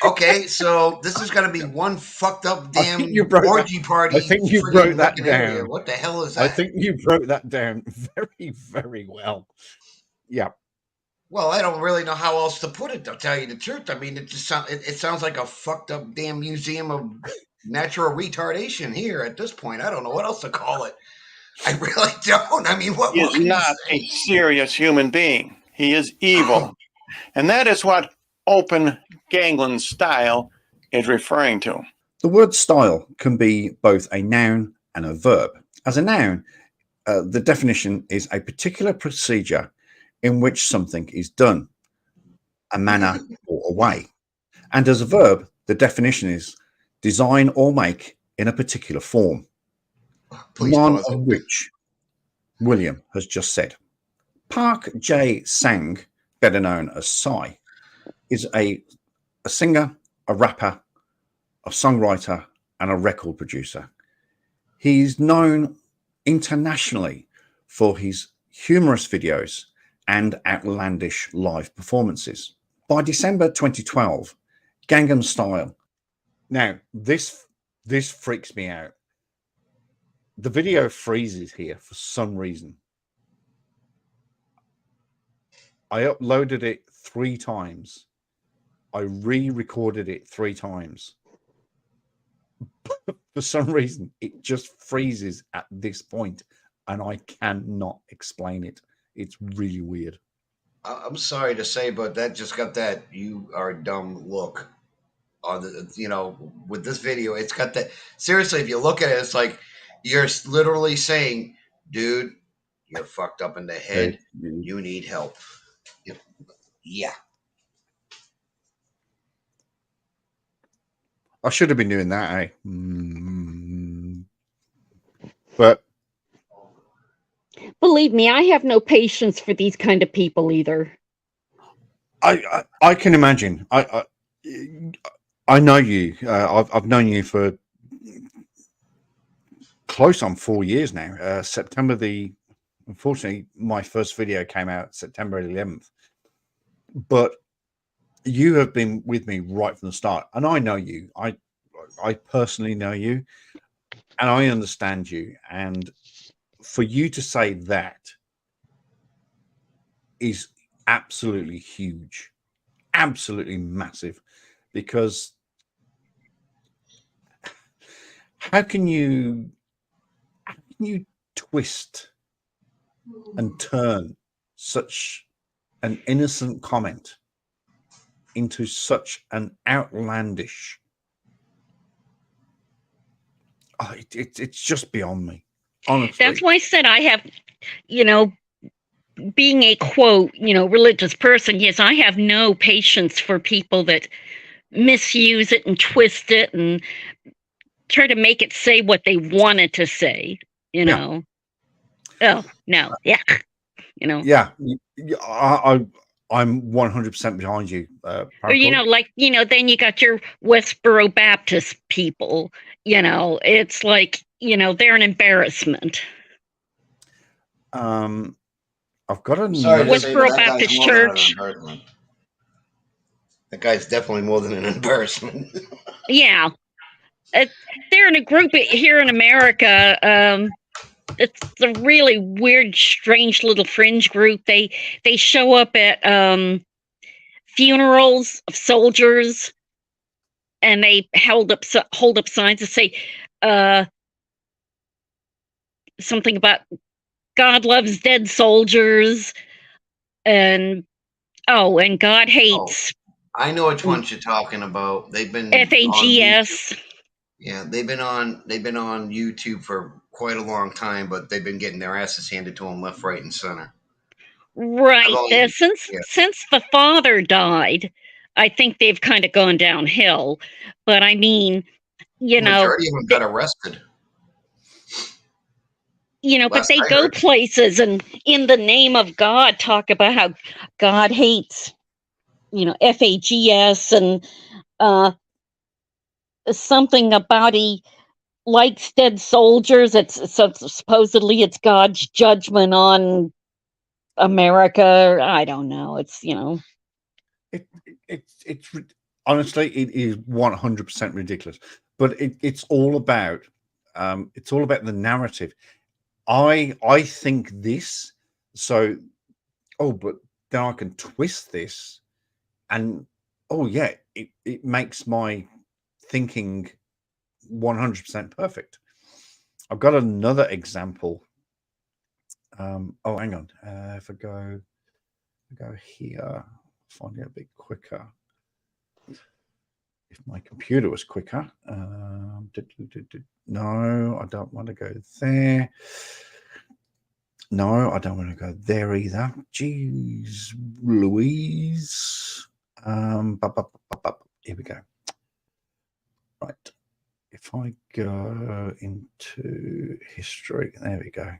Okay, so this is going to be one fucked up damn orgy party. I think you broke that down. Area. What the hell is that? I think you broke that down very, very well. Yeah. Well, I don't really know how else to put it, to tell you the truth. I mean, it sounds like a fucked up damn museum of natural retardation here at this point. I don't know what else to call it. I really don't. I mean, what? He is not a serious human being. He is evil. And that is what open gangland style is referring to. The word style can be both a noun and a verb. As a noun, the definition is a particular procedure in which something is done, a manner or a way. And as a verb, the definition is design or make in a particular form. None of which William has just said. Park Jae Sang, better known as Psy, is a singer, a rapper, a songwriter, and a record producer. He's known internationally for his humorous videos and outlandish live performances. By December 2012, Gangnam Style. Now, this freaks me out. The video freezes here for some reason. I uploaded it 3 times. I re-recorded it 3 times. For some reason, it just freezes at this point, and I cannot explain it. It's really weird. I'm sorry to say, but that just got that "you are dumb" look on the, with this video. It's got that. Seriously, if you look at it, it's like you're literally saying, "Dude, you're fucked up in the head. You need help." Yeah. I should have been doing that, eh? But Believe me, I have no patience for these kind of people either. I can imagine. I know you. I've known you for close on 4 years now. Unfortunately, my first video came out September 11th, but you have been with me right from the start, and I know you. I personally know you, and I understand you. And for you to say that is absolutely huge, absolutely massive, because how can you twist and turn such an innocent comment into such an outlandish? It's just beyond me, honestly. That's why I said I have, being a quote, religious person, yes, I have no patience for people that misuse it and twist it and try to make it say what they wanted to say, Oh, no. Yeah. Yeah. I'm 100% behind you. Or, then you got your Westboro Baptist people, it's like, they're an embarrassment. I've got a Sorry to say, but Westboro that Baptist guy's more than an Church. embarrassment. That guy's definitely more than an embarrassment. Yeah. They're in a group here in America. It's a really weird, strange little fringe group. They show up at funerals of soldiers, and they hold up signs that say something about God loves dead soldiers, and God hates. I know which ones you're talking about. They've been FAGS. Yeah, they've been on YouTube for quite a long time, but they've been getting their asses handed to them left, right, and center. Right. Since the father died, I think they've kind of gone downhill. But I mean, the majority of them got arrested. But they go places and in the name of God talk about how God hates, FAGS and something about he likes dead soldiers. So supposedly it's God's judgment on America. I don't know. It's it's honestly, it is 100% ridiculous. But it's all about the narrative. I think this, so but then I can twist this, and it makes my thinking 100% perfect. I've got another example. Hang on. If I go here, find it a bit quicker. If my computer was quicker. No, I don't want to go there. No, I don't want to go there either. Jeez, Louise. Here we go. Right. If I go into history, there we go.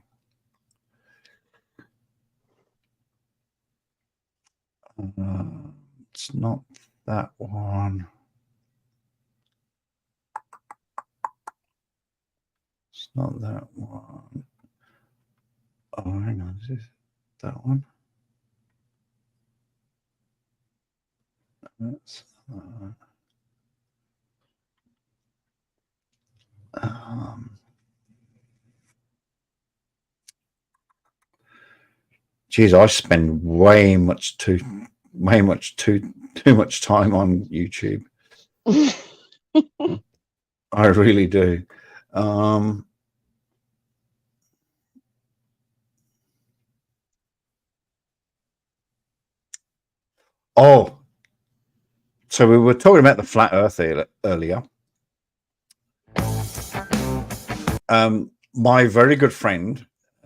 It's not that one. It's not that one. Oh, hang on. Is this that one? That's geez, I spend way much too much time on YouTube. I really do. So we were talking about the flat earth earlier. My very good friend,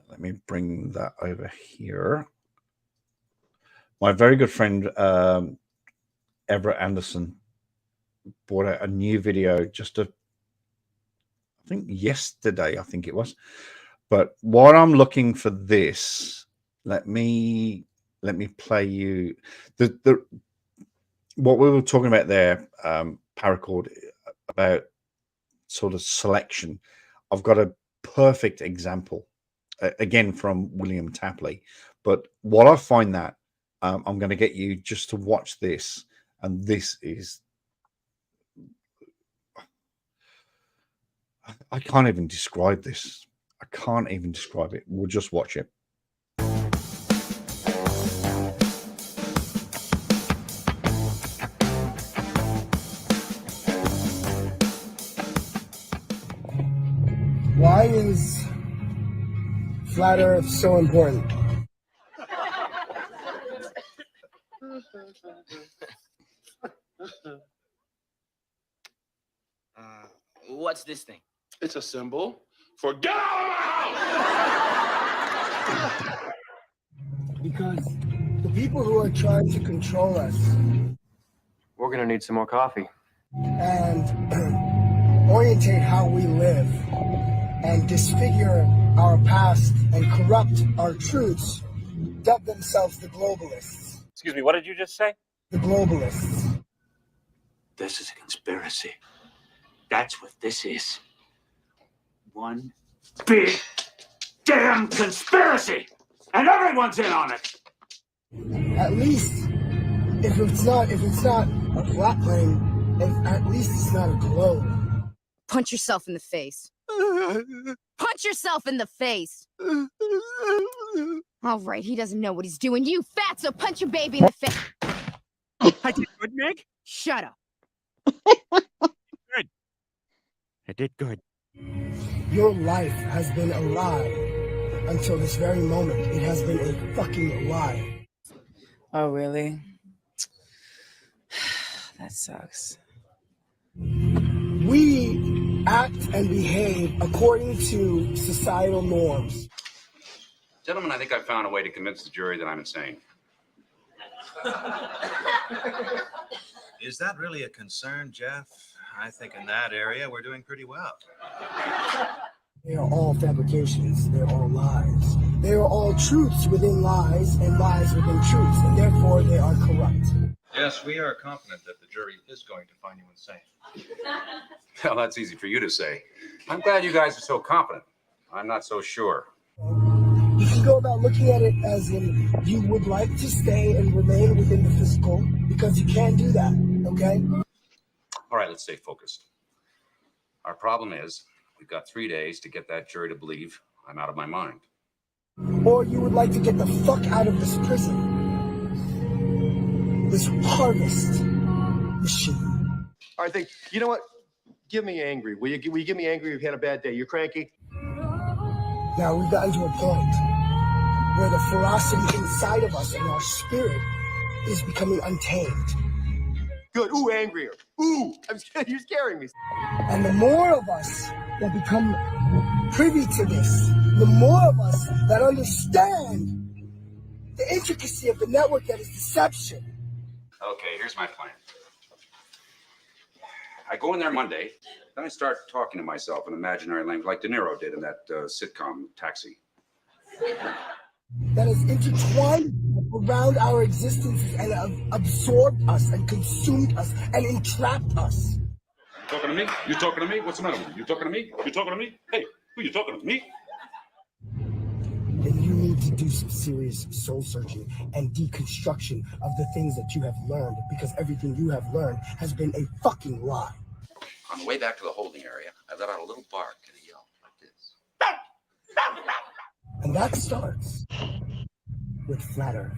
let me bring that over here. My very good friend, Everett Anderson, brought out a new video I think yesterday, I think it was, But while I'm looking for this, let me play you the what we were talking about there, Paracord, about sort of selection. I've got a perfect example again from William Tapley. But while I find that, I'm going to get you just to watch this, and this is. I can't even describe this. I can't even describe it. We'll just watch it. Why is flat Earth so important? What's this thing? It's a symbol for get out of my house! Because the people who are trying to control us We're gonna need some more coffee. and orientate how we live and disfigure our past and corrupt our truths dub themselves the globalists. Excuse me, what did you just say? The globalists. This is a conspiracy. That's what this is. One big damn conspiracy! And everyone's in on it! At least if it's not a flat plane, at least it's not a globe. Punch yourself in the face. Punch yourself in the face. All right, he doesn't know what he's doing. You fatso, punch your baby in the face. I did good, Meg. Shut up. Good. I did good. Your life has been a lie. Until this very moment, it has been a fucking lie. Oh, really? That sucks. We act and behave according to societal norms. Gentlemen, I think I've found a way to convince the jury that I'm insane. Is that really a concern, Jeff? I think in that area we're doing pretty well. They are all fabrications. They're all lies. They are all truths within lies and lies within truths, and therefore they are corrupt. Yes, we are confident that the jury is going to find you insane. Well, that's easy for you to say. I'm glad you guys are so confident. I'm not so sure. You can go about looking at it as in you would like to stay and remain within the physical because you can't do that, okay? All right, let's stay focused. Our problem is we've got 3 days to get that jury to believe I'm out of my mind. Or you would like to get the fuck out of this prison. This harvest machine. I think, you know what? Give me angry. Will you give me angry if you had a bad day? You're cranky? Now we've gotten to a point where the ferocity inside of us and our spirit is becoming untamed. Good. Ooh, angrier. Ooh, you're scaring me. And the more of us that become privy to this, the more of us that understand the intricacy of the network that is deception. Okay, here's my plan. I go in there Monday, then I start talking to myself in imaginary language like De Niro did in that sitcom, Taxi. That is intertwined around our existences and have absorbed us and consumed us and entrapped us. You talking to me? You talking to me? What's the matter with you? You talking to me? You talking to me? Hey, who you talking to? Me? Then you need to do some serious soul searching and deconstruction of the things that you have learned, because everything you have learned has been a fucking lie. On the way back to the holding area, I let out a little bark and a yell like this. And that starts with flat Earth.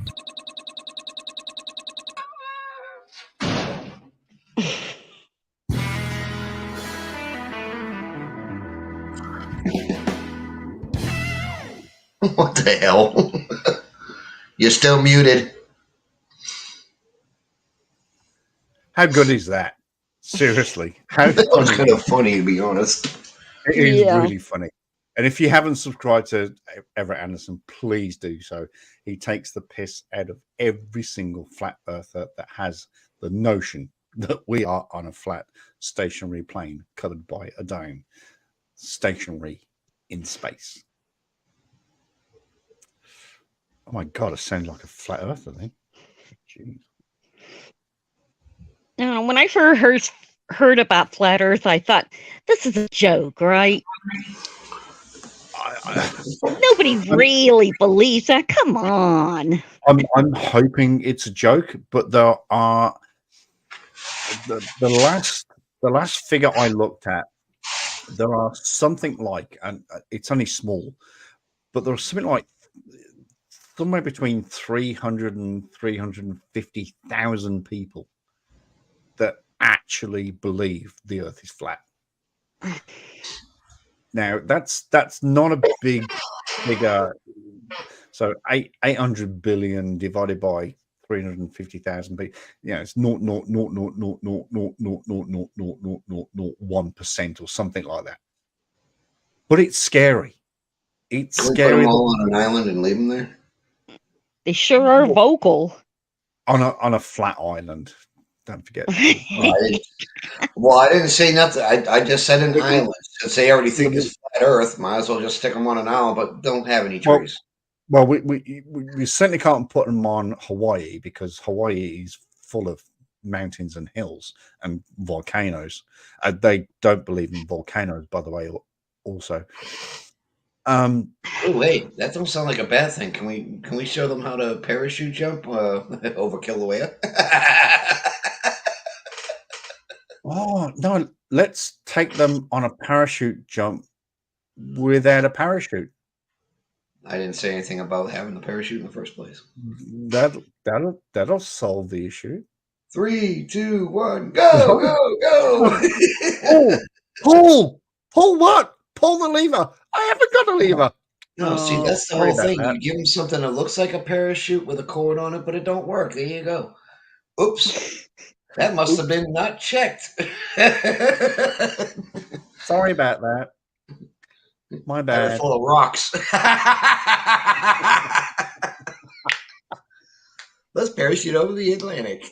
What the hell? You're still muted. How good is that? Seriously. How That was kind of funny, to be honest. It is really funny. And if you haven't subscribed to Everett Anderson, please do so. He takes the piss out of every single flat earther that has the notion that we are on a flat stationary plane covered by a dome, stationary in space. Oh my God, it sounds like a flat earther then. Jeez. Now, when I first heard about flat Earth, I thought this is a joke, right? Nobody really believes that. Come on. I'm hoping it's a joke, but there are the last figure I looked at. There are something like, and it's only small, but there's something like somewhere between 300 and 350,000 people that actually believe the Earth is flat. Now that's not a big figure. So 800 billion divided by 350,000 people. Yeah, it's 0.00000000001% or something like that. But it's scary. It's Can we scary. put them all on an island and leave them there? They sure are vocal. On a flat island. Don't forget. Well, I didn't say nothing. I just said an island. Since they already think it's flat Earth, might as well just stick them on an island, but don't have any trees. Well, we certainly can't put them on Hawaii because Hawaii is full of mountains and hills and volcanoes. They don't believe in volcanoes, by the way. Also, oh wait, that don't sound like a bad thing. Can we show them how to parachute jump over Kilauea? Oh no, let's take them on a parachute jump without a parachute. I didn't say anything about having the parachute in the first place. That'll solve the issue. 3, 2, 1, go, go, go! Pull what? Pull the lever. I haven't got a lever. No, see, that's the whole thing. You give them something that looks like a parachute with a cord on it, but it don't work. There you go. Oops. That must have been not checked. Sorry about that. My bad. They're full of rocks. Let's parachute over the Atlantic.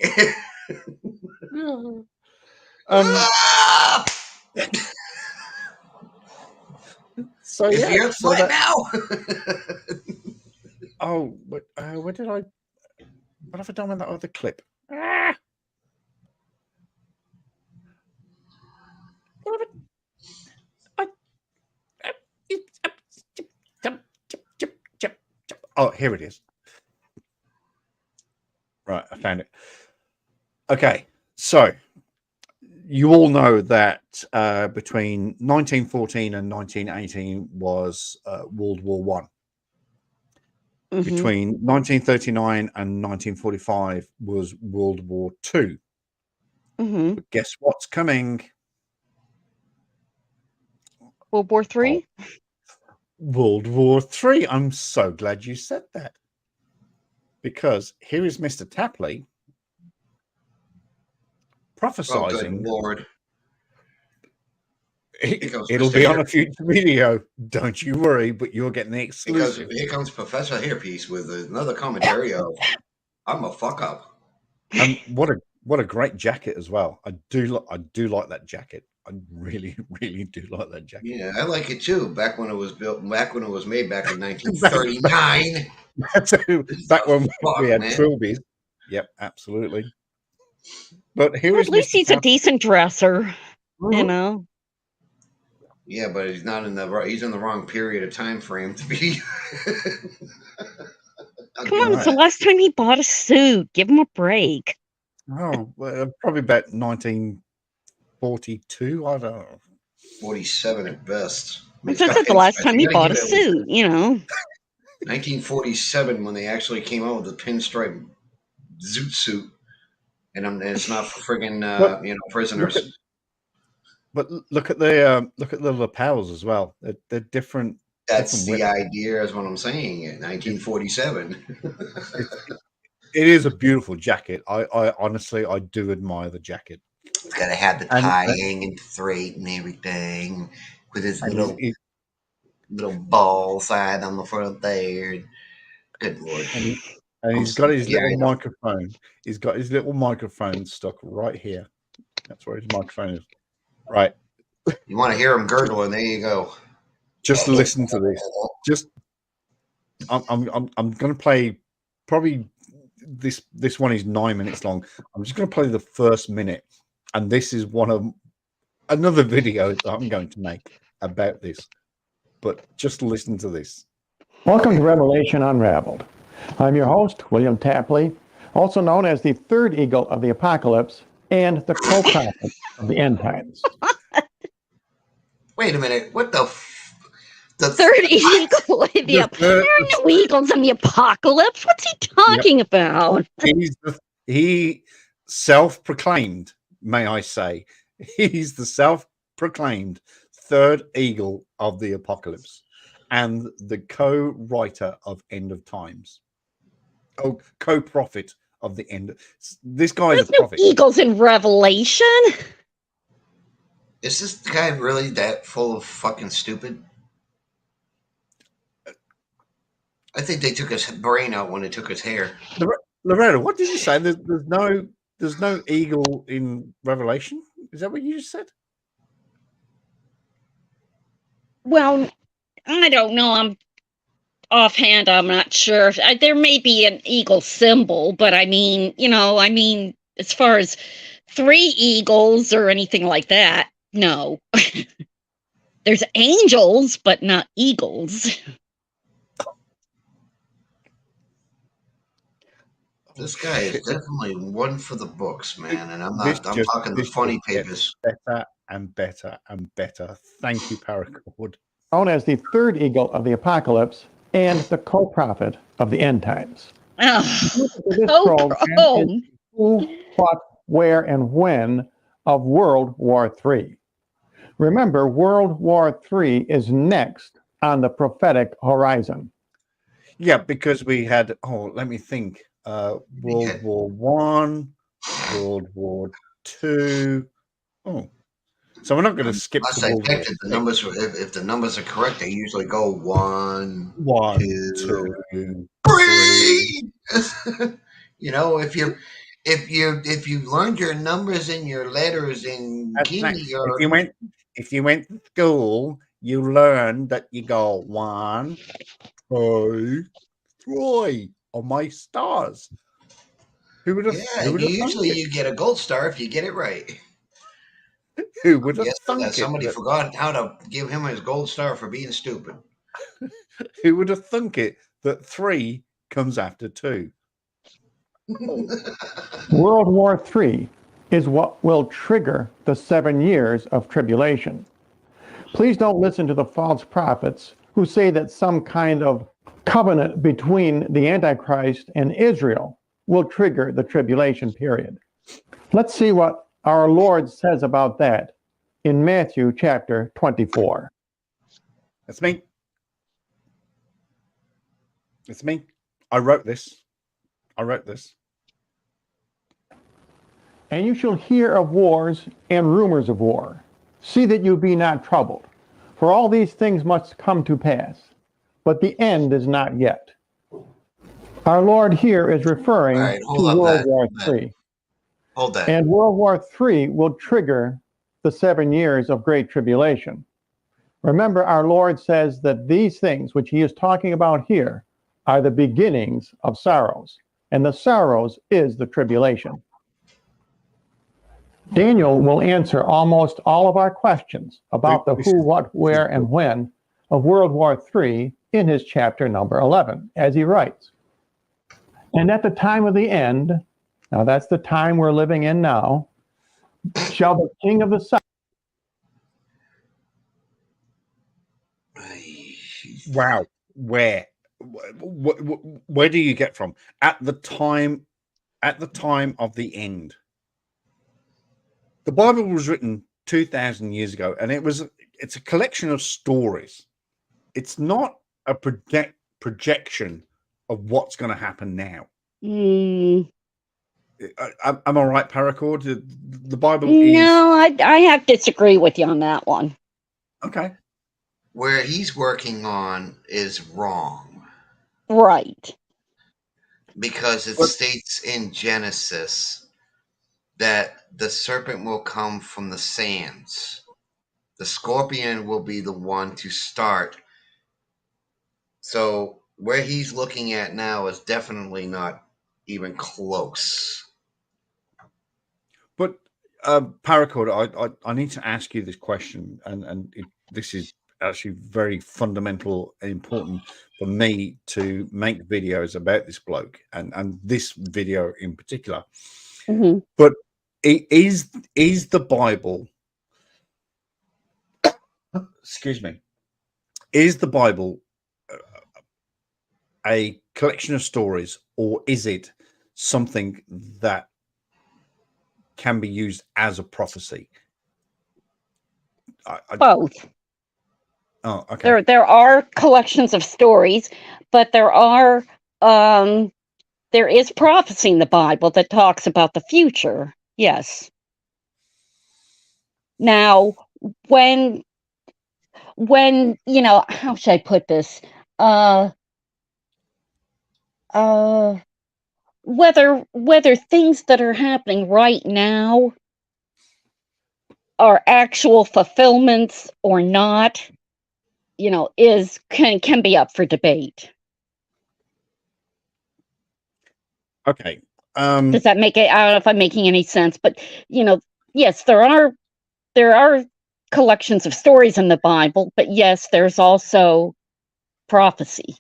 So is yeah, the Earth flat now? Oh, but where did I? What have I done with that other clip? Oh, here it is. Right, I found it. Okay, so you all know that between 1914 and 1918 was World War One. Between 1939 and 1945 was World War Two. But guess what's coming? World War Three. World War Three. I'm so glad you said that, because here is Mr. Tapley prophesizing. Oh, good Lord. It'll be on a future video. Don't you worry, but you're getting the exclusive. Because here comes Professor Hairpiece with another commentary of I'm a fuck up. What a great jacket as well. I do like that jacket. I really do like that jacket. Yeah, I like it too. Back when it was built, back when it was made, back in 1939. Back when we had trilbies. Yep, absolutely. But here well, is at least he's a decent dresser, you know. Yeah, but he's not in he's in the wrong period of time frame to be. Come on, it's the last time he bought a suit. Give him a break. Oh, well, probably about 1942. I don't know. 47 at best. I mean, That's the last time he bought a suit, you know. 1947 when they actually came out with the pinstripe zoot suit, and it's not for friggin' prisoners. But look at the lapels as well. They're different. That's the idea, is what I'm saying. In 1947, it is a beautiful jacket. I honestly do admire the jacket. It's gotta have the tying and straight and everything, with his little ball side on the front there. Good Lord. And he's got his little microphone. He's got his little microphone stuck right here. That's where his microphone is. Right. You want to hear him gurgling? There you go. Just listen to this. I'm going to play probably this one is 9 minutes long. I'm just going to play the first minute, and this is one of another video that I'm going to make about this. But just listen to this. Welcome to Revelation Unraveled. I'm your host, William Tapley, also known as the third eagle of the apocalypse and the co-prophet of the end times. Wait a minute. What the? The third eagle of there are no eagles in the apocalypse. What's he talking about? He self-proclaimed, may I say, he's the self-proclaimed third eagle of the apocalypse and the co-writer of End of Times. Oh, co-prophet of the end. This guy's There's a prophet. No eagles in Revelation. Is this guy really that full of fucking stupid? I think they took his brain out when they took his hair. Loretta, what did you say? There's no eagle in Revelation. Is that what you just said? Well, I don't know. I'm offhand. I'm not sure. There may be an eagle symbol, but I mean, as far as 3 eagles or anything like that, no. There's angels, but not eagles. This guy is definitely one for the books, man. And I'm talking the funny pages. Better and better and better. Thank you, Paracord. Known as the third eagle of the apocalypse and the co-prophet of the end times. Who, what, where, and when of World War III. Remember, World War III is next on the prophetic horizon. Yeah, because we had, let me think. World War One, World War II. Oh, so we're not going to skip to World War. The numbers, if the numbers are correct, they usually go 1, 2, 3. If you learned your numbers and your letters in Guinea, if you went to school, you learned that you go 1, 2, 3 on my stars. Who would have? Usually you get a gold star if you get it right. Who would have thunk it? Somebody forgot how to give him his gold star for being stupid. Who would have thunk it that 3 comes after 2? World War III is what will trigger the 7 years of tribulation. Please don't listen to the false prophets who say that some kind of covenant between the Antichrist and Israel will trigger the tribulation period. Let's see what our Lord says about that in Matthew chapter 24. That's me. It's me. I wrote this. And you shall hear of wars and rumors of war. See that you be not troubled, for all these things must come to pass, but the end is not yet. Our Lord here is referring to World War III. Hold that. And World War III will trigger the 7 years of Great Tribulation. Remember, our Lord says that these things which he is talking about here are the beginnings of sorrows, and the sorrows is the tribulation. Daniel will answer almost all of our questions about the who, what, where, and when of World War III in his chapter number 11, as he writes. And at the time of the end, now that's the time we're living in now, shall the king of the south. Wow. Where do you get from? At the time of the end. The Bible was written 2,000 years ago, and it's a collection of stories. It's not a projection of what's going to happen now. Am I right, Paracord? The Bible is... No, I have to disagree with you on that one. Okay. Where he's working on is wrong. Right. Because it states in Genesis that the serpent will come from the sands. The scorpion will be the one to start. So where he's looking at now is definitely not even close. But Paracord, I need to ask you this question, and this is actually very fundamental and important for me to make videos about this bloke and this video in particular. Mm-hmm. But is the Bible, excuse me, is the Bible a collection of stories, or is it something that can be used as a prophecy? Both. Oh, okay. There are collections of stories, but there is prophecy in the Bible that talks about the future. Yes. Now, when how should I put this? Whether things that are happening right now are actual fulfillments or not, can be up for debate. Okay. Does that make it? I don't know if I'm making any sense, but yes, there are collections of stories in the Bible, but yes, there's also prophecy.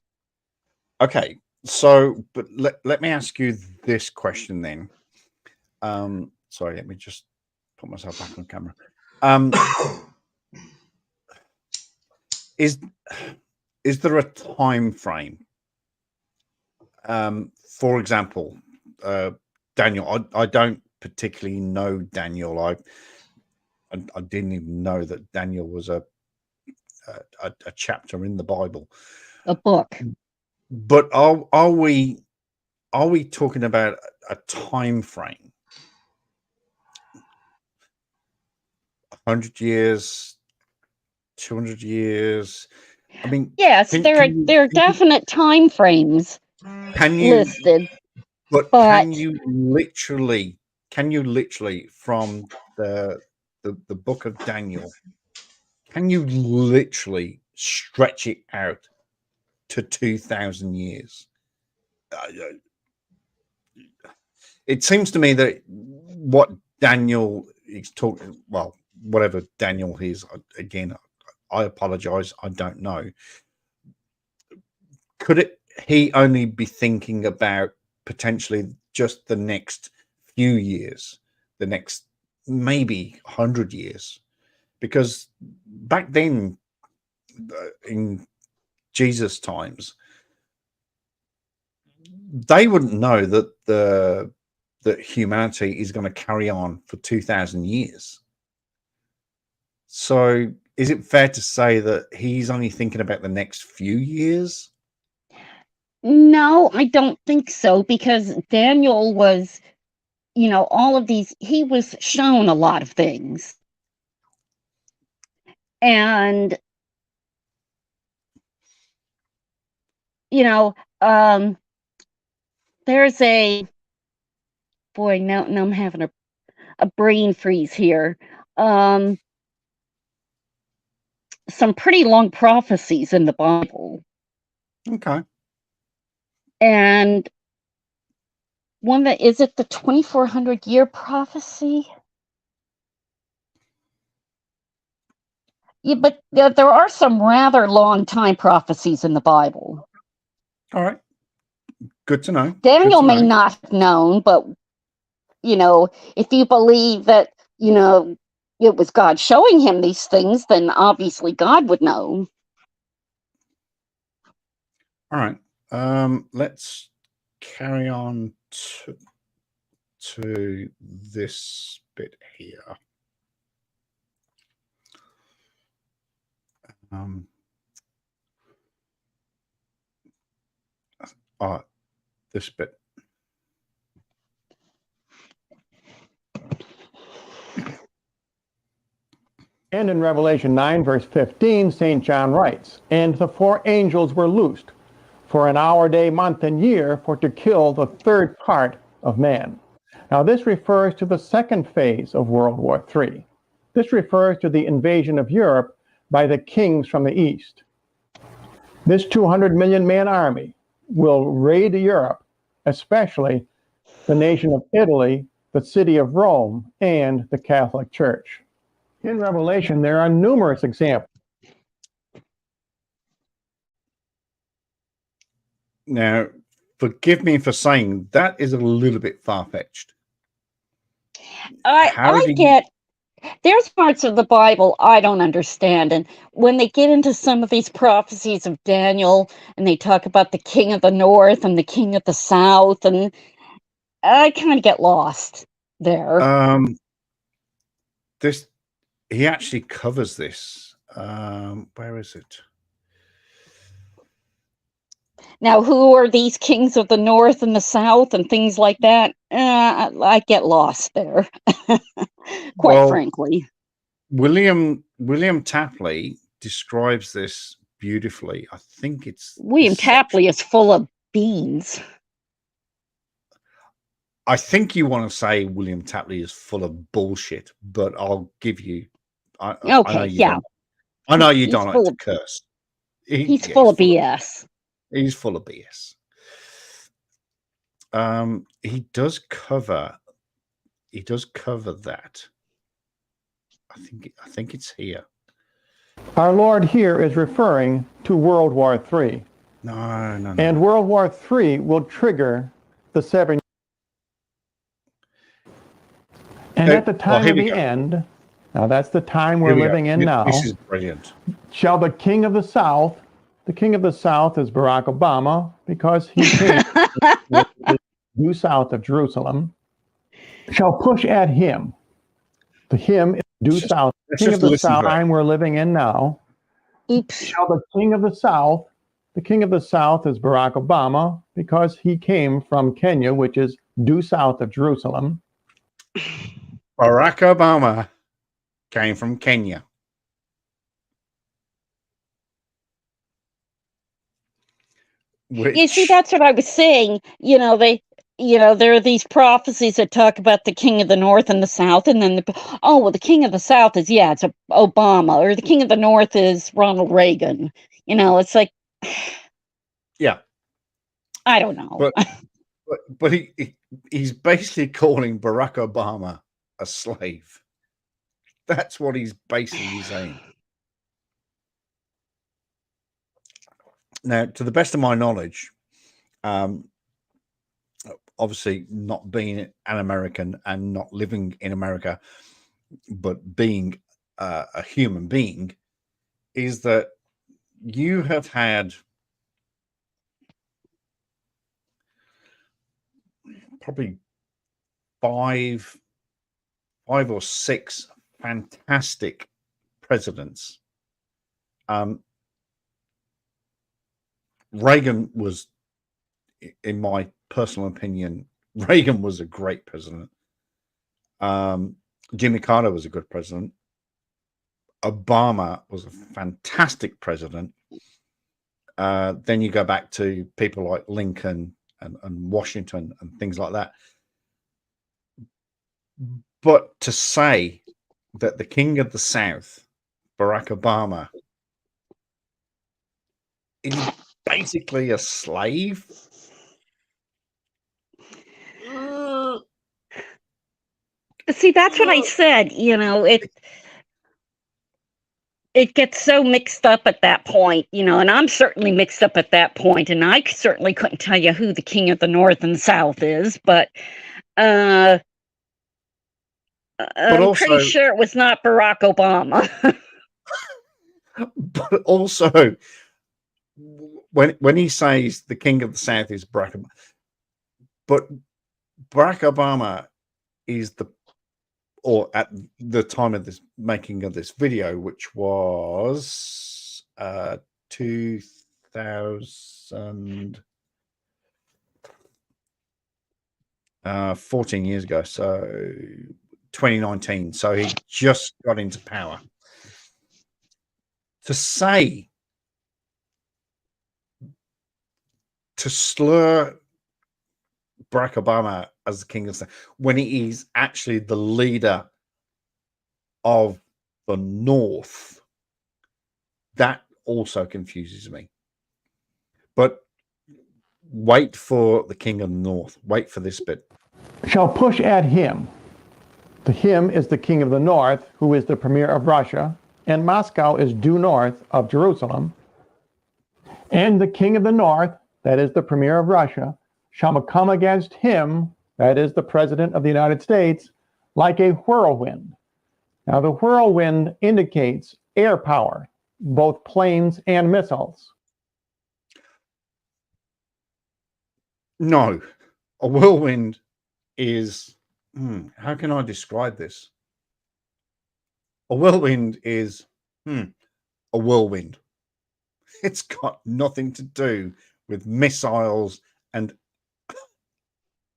Okay. So, but let me ask you this question then. Sorry, let me just put myself back on camera. Is there a time frame? For example, Daniel, I don't particularly know Daniel. I didn't even know that Daniel was a chapter in the Bible, a book. But are we talking about a time frame? 100 years, 200 years? I mean, yes, there are definite time frames listed. But can you literally from the book of Daniel, can you literally stretch it out to 2,000 years? It seems to me that what Daniel is talking, well, whatever Daniel is, again, I apologize, I don't know. Could he only be thinking about potentially just the next few years, the next maybe 100 years? Because back then, in Jesus' times, they wouldn't know that that humanity is going to carry on for 2,000 years. So is it fair to say that he's only thinking about the next few years? No, I don't think so, because Daniel was, all of these, he was shown a lot of things. And, there's boy, now I'm having a brain freeze here. Some pretty long prophecies in the Bible. Okay. And one that, is it the 2,400 year prophecy? Yeah, but there are some rather long time prophecies in the Bible. All right. Good to know. Daniel may not have known, but, if you believe that, it was God showing him these things, then obviously God would know. All right. Let's carry on to this bit here. This bit. And in Revelation 9, verse 15, St. John writes, "And the four angels were loosed for an hour, day, month, and year, for to kill the third part of man." Now, this refers to the second phase of World War III. This refers to the invasion of Europe by the kings from the east. This 200 million man army will raid Europe, especially the nation of Italy, the city of Rome, and the Catholic Church. In Revelation, there are numerous examples. Now, forgive me for saying that is a little bit far-fetched. I get there's parts of the Bible I don't understand. And when they get into some of these prophecies of Daniel and they talk about the king of the north and the king of the south, and I kind of get lost there. He actually covers this. Where is it? Now, who are these kings of the north and the south and things like that? I get lost there, quite frankly. William Tapley describes this beautifully. I think it's William Tapley is full of beans. I think you want to say William Tapley is full of bullshit, but I'll give you. I know you don't like to curse. He's full of BS. He's full of BS. He does cover that. I think it's here. Our Lord here is referring to World War III. No. And World War III will trigger the 7. And at the time of the end, now that's the time we're living in now. This is brilliant. Shall the king of the south is Barack Obama, because he came due south of Jerusalem, shall push at him. The him is due south. The king of the south, time we're living in now. Shall the king of the south is Barack Obama, because he came from Kenya, which is due south of Jerusalem. Barack Obama came from Kenya. You see, that's what I was saying. There are these prophecies that talk about the king of the north and the south, and then the king of the south is it's Obama, or the king of the north is Ronald Reagan. It's like, yeah, I don't know. But he's basically calling Barack Obama a slave. That's what he's basically saying. Now, to the best of my knowledge, obviously not being an American and not living in America, but being a human being, is that you have had probably five or six fantastic presidents. Reagan was, in my personal opinion, Reagan was a great president. Jimmy Carter was a good president. Obama was a fantastic president. Then you go back to people like Lincoln and Washington and things like that. But to say that the king of the South, Barack Obama, is basically a slave. See, that's what I said. It gets so mixed up at that point, and I'm certainly mixed up at that point, and I certainly couldn't tell you who the king of the north and south is, but I'm pretty sure it was not Barack Obama. But also, when he says the king of the south is Barack Obama, but Barack Obama is at the time of this making of this video, which was 14 years ago, so 2019. So he just got into power. To slur Barack Obama as the king of the South when he is actually the leader of the North, that also confuses me. But wait for the king of the north. Wait for this bit. Shall push at him. The him is the king of the north, who is the premier of Russia, and Moscow is due north of Jerusalem. And the king of the north, that is the premier of Russia, shall come against him, that is the president of the United States, like a whirlwind. Now, the whirlwind indicates air power, both planes and missiles. No, a whirlwind is, how can I describe this? A whirlwind is a whirlwind. It's got nothing to do with missiles and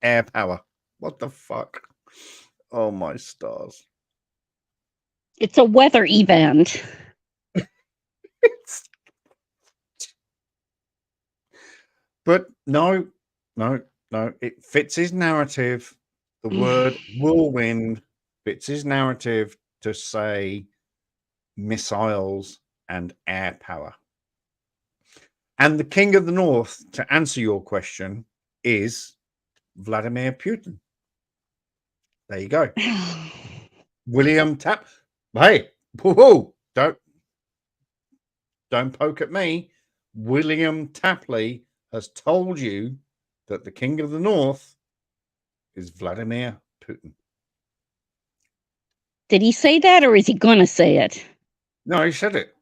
air power. What the fuck? Oh, my stars. It's a weather event. But no, it fits his narrative. The word whirlwind fits his narrative to say missiles and air power. And the king of the north, to answer your question, is Vladimir Putin. There you go. William Tap. Hey, whoa, don't poke at me. William Tapley has told you that the king of the north is Vladimir Putin. Did he say that, or is he going to say it? No, he said it.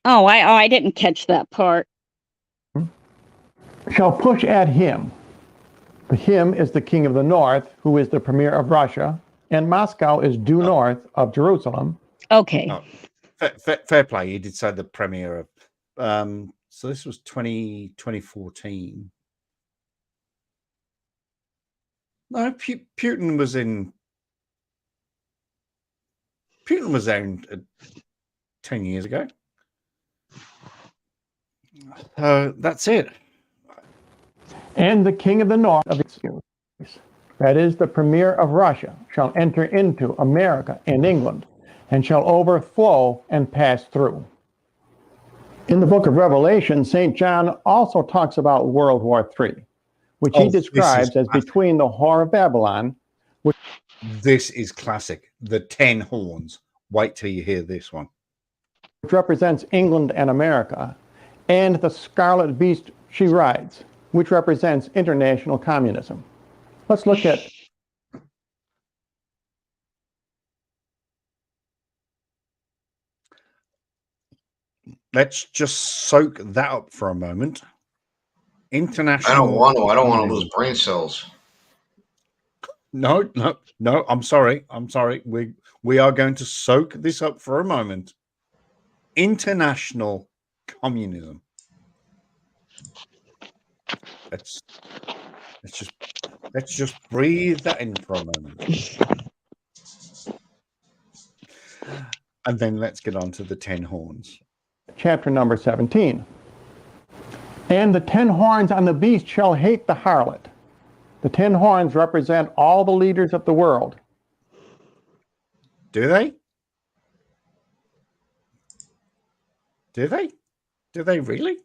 Oh, I didn't catch that part. Shall push at him. The him is the king of the north, who is the premier of Russia, and Moscow is due north of Jerusalem. Okay. Oh, fair play. He did say the premier of. So this was 2014. No, Putin was in. Putin was there 10 years ago. That's it. And the king of the north of that is the premier of Russia, shall enter into America and England, and shall overflow and pass through. In the book of Revelation, St. John also talks about World War III, which he describes as between the whore of Babylon. This is classic. The 10 horns. Wait till you hear this one. Which represents England and America, and the scarlet beast she rides, which represents international communism. Let's look at. Let's just soak that up for a moment. International. I don't want to. I don't want to lose brain cells. No. I'm sorry. We are going to soak this up for a moment. International communism. Let's just breathe that in for a moment. And then let's get on to the 10 horns. Chapter number 17. And the 10 horns on the beast shall hate the harlot. The 10 horns represent all the leaders of the world. Do they? Do they? Do they really?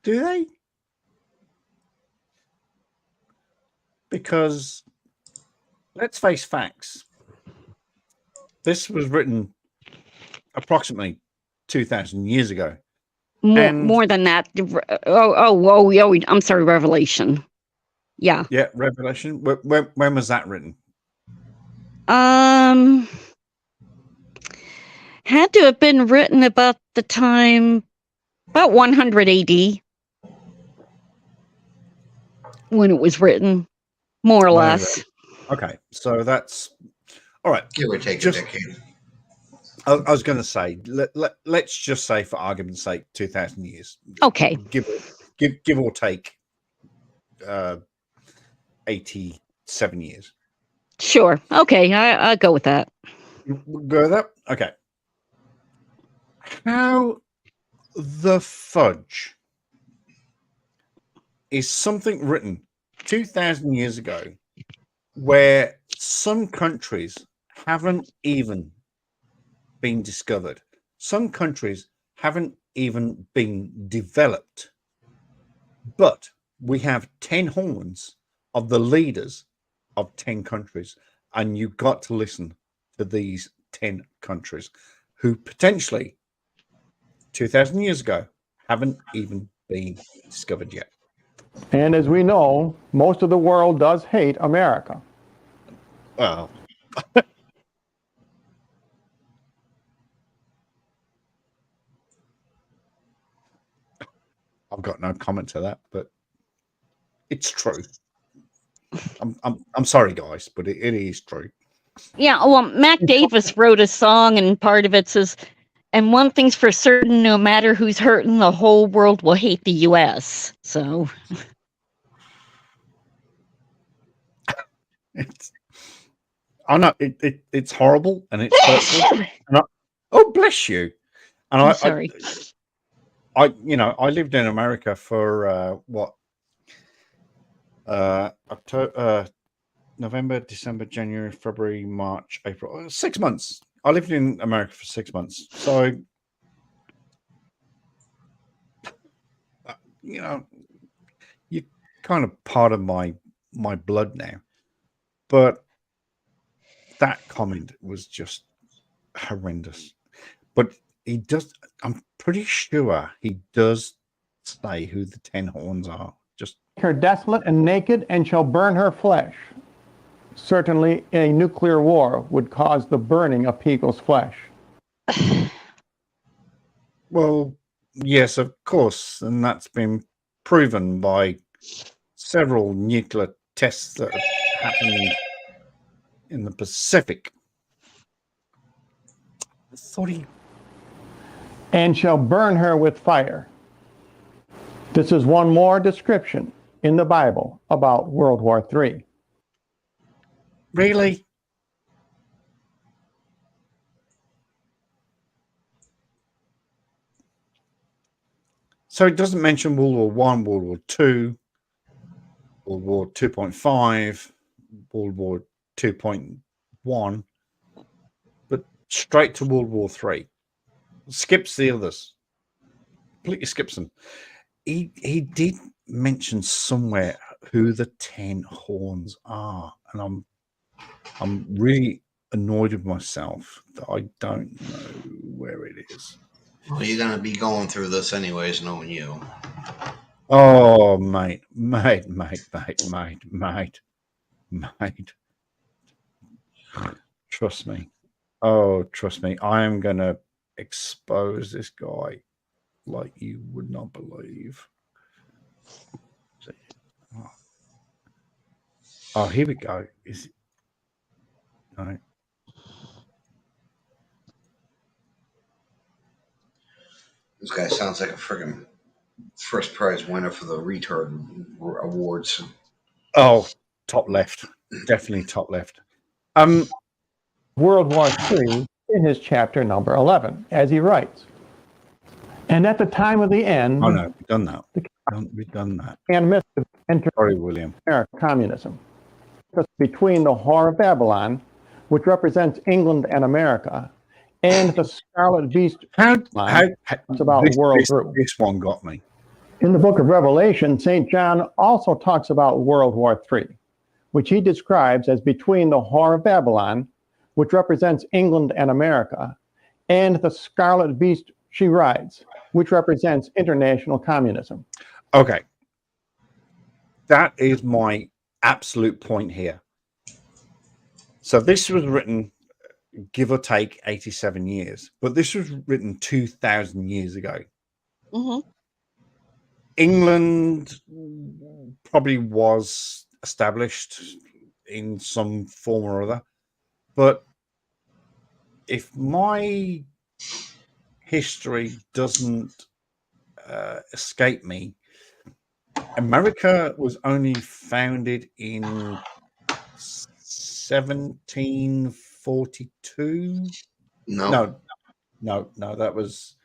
Do they? Because let's face facts. This was written approximately 2,000 years ago. More than that. Oh, I'm sorry, Revelation. Yeah. Yeah, Revelation. When was that written? Had to have been written about the time, about 100 AD. When it was written, more or less. Okay, so that's all right. Give or take a decade. I was going to say, let's just say, for argument's sake, 2,000 years. Okay. Give or take 87 years. Sure. Okay, I'll go with that. Go with that? Okay. How the fudge is something written 2,000 years ago where some countries haven't even been discovered? some countries haven't even been developed, but we have 10 horns of the leaders of 10 countries, and you've got to listen to these 10 countries who potentially 2,000 years ago haven't even been discovered yet. And as we know, most of the world does hate America. Well, I've got no comment to that, but it's true. I'm sorry, guys, but it is true. Yeah, well, Mac Davis wrote a song, and part of it says, "And one thing's for certain: no matter who's hurting, the whole world will hate the U.S." So, I know it's horrible and it's hurtful. And oh, bless you. And I'm sorry. I lived in America for October, November, December, January, February, March, April, 6 months. I lived in America for 6 months. So, you're kind of part of my blood now. But that comment was just horrendous. But he does, I'm pretty sure he does say who the 10 horns are. Just her desolate and naked, and shall burn her flesh. Certainly, a nuclear war would cause the burning of people's flesh. Well, yes, of course, and that's been proven by several nuclear tests that have happened in the Pacific. I thought he... And shall burn her with fire. This is one more description in the Bible about World War III. Really? So it doesn't mention World War I, World War II, World War 2.5, World War 2.1, but straight to World War III. Skips the others. Completely skips them. He did mention somewhere who the 10 horns are, and I'm really annoyed with myself that I don't know where it is. Well, you're gonna be going through this anyways, knowing you. Oh, mate. Trust me. Oh, trust me. I am gonna expose this guy like you would not believe. Oh, here we go. Is it? No. This guy sounds like a friggin' first prize winner for the retard awards. Oh, top left. Definitely top left. World War III in his chapter number 11, as he writes. And at the time of the end... Oh, no, we've done that. We've done that. And myth entered Sorry, William. Communism. Between the Whore of Babylon, which represents England and America, and the Scarlet Beast. It's about World War. This one got me. In the book of Revelation, St. John also talks about World War III, which he describes as between the Whore of Babylon, which represents England and America, and the Scarlet Beast she rides, which represents international communism. Okay. That is my absolute point here. So this was written, give or take, 87 years, but this was written 2,000 years ago. Mm-hmm. England probably was established in some form or other, but if my history doesn't escape me, America was only founded in 1742. No, that was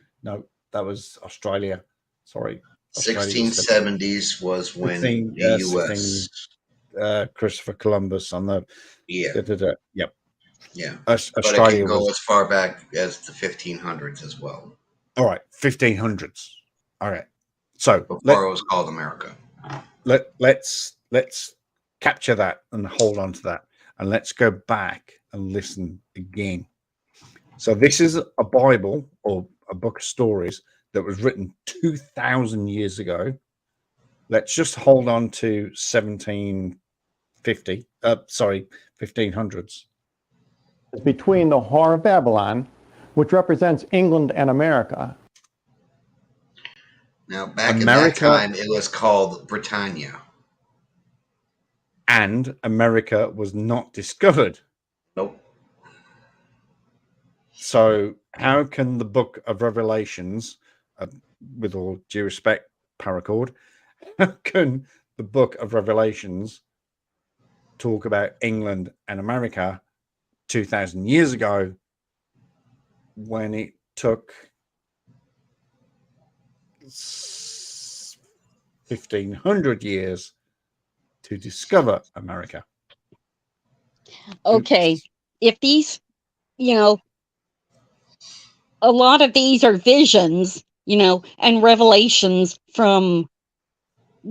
Australia. Sorry. 1670s was when the U.S. Christopher Columbus on the... Yeah. Yep. Yeah, Australia but it can go was as far back as the 1500s as well. all right. 1500s. All right. So before it was called America. Let's capture that and hold on to that, and let's go back and listen again. So this is a Bible or a book of stories that was written 2,000 years ago. Let's just hold on to 1750. 1500s. Between the Whore of Babylon, which represents England and America. Now, back in that time, it was called Britannia. And America was not discovered. Nope. So how can the book of Revelations, with all due respect, Paracord, how can the book of Revelations talk about England and America 2,000 years ago when it took 1,500 years to discover America? Okay. If these, a lot of these are visions, and revelations from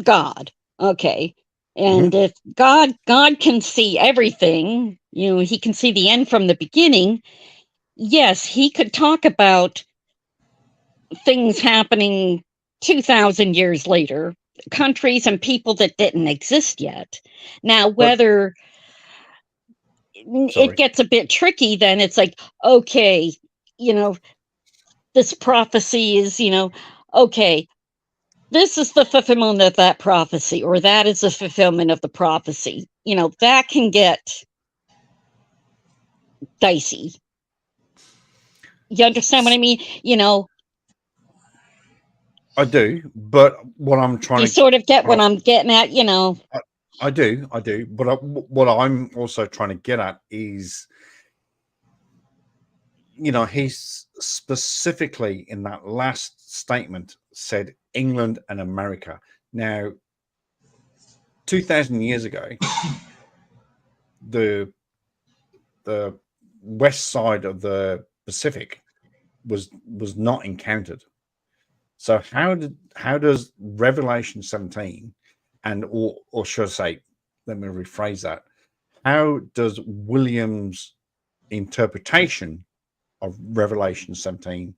God. Okay. And if God can see everything, he can see the end from the beginning. Yes, he could talk about things happening 2,000 years later, countries and people that didn't exist yet. Now, whether it gets a bit tricky, then it's like, okay, this prophecy is, okay, this is the fulfillment of that prophecy, or that is the fulfillment of the prophecy. That can get dicey. You understand what I mean? I do, but what I'm trying you to sort of get what I'm getting at, I do, but what I'm also trying to get at is, he's specifically in that last statement said England and America. Now, 2,000 years ago, the west side of the Pacific was not encountered. So how does Revelation 17 and or should I say, let me rephrase that, how does William's interpretation of Revelation 17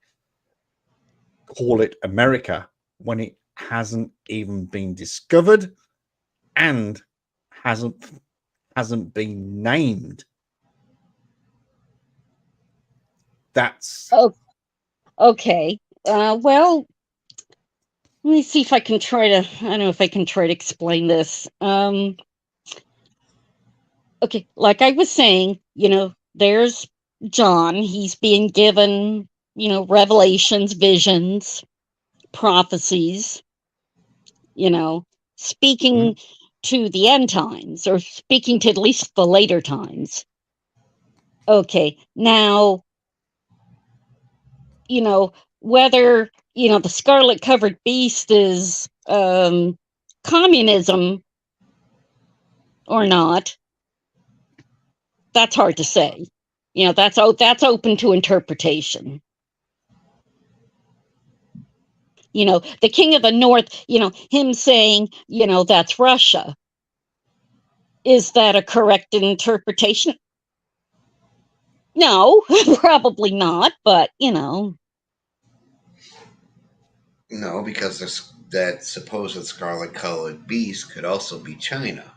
call it America when it hasn't even been discovered and hasn't been named? That's okay. Well, let me see if I can try to. I don't know if I can try to explain this. Okay, like I was saying, there's John. He's being given, revelations, visions, prophecies. Speaking to the end times, or speaking to at least the later times. Okay, now, whether, the scarlet covered beast is communism or not, that's hard to say. That's open to interpretation. The king of the north, him saying, that's Russia. Is that a correct interpretation? No, probably not, but No, because that supposed scarlet colored beast could also be China.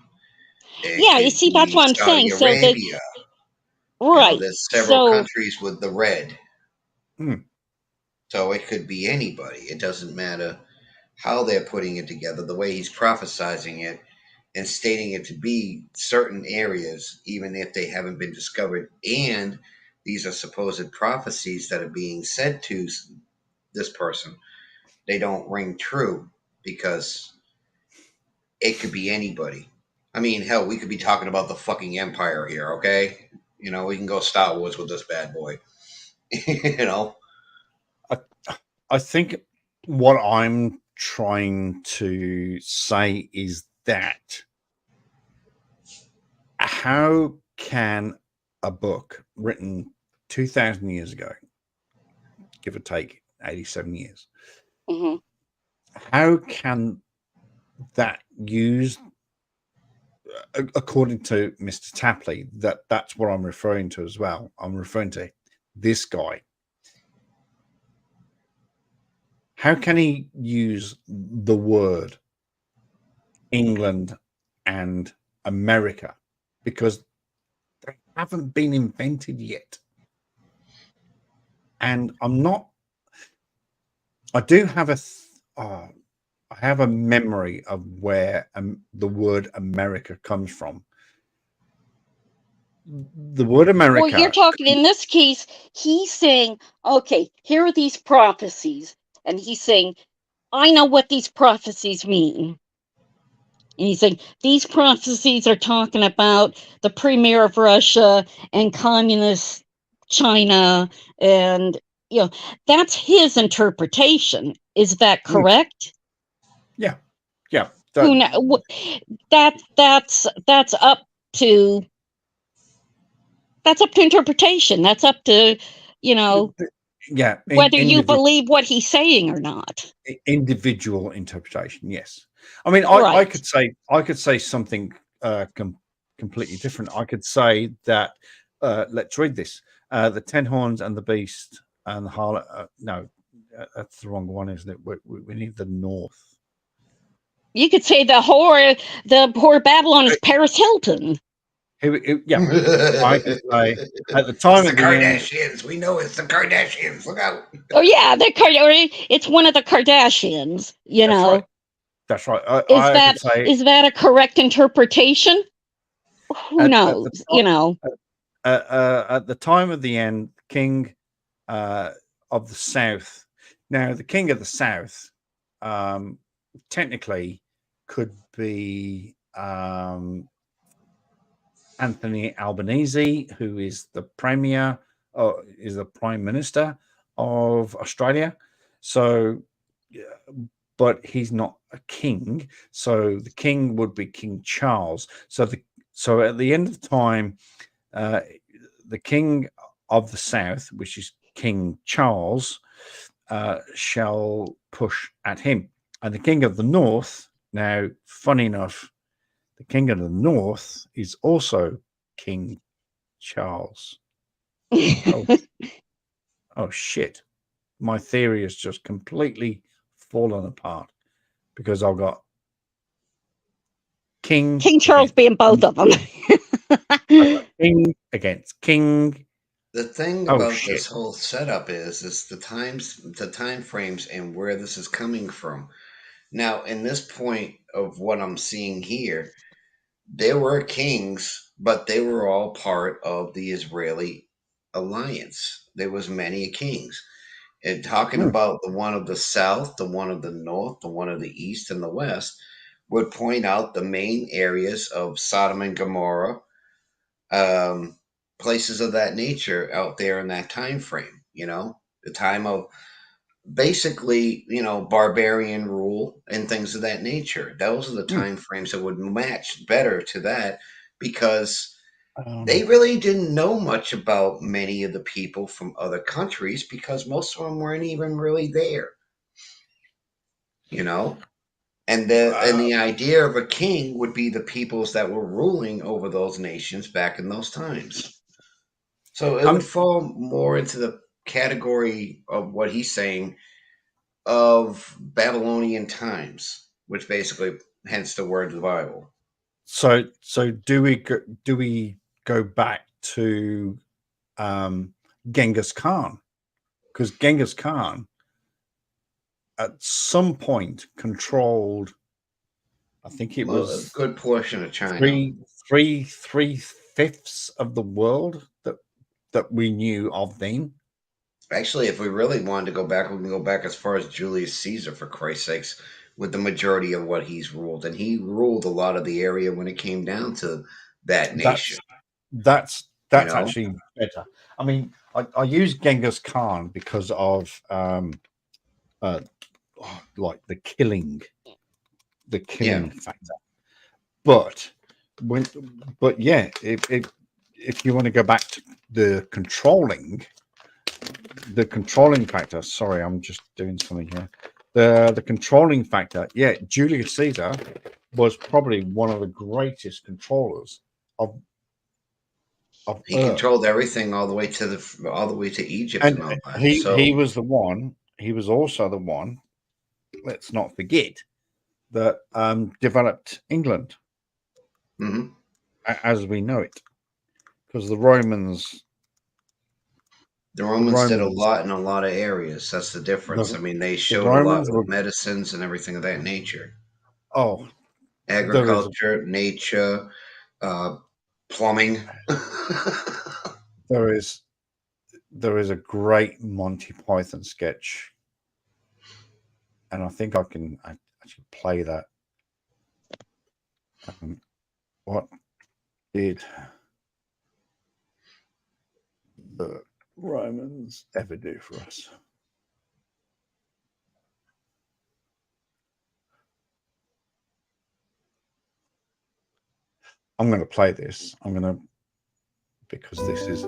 Yeah, you see, that's what I'm saying. Saudi Arabia. Right. There's several countries with the red. Hmm. So it could be anybody. It doesn't matter how they're putting it together, the way he's prophesizing it and stating it to be certain areas, even if they haven't been discovered. And these are supposed prophecies that are being said to this person. They don't ring true because it could be anybody. I mean, hell, we could be talking about the fucking Empire here, okay? We can go Star Wars with this bad boy. I think what I'm trying to say is that how can a book written 2,000 years ago, give or take 87 years. Mm-hmm. How can that use, according to Mr. Tapley, that's what I'm referring to as well. I'm referring to this guy. How can he use the word England and America? Because they haven't been invented yet. And I do have I have a memory of where the word America comes from. The word America. Well, you're talking in this case, he's saying, okay, here are these prophecies. And he's saying, I know what these prophecies mean. And he's saying, these prophecies are talking about the premier of Russia and communist China. And, that's his interpretation. Is that correct? Yeah. Yeah. Who know? That's up to interpretation. That's up to, yeah, whether you believe what he's saying or not. Individual interpretation, yes. I mean, Right. I could say something completely different. I could say that let's read this: the 10 horns and the beast and the harlot. No, that's the wrong one, isn't it? We need the north. You could say the whore Babylon is Paris Hilton. Yeah, I could say at the time it's of the the Kardashians. end, We know it's the Kardashians. Look out! Oh yeah, it's one of the Kardashians. That's right. Is that a correct interpretation? Who knows? At the time of the end, king of the South. Now, the king of the South technically could be Anthony Albanese, who is the premier, is the prime minister of Australia. So, but he's not a king. So the king would be King Charles. So at the end of time, the king of the South, which is King Charles, shall push at him. And the king of the North, now, funny enough, the king of the North is also King Charles. Oh, shit. My theory has just completely fallen apart because I've got King Charles being both of them. King against King. The thing about this whole setup is the time frames and where this is coming from. Now, in this point of what I'm seeing here, there were kings, but they were all part of the Israeli alliance. There was many kings. And talking about the one of the south, the one of the north, the one of the east, and the west would point out the main areas of Sodom and Gomorrah, places of that nature out there in that time frame. The time of basically, barbarian rule and things of that nature. Those are the time frames that would match better to that because they really didn't know much about many of the people from other countries because most of them weren't even really there. And the idea of a king would be the peoples that were ruling over those nations back in those times. So it would fall more into the category of what he's saying of Babylonian times, which basically hence the word of the Bible. So do we go back to Genghis Khan? Because Genghis Khan at some point controlled, I think it was a good portion of China. Three-fifths of the world that we knew of then. Actually, if we really wanted to go back, we can go back as far as Julius Caesar, for Christ's sakes, with the majority of what he's ruled. And he ruled a lot of the area when it came down to that nation. That's actually better. I mean, I use Genghis Khan because of like the killing factor. But if you want to go back to the controlling factor. Sorry, I'm just doing something here. The controlling factor. Yeah, Julius Caesar was probably one of the greatest controllers of He controlled everything all the way to Egypt and all that. He was the one. He was also the one. Let's not forget that developed England as we know it, because the Romans did a lot in a lot of areas. That's the difference. I mean, they showed a lot with medicines and everything of that nature. Oh, agriculture, nature, plumbing. There is a great Monty Python sketch, and I think I can actually play that. What did the Romans ever do for us? I'm going to play this. Because this is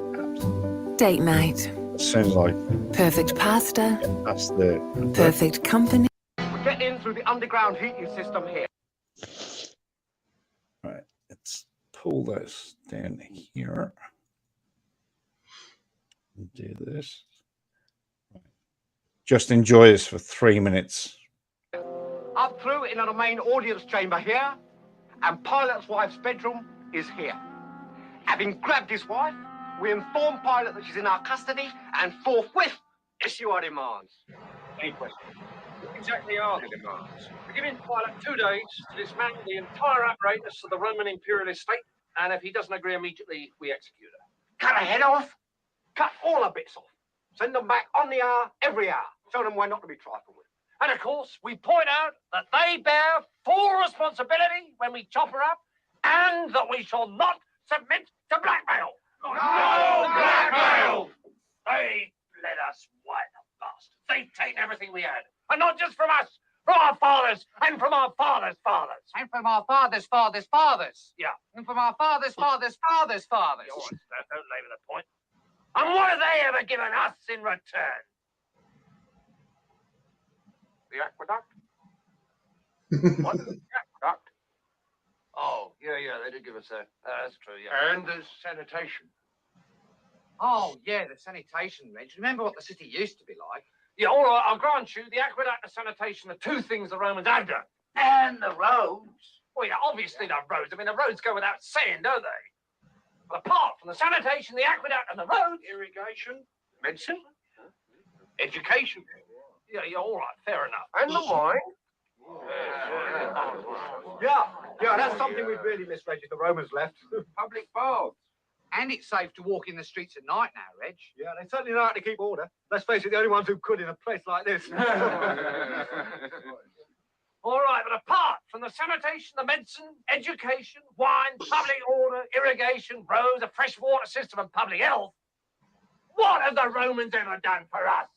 date night. As soon as I perfect pasta. That's the perfect company. We're getting in through the underground heating system here. Right, let's pull this down here. Do this. Just enjoy this for 3 minutes. Up through into the main audience chamber here, and Pilot's wife's bedroom is here. Having grabbed his wife, we inform Pilot that she's in our custody and forthwith issue our demands. Any question? What exactly are the demands? We're giving Pilot 2 days to dismantle the entire apparatus of the Roman imperialist state, and if he doesn't agree immediately, we execute her. Cut her head off, cut all her bits off, send them back on the hour, every hour, show them why not to be trifled with. And of course, we point out that they bear full responsibility when we chop her up, and that we shall not submit to blackmail. No blackmail! They led us white, the bastards. They've taken everything we had. And not just from us, from our fathers, and from our fathers' fathers. And from our fathers' fathers' fathers. Yeah. And from our fathers' fathers' fathers' fathers. All right, Steph, don't labour the point. And what have they ever given us in return? The aqueduct? What? The aqueduct? Oh, yeah, they did give us that. That's true, yeah. And the sanitation. Oh, yeah, the sanitation, Reg. Remember what the city used to be like? Yeah, all right, I'll grant you, the aqueduct and sanitation are two things the Romans have done. And the roads. Well, yeah, obviously the roads. I mean, the roads go without saying, don't they? But apart from the sanitation, the aqueduct and the roads... Irrigation, medicine, education. Yeah, all right, fair enough. And the wine. Yeah, that's something we've really missed, Reg, if the Romans left. Public baths. And it's safe to walk in the streets at night now, Reg. Yeah, they certainly know how to keep order. Let's face it, the only ones who could in a place like this. All right, but apart from the sanitation, the medicine, education, wine, public order, irrigation, roads, a fresh water system, and public health, what have the Romans ever done for us?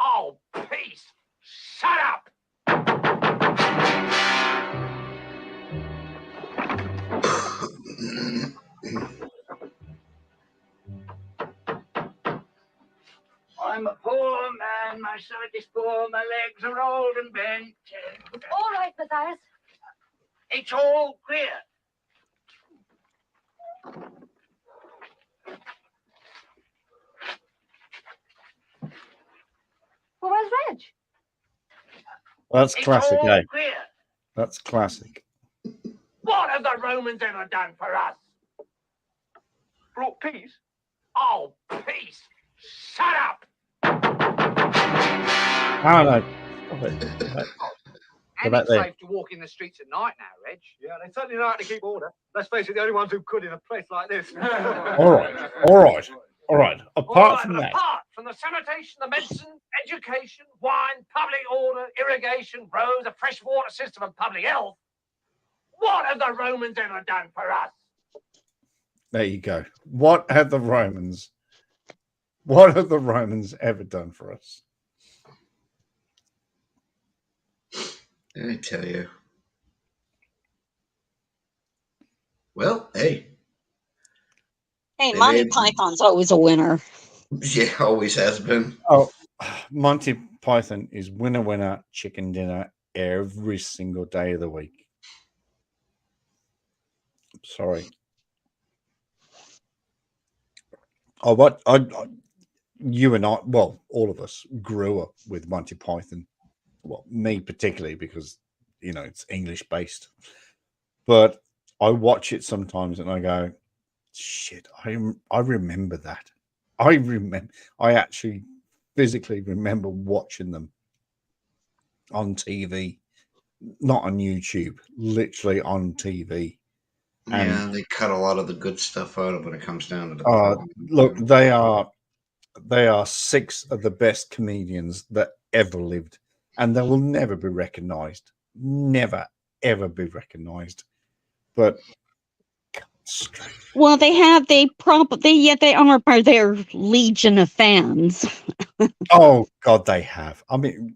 Oh, peace! Shut up! I'm a poor man, my sight is poor, my legs are old and bent. All right, Matthias. It's all clear. Well, where's Reg? That's classic, eh? Clear. That's classic. What have the Romans ever done for us? Brought peace? Oh, peace! Shut up! Oh, no. And it's safe to walk in the streets at night now, Reg. Yeah, they certainly know how to keep order. Let's face it, the only ones who could in a place like this. All right. Apart from that. Apart from the sanitation, the medicine, education, wine, public order, irrigation, roads, a fresh water system, and public health, what have the Romans ever done for us? There you go. What have the Romans ever done for us? I tell you. Well, hey. Hey, They Monty made- Python's always a winner. Yeah, always has been. Oh, Monty Python is winner, chicken dinner every single day of the week. Sorry. You and I, well, all of us grew up with Monty Python. Well, me particularly because, you know, it's English based. But I watch it sometimes and I go, shit, I remember that. I actually physically remember watching them on TV, not on YouTube, literally on TV. Yeah, And they cut a lot of the good stuff out of when it comes down to the look, they are 6 of the best comedians that ever lived, and they will never be recognized. Never, ever be recognized. But Well, they are by their legion of fans. oh God, they have. I mean,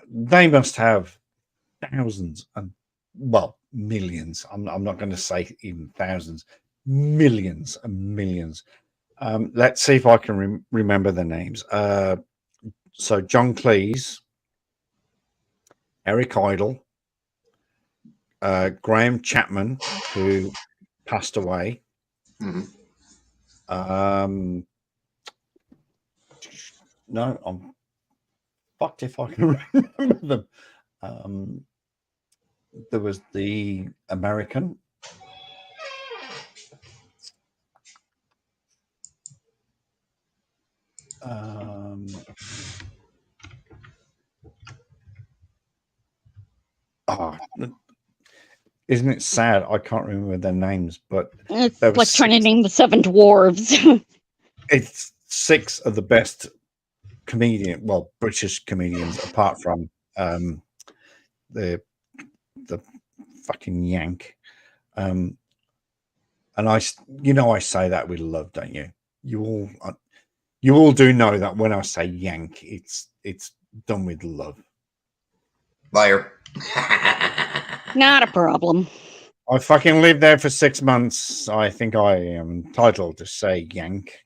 they must have thousands and, well, millions. I'm not going to say even thousands, millions and millions. Let's see if I can remember the names. So John Cleese, Eric Idle, Graham Chapman, who passed away. No, I'm fucked if I can remember them. There was the American. Isn't it sad? I can't remember their names, but It's like trying to name the 7 dwarves. It's 6 of the best British comedians, apart from the fucking Yank. And I say that with love, don't you? You all do know that when I say Yank, it's done with love. Liar. Not a problem. I fucking lived there for 6 months. I think I am entitled to say Yank.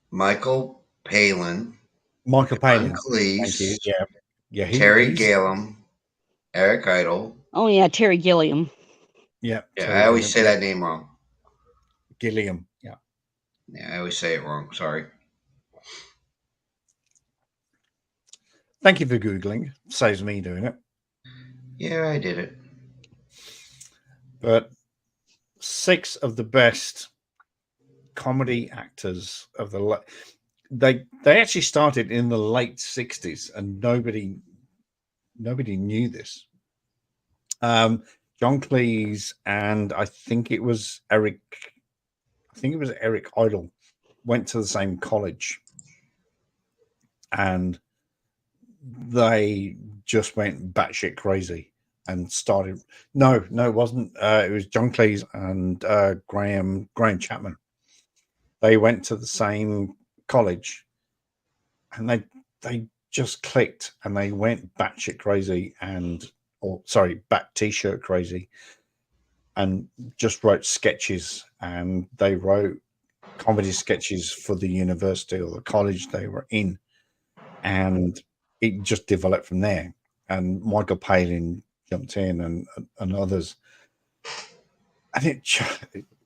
Michael Palin. Michael Palin. Cleese. Thank you. Yeah. Terry Gilliam. Eric Idle. Oh yeah, Terry Gilliam. Yeah. I always say that name wrong. Gilliam. Yeah. Yeah, I always say it wrong. Sorry. Thank you for Googling. Saves me doing it. Yeah, I did it. But 6 of the best comedy actors of the they actually started in the late 60s, and nobody knew this. John Cleese and I think it was Eric Idle went to the same college, and they just went batshit crazy and started. No, it wasn't. It was John Cleese and Graham Chapman. They went to the same college, and they just clicked, and they went batshit crazy bat t-shirt crazy, and just wrote sketches, and they wrote comedy sketches for the university or the college they were in, and it just developed from there. And Michael Palin jumped in, and others, and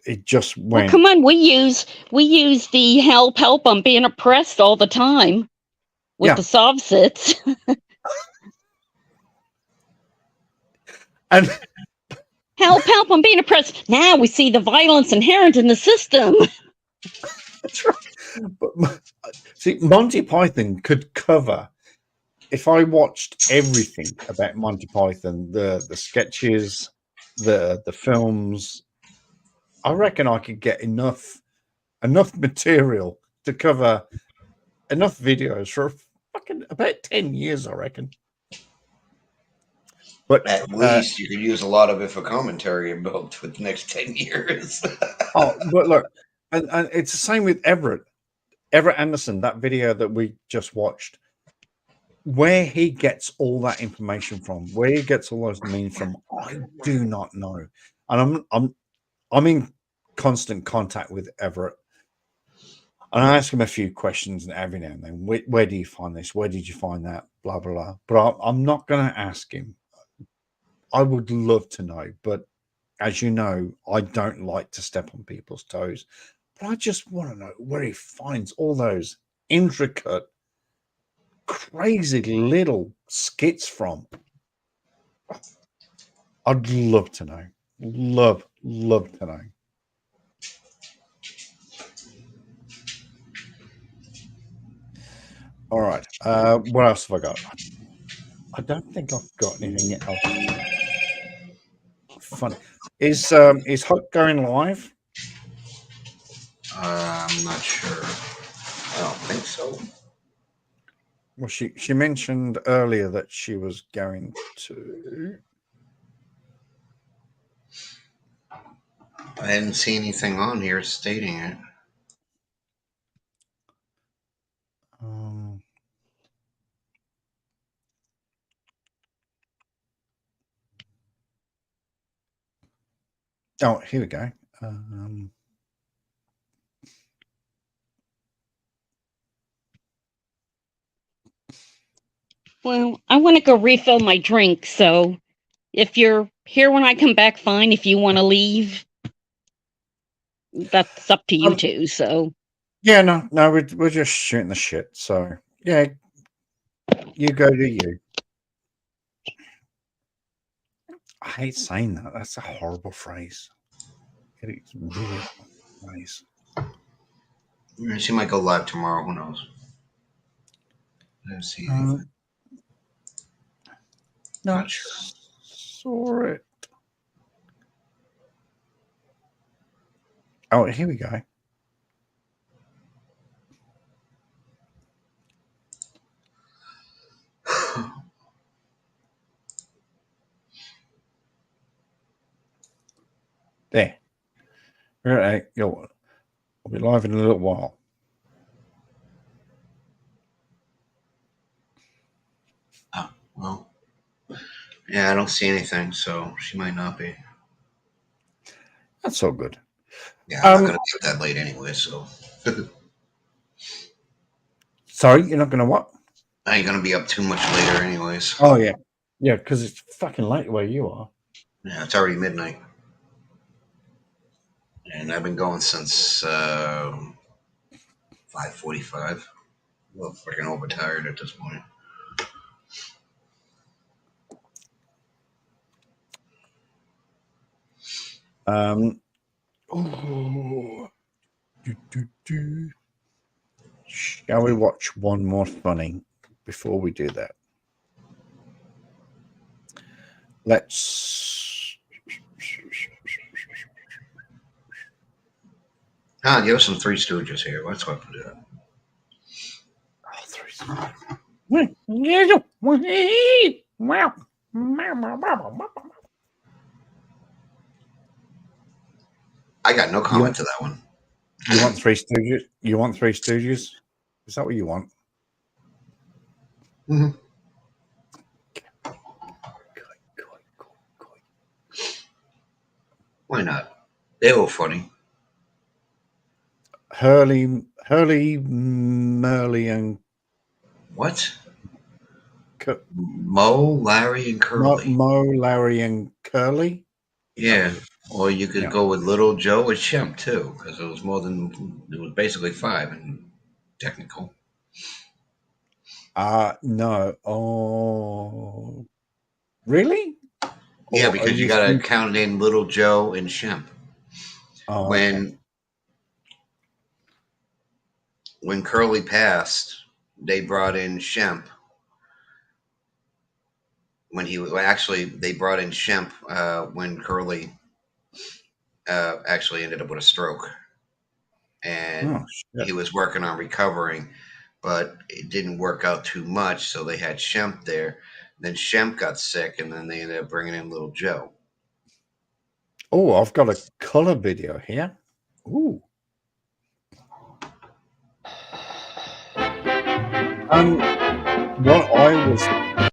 it just went. Well, come on, we use the help I'm being oppressed all the time with the Sovsits. And help I'm being oppressed. Now we see the violence inherent in the system. That's right. But see, Monty Python could cover. If I watched everything about Monty Python, the sketches, the films, I reckon I could get enough material to cover enough videos for fucking about 10 years, I reckon. But at least you could use a lot of it for commentary about for the next 10 years. Oh, but look, and it's the same with Everett Anderson, that video that we just watched. where he gets all that information from, where he gets all those memes from, I do not know. And I'm in constant contact with Everett. And I ask him a few questions every now and then. Where do you find this? Where did you find that? Blah, blah, blah. But I'm not going to ask him. I would love to know. But as you know, I don't like to step on people's toes. But I just want to know where he finds all those intricate, crazy little skits from. I'd love to know. Love to know. All right. What else have I got? I don't think I've got anything else. Fun. Is Hope going live? I'm not sure. I don't think so. Well, she mentioned earlier that she was going to. I didn't see anything on here stating it. Oh, here we go. Well, I want to go refill my drink, so if you're here when I come back, fine. If you want to leave, that's up to you two. So yeah, no, we're just shooting the shit. So yeah, you go to you. I hate saying that. That's a horrible phrase. It's really a horrible phrase. She might go live tomorrow. Who knows? Let's see. No, Not sure. Saw it. Oh, here we go. There. All right. We'll be live in a little while. Oh, well. Yeah, I don't see anything, so she might not be. That's so good. Yeah, I'm not going to be up that late anyway, so. Sorry, you're not going to what? I ain't going to be up too much later anyways. Oh, yeah. Yeah, because it's fucking late where you are. Yeah, it's already midnight. And I've been going since 5:45. Well, freaking overtired at this point. Shall we watch one more funny before we do that? Let's. Give us some Three Stooges here. Let's hope to do that. Oh, Three I got no comment to that one. You want Three Stooges? You want Three Stooges? Is that what you want? Mm-hmm. Why not? They were funny. Hurley, Merle, and what? Mo, Larry, and Curly. Mo, Larry, and Curly. Yeah, or you could go with Little Joe or Shemp too, because it was basically 5 in technical. No. Oh, really? Yeah, because you got to count in Little Joe and Shemp. Oh, when Curly passed, they brought in Shemp. They brought in Shemp when Curly actually ended up with a stroke, and he was working on recovering, but it didn't work out too much, so they had Shemp there. Then Shemp got sick, and then they ended up bringing in Little Joe. Oh, I've got a color video here. Ooh. what I was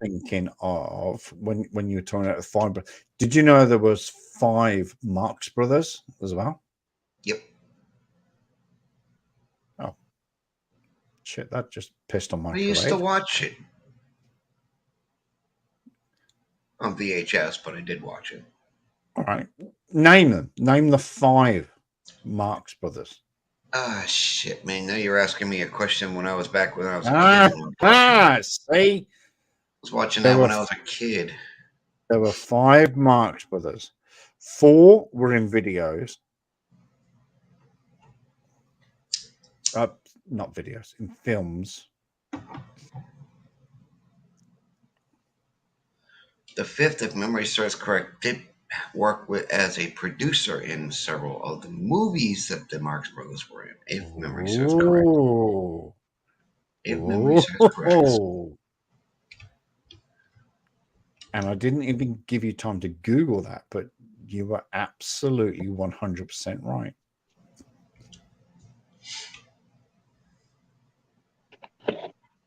thinking of when you were talking about the five, did you know there was 5 Marx Brothers as well? Yep. Oh, shit! That just pissed on my I parade. used to watch it on VHS, but I did watch it. All right, name them. Name the 5 Marx Brothers. Ah, shit, man! Now you're asking me a question when I was back when I was a kid. See, I was watching that when I was a kid. There were 5 Marx Brothers. 4 were in videos. Not videos, in films. The 5th, if memory serves correct, did work as a producer in several of the movies that the Marx Brothers were in, if memory serves correct. If memory serves correct. And I didn't even give you time to Google that, but you were absolutely 100% right.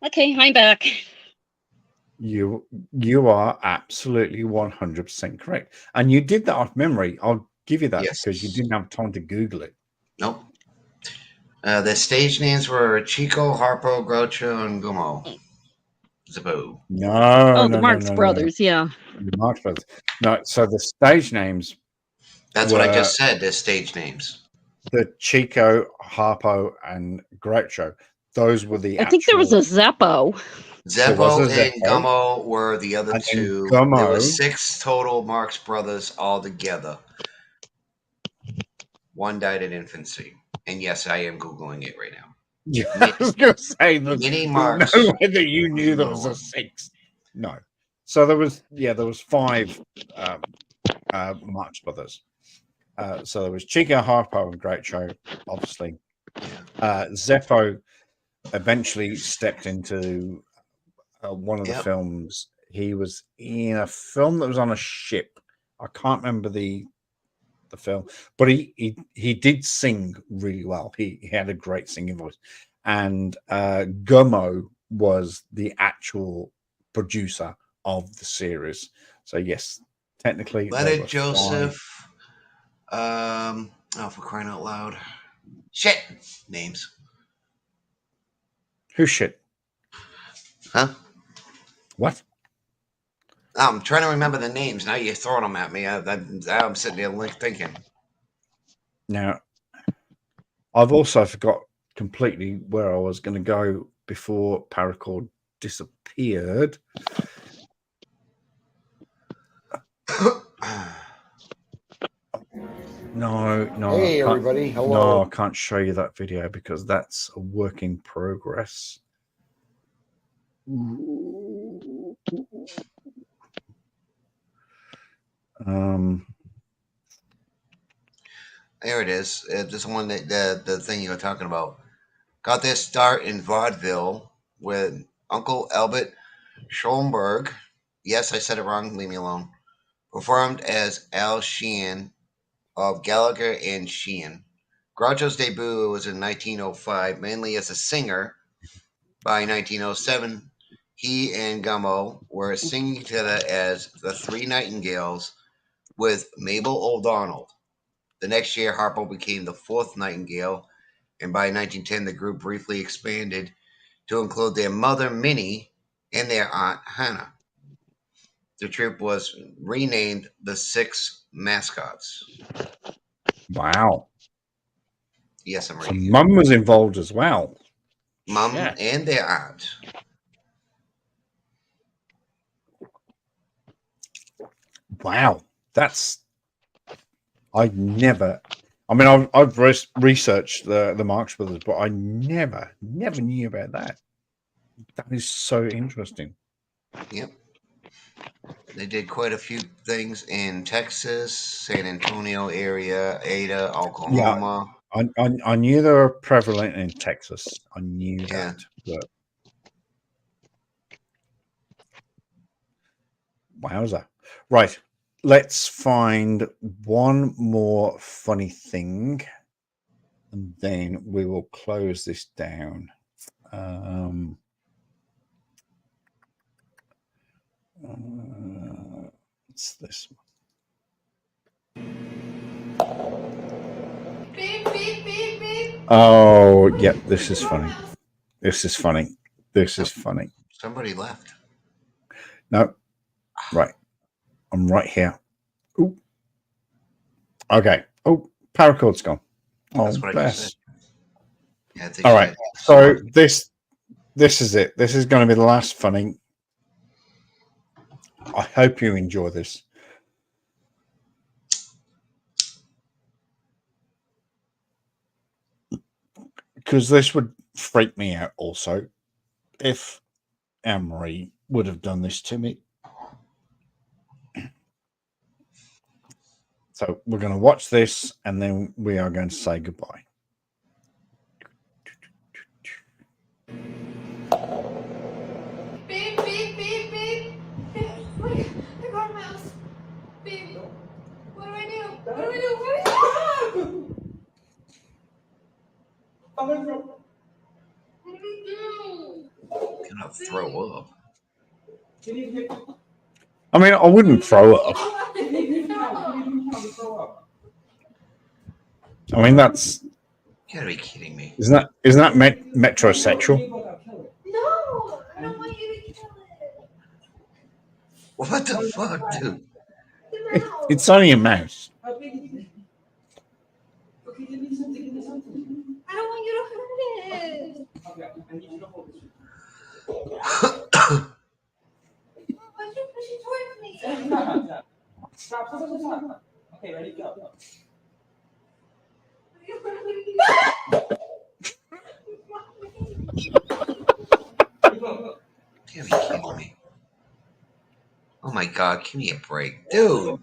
Okay, I'm back. You are absolutely 100% correct. And you did that off memory. I'll give you that because you didn't have time to Google it. Nope. The stage names were Chico, Harpo, Groucho, and Gummo. Zippo. No, the Marx Brothers, yeah. The Marx Brothers. No, so the stage names. That's what I just said, the stage names. The Chico, Harpo, and Groucho. Those were the I think there was a Zeppo. Zeppo and Gummo were the other 2. Gummo, there were 6 total Marx Brothers altogether. 1 died in infancy. And yes, I am Googling it right now. Yeah, I was going to say Mini Marx. No way that you knew there was a 6. No. So there was 5 Marx Brothers. So there was Chico, Harpo, and Groucho, obviously. Zeppo eventually stepped into one of the films. He was in a film that was on a ship. I can't remember the film, but he did sing really well. He had a great singing voice. And Gummo was the actual producer of the series. So yes, technically, Leonard Joseph. For crying out loud. Shit. Names. Who's shit? Huh? What? I'm trying to remember the names. Now you're throwing them at me. I'm sitting there thinking. Now, I've also forgot completely where I was going to go before Paracord disappeared. No. Hey, everybody. Hello. No, I can't show you that video because that's a work in progress. There it is. This one that the thing you were talking about. Got their start in vaudeville with Uncle Albert Schoenberg. Yes, I said it wrong. Leave me alone. Performed as Al Sheehan of Gallagher and Sheehan. Groucho's debut was in 1905, mainly as a singer. By 1907, he and Gummo were singing together as the Three Nightingales with Mabel O'Donnell. The next year, Harpo became the 4th Nightingale, and by 1910, the group briefly expanded to include their mother, Minnie, and their aunt, Hannah. The troupe was renamed the Six Mascots. Wow. Yes, I'm so reading. Mum was involved as well. Mum and their aunt. Wow. I've researched the Marx Brothers, but I never knew about that. That is so interesting. Yep. They did quite a few things in Texas, San Antonio area, Ada, Oklahoma. Yeah, I knew they were prevalent in Texas. I knew that. But wowza. Right. Let's find one more funny thing, and then we will close this down. It's this one. Beep, beep, beep, beep. Oh, yep. This is funny. This is funny. This is funny. Somebody left. No. Right. I'm right here. Ooh. Okay. Oh, paracord's gone. That's Oh, what bless. I just said. Yeah, I think all right. So this is it. This is going to be the last funny. I hope you enjoy this. Because this would freak me out also if Anne-Marie would have done this to me. So we're going to watch this and then we are going to say goodbye. Beep, beep, beep, beep. Look, I got a mouse. Beep. What do I do? What do I do? What do I do? What do we do? I'm gonna throw up. I mean, I wouldn't throw up. I mean, that's. You gotta be kidding me. Isn't that metrosexual? No, I don't want you to kill it. What the fuck, dude? It's only a mouse. I don't want you to hurt it. Why'd you push it towards me? Stop. Okay, ready, go. You gotta be kidding me. Oh my god, give me a break. Dude.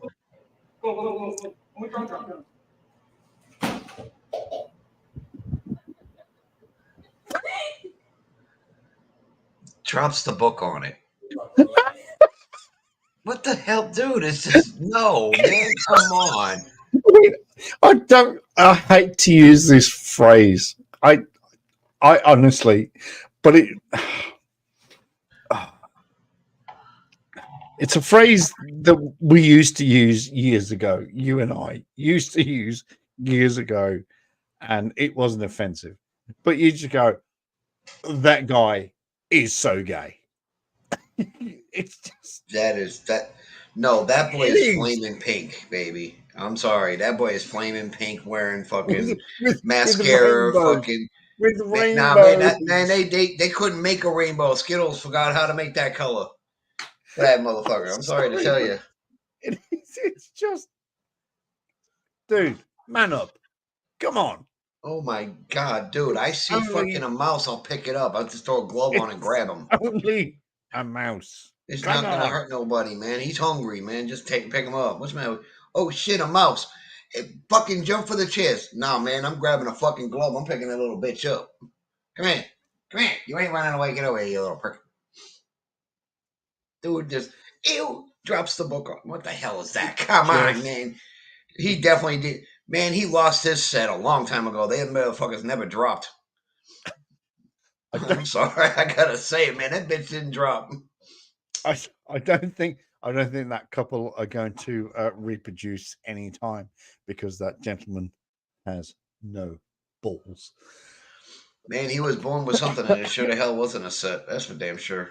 Go. Drops the book on it. What the hell, dude? It's just no, man. Come on. I hate to use this phrase. I honestly, but it's a phrase that we used to use years ago. You and I used to use years ago, and it wasn't offensive. But you just go, that guy is so gay. It's just that. No, that boy is flaming pink, baby. I'm sorry, that boy is flaming pink, wearing fucking mascara, fucking with the rainbow. Nah, man, they couldn't make a rainbow. Skittles forgot how to make that color. That motherfucker. I'm sorry to tell you. It's just, dude, man up. Come on. Oh my god, dude! I see fucking a mouse, I'll pick it up. I'll just throw a glove on and grab him. Only a mouse. It's not gonna hurt nobody, man. He's hungry, man. Just pick him up. What's the matter? Oh shit, a mouse! Fucking jump for the chest. Nah, man, I'm grabbing a fucking glove. I'm picking that little bitch up. Come here. You ain't running away. Get away, you little prick. Dude, just drops the book on. What the hell is that? Come on, man. He definitely did. Man, he lost his set a long time ago. They motherfuckers never dropped. I'm sorry, I gotta say it, man. That bitch didn't drop. I don't think that couple are going to reproduce any time because that gentleman has no balls. Man, he was born with something and it sure the hell wasn't a set. That's for damn sure.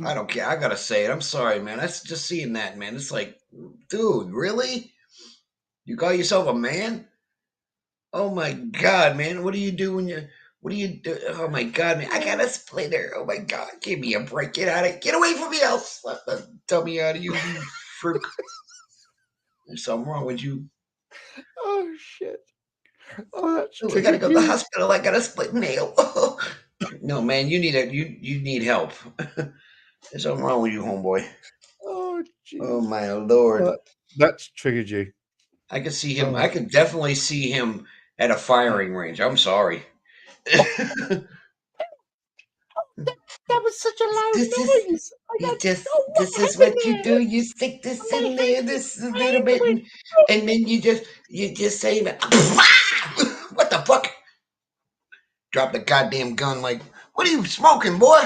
I don't care. I gotta say it. I'm sorry, man. That's just seeing that, man. It's like, dude, really? You call yourself a man? Oh my god, man. What do you do when you? What do you do? Oh my god, man. I got a splitter. Oh my god. Give me a break. Get away from me, else. Tell me how to use you fruit. There's something wrong with you. Oh shit. Oh, that's I gotta go to the hospital. I got a split nail. No, man, you need help. There's something wrong with you, homeboy. Oh, geez. Oh my lord. That's triggered you. I could see him. I could definitely see him at a firing range. I'm sorry. That was such a loud noise. This is what you do. You stick this in there, this a little bit, and then you just say, what the fuck? Drop the goddamn gun like, what are you smoking, boy?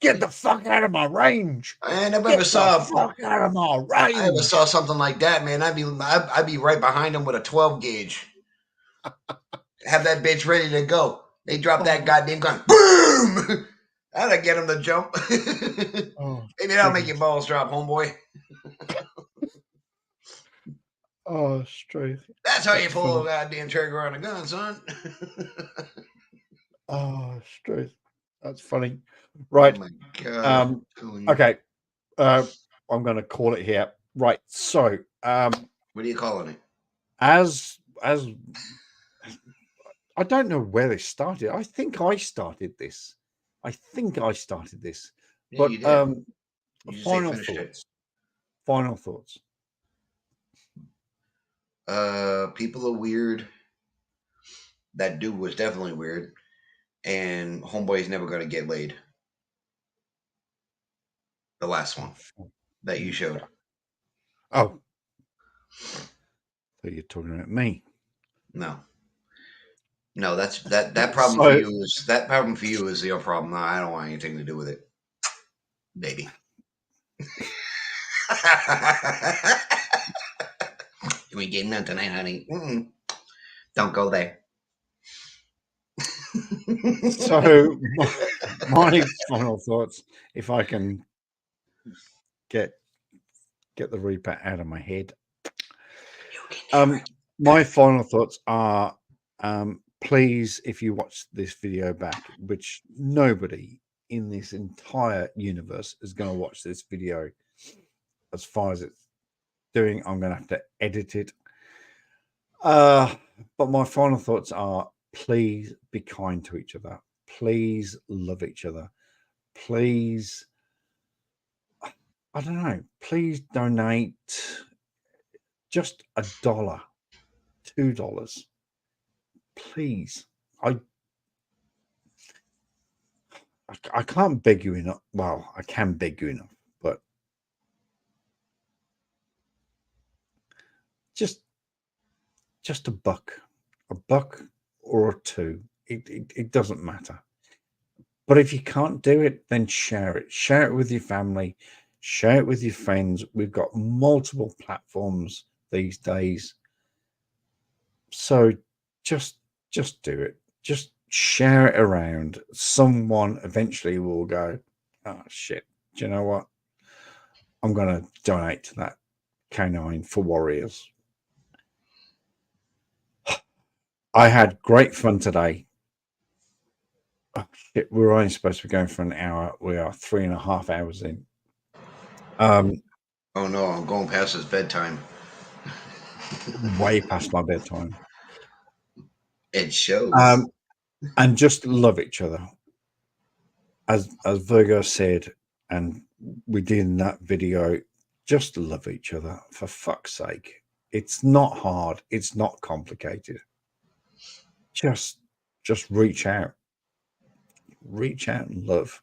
Get the fuck out of my range. And I've Get ever saw the fuck out of my range. I ever saw something like that, man. I'd be right behind him with a 12 gauge. Have that bitch ready to go. They drop that goddamn gun. Boom! That'll get him to jump. Maybe that'll make your balls drop, homeboy. Oh, straight. That's how you pull a goddamn trigger on a gun, son. Oh, straight. That's funny. Right. Oh my God. Okay. I'm going to call it here. Right. So, what are you calling it? As I don't know where this started. I think I started this. Yeah, But you did. final thoughts. Final thoughts. People are weird. That dude was definitely weird. And homeboy's never gonna get laid. The last one that you showed. Oh. So you're talking about me. No, that's that problem for you is that problem for you is your problem. No, I don't want anything to do with it, baby. We getting none tonight, honey. Don't go there. So my final thoughts, if I can get the Reaper out of my head. My final thoughts are, please, if you watch this video back, which nobody in this entire universe is going to watch this video as far as it's doing, I'm going to have to edit it. But my final thoughts are, please be kind to each other. Please love each other. Please, I don't know, please donate just $1, $2. Please. I can't beg you enough. Well, I can beg you enough, but just a buck or $2. It doesn't matter. But if you can't do it, then share it. Share it with your family. Share it with your friends. We've got multiple platforms these days. So just do it. Just share it around. Someone eventually will go, oh shit, do you know what? I'm going to donate to that canine for warriors. I had great fun today. Oh, shit, we're only supposed to be going for an hour. We are 3.5 hours in. Oh no, I'm going past his bedtime. Way past my bedtime. It shows. And just love each other. As Virgo said, and we did in that video, just love each other, for fuck's sake. It's not hard. It's not complicated. Just reach out. Reach out and love.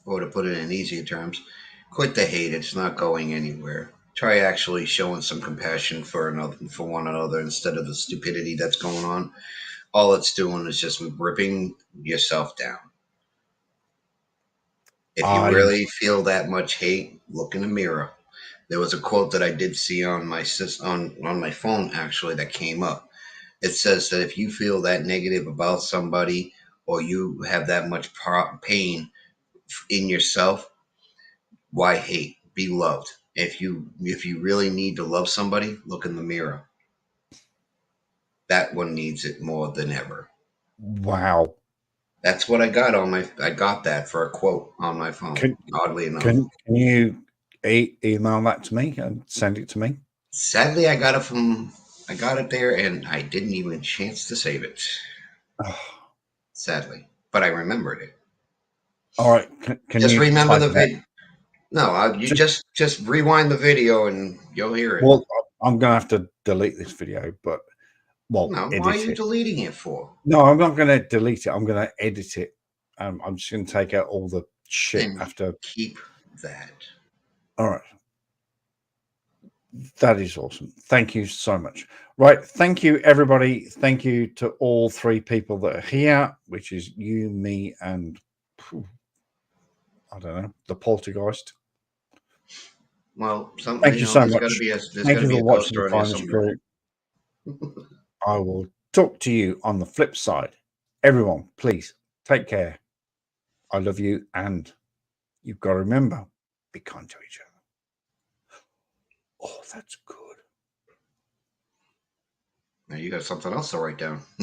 Or to put it in easier terms, quit the hate. It's not going anywhere. Try actually showing some compassion for one another instead of the stupidity that's going on. All it's doing is just ripping yourself down. If you really feel that much hate, look in the mirror. There was a quote that I did see on my on my phone actually that came up. It says that if you feel that negative about somebody or you have that much pain in yourself, why hate? Be loved. If you really need to love somebody, look in the mirror. That one needs it more than ever. Wow. That's what I got I got that for a quote on my phone. Oddly enough. Can you email that to me and send it to me? Sadly, I got it there and I didn't even chance to save it. Sadly, but I remembered it. All right. Can just you remember the video? No, you just rewind the video and you'll hear it. Well, I'm gonna have to delete this video, but no, why are you deleting it for? No, I'm not gonna delete it. I'm gonna edit it. I'm just gonna take out all the shit and after. Keep that. All right. That is awesome. Thank you so much. Right. Thank you, everybody. Thank you to all three people that are here, which is you, me, and I don't know, the poltergeist. Well, Thank you so there's much. got to be a Thank you for ghost watching the around here Finest somewhere. Crew. I will talk to you on the flip side. Everyone, please take care. I love you, and you've got to remember, be kind to each other. Oh, that's good. Now you got something else to write down.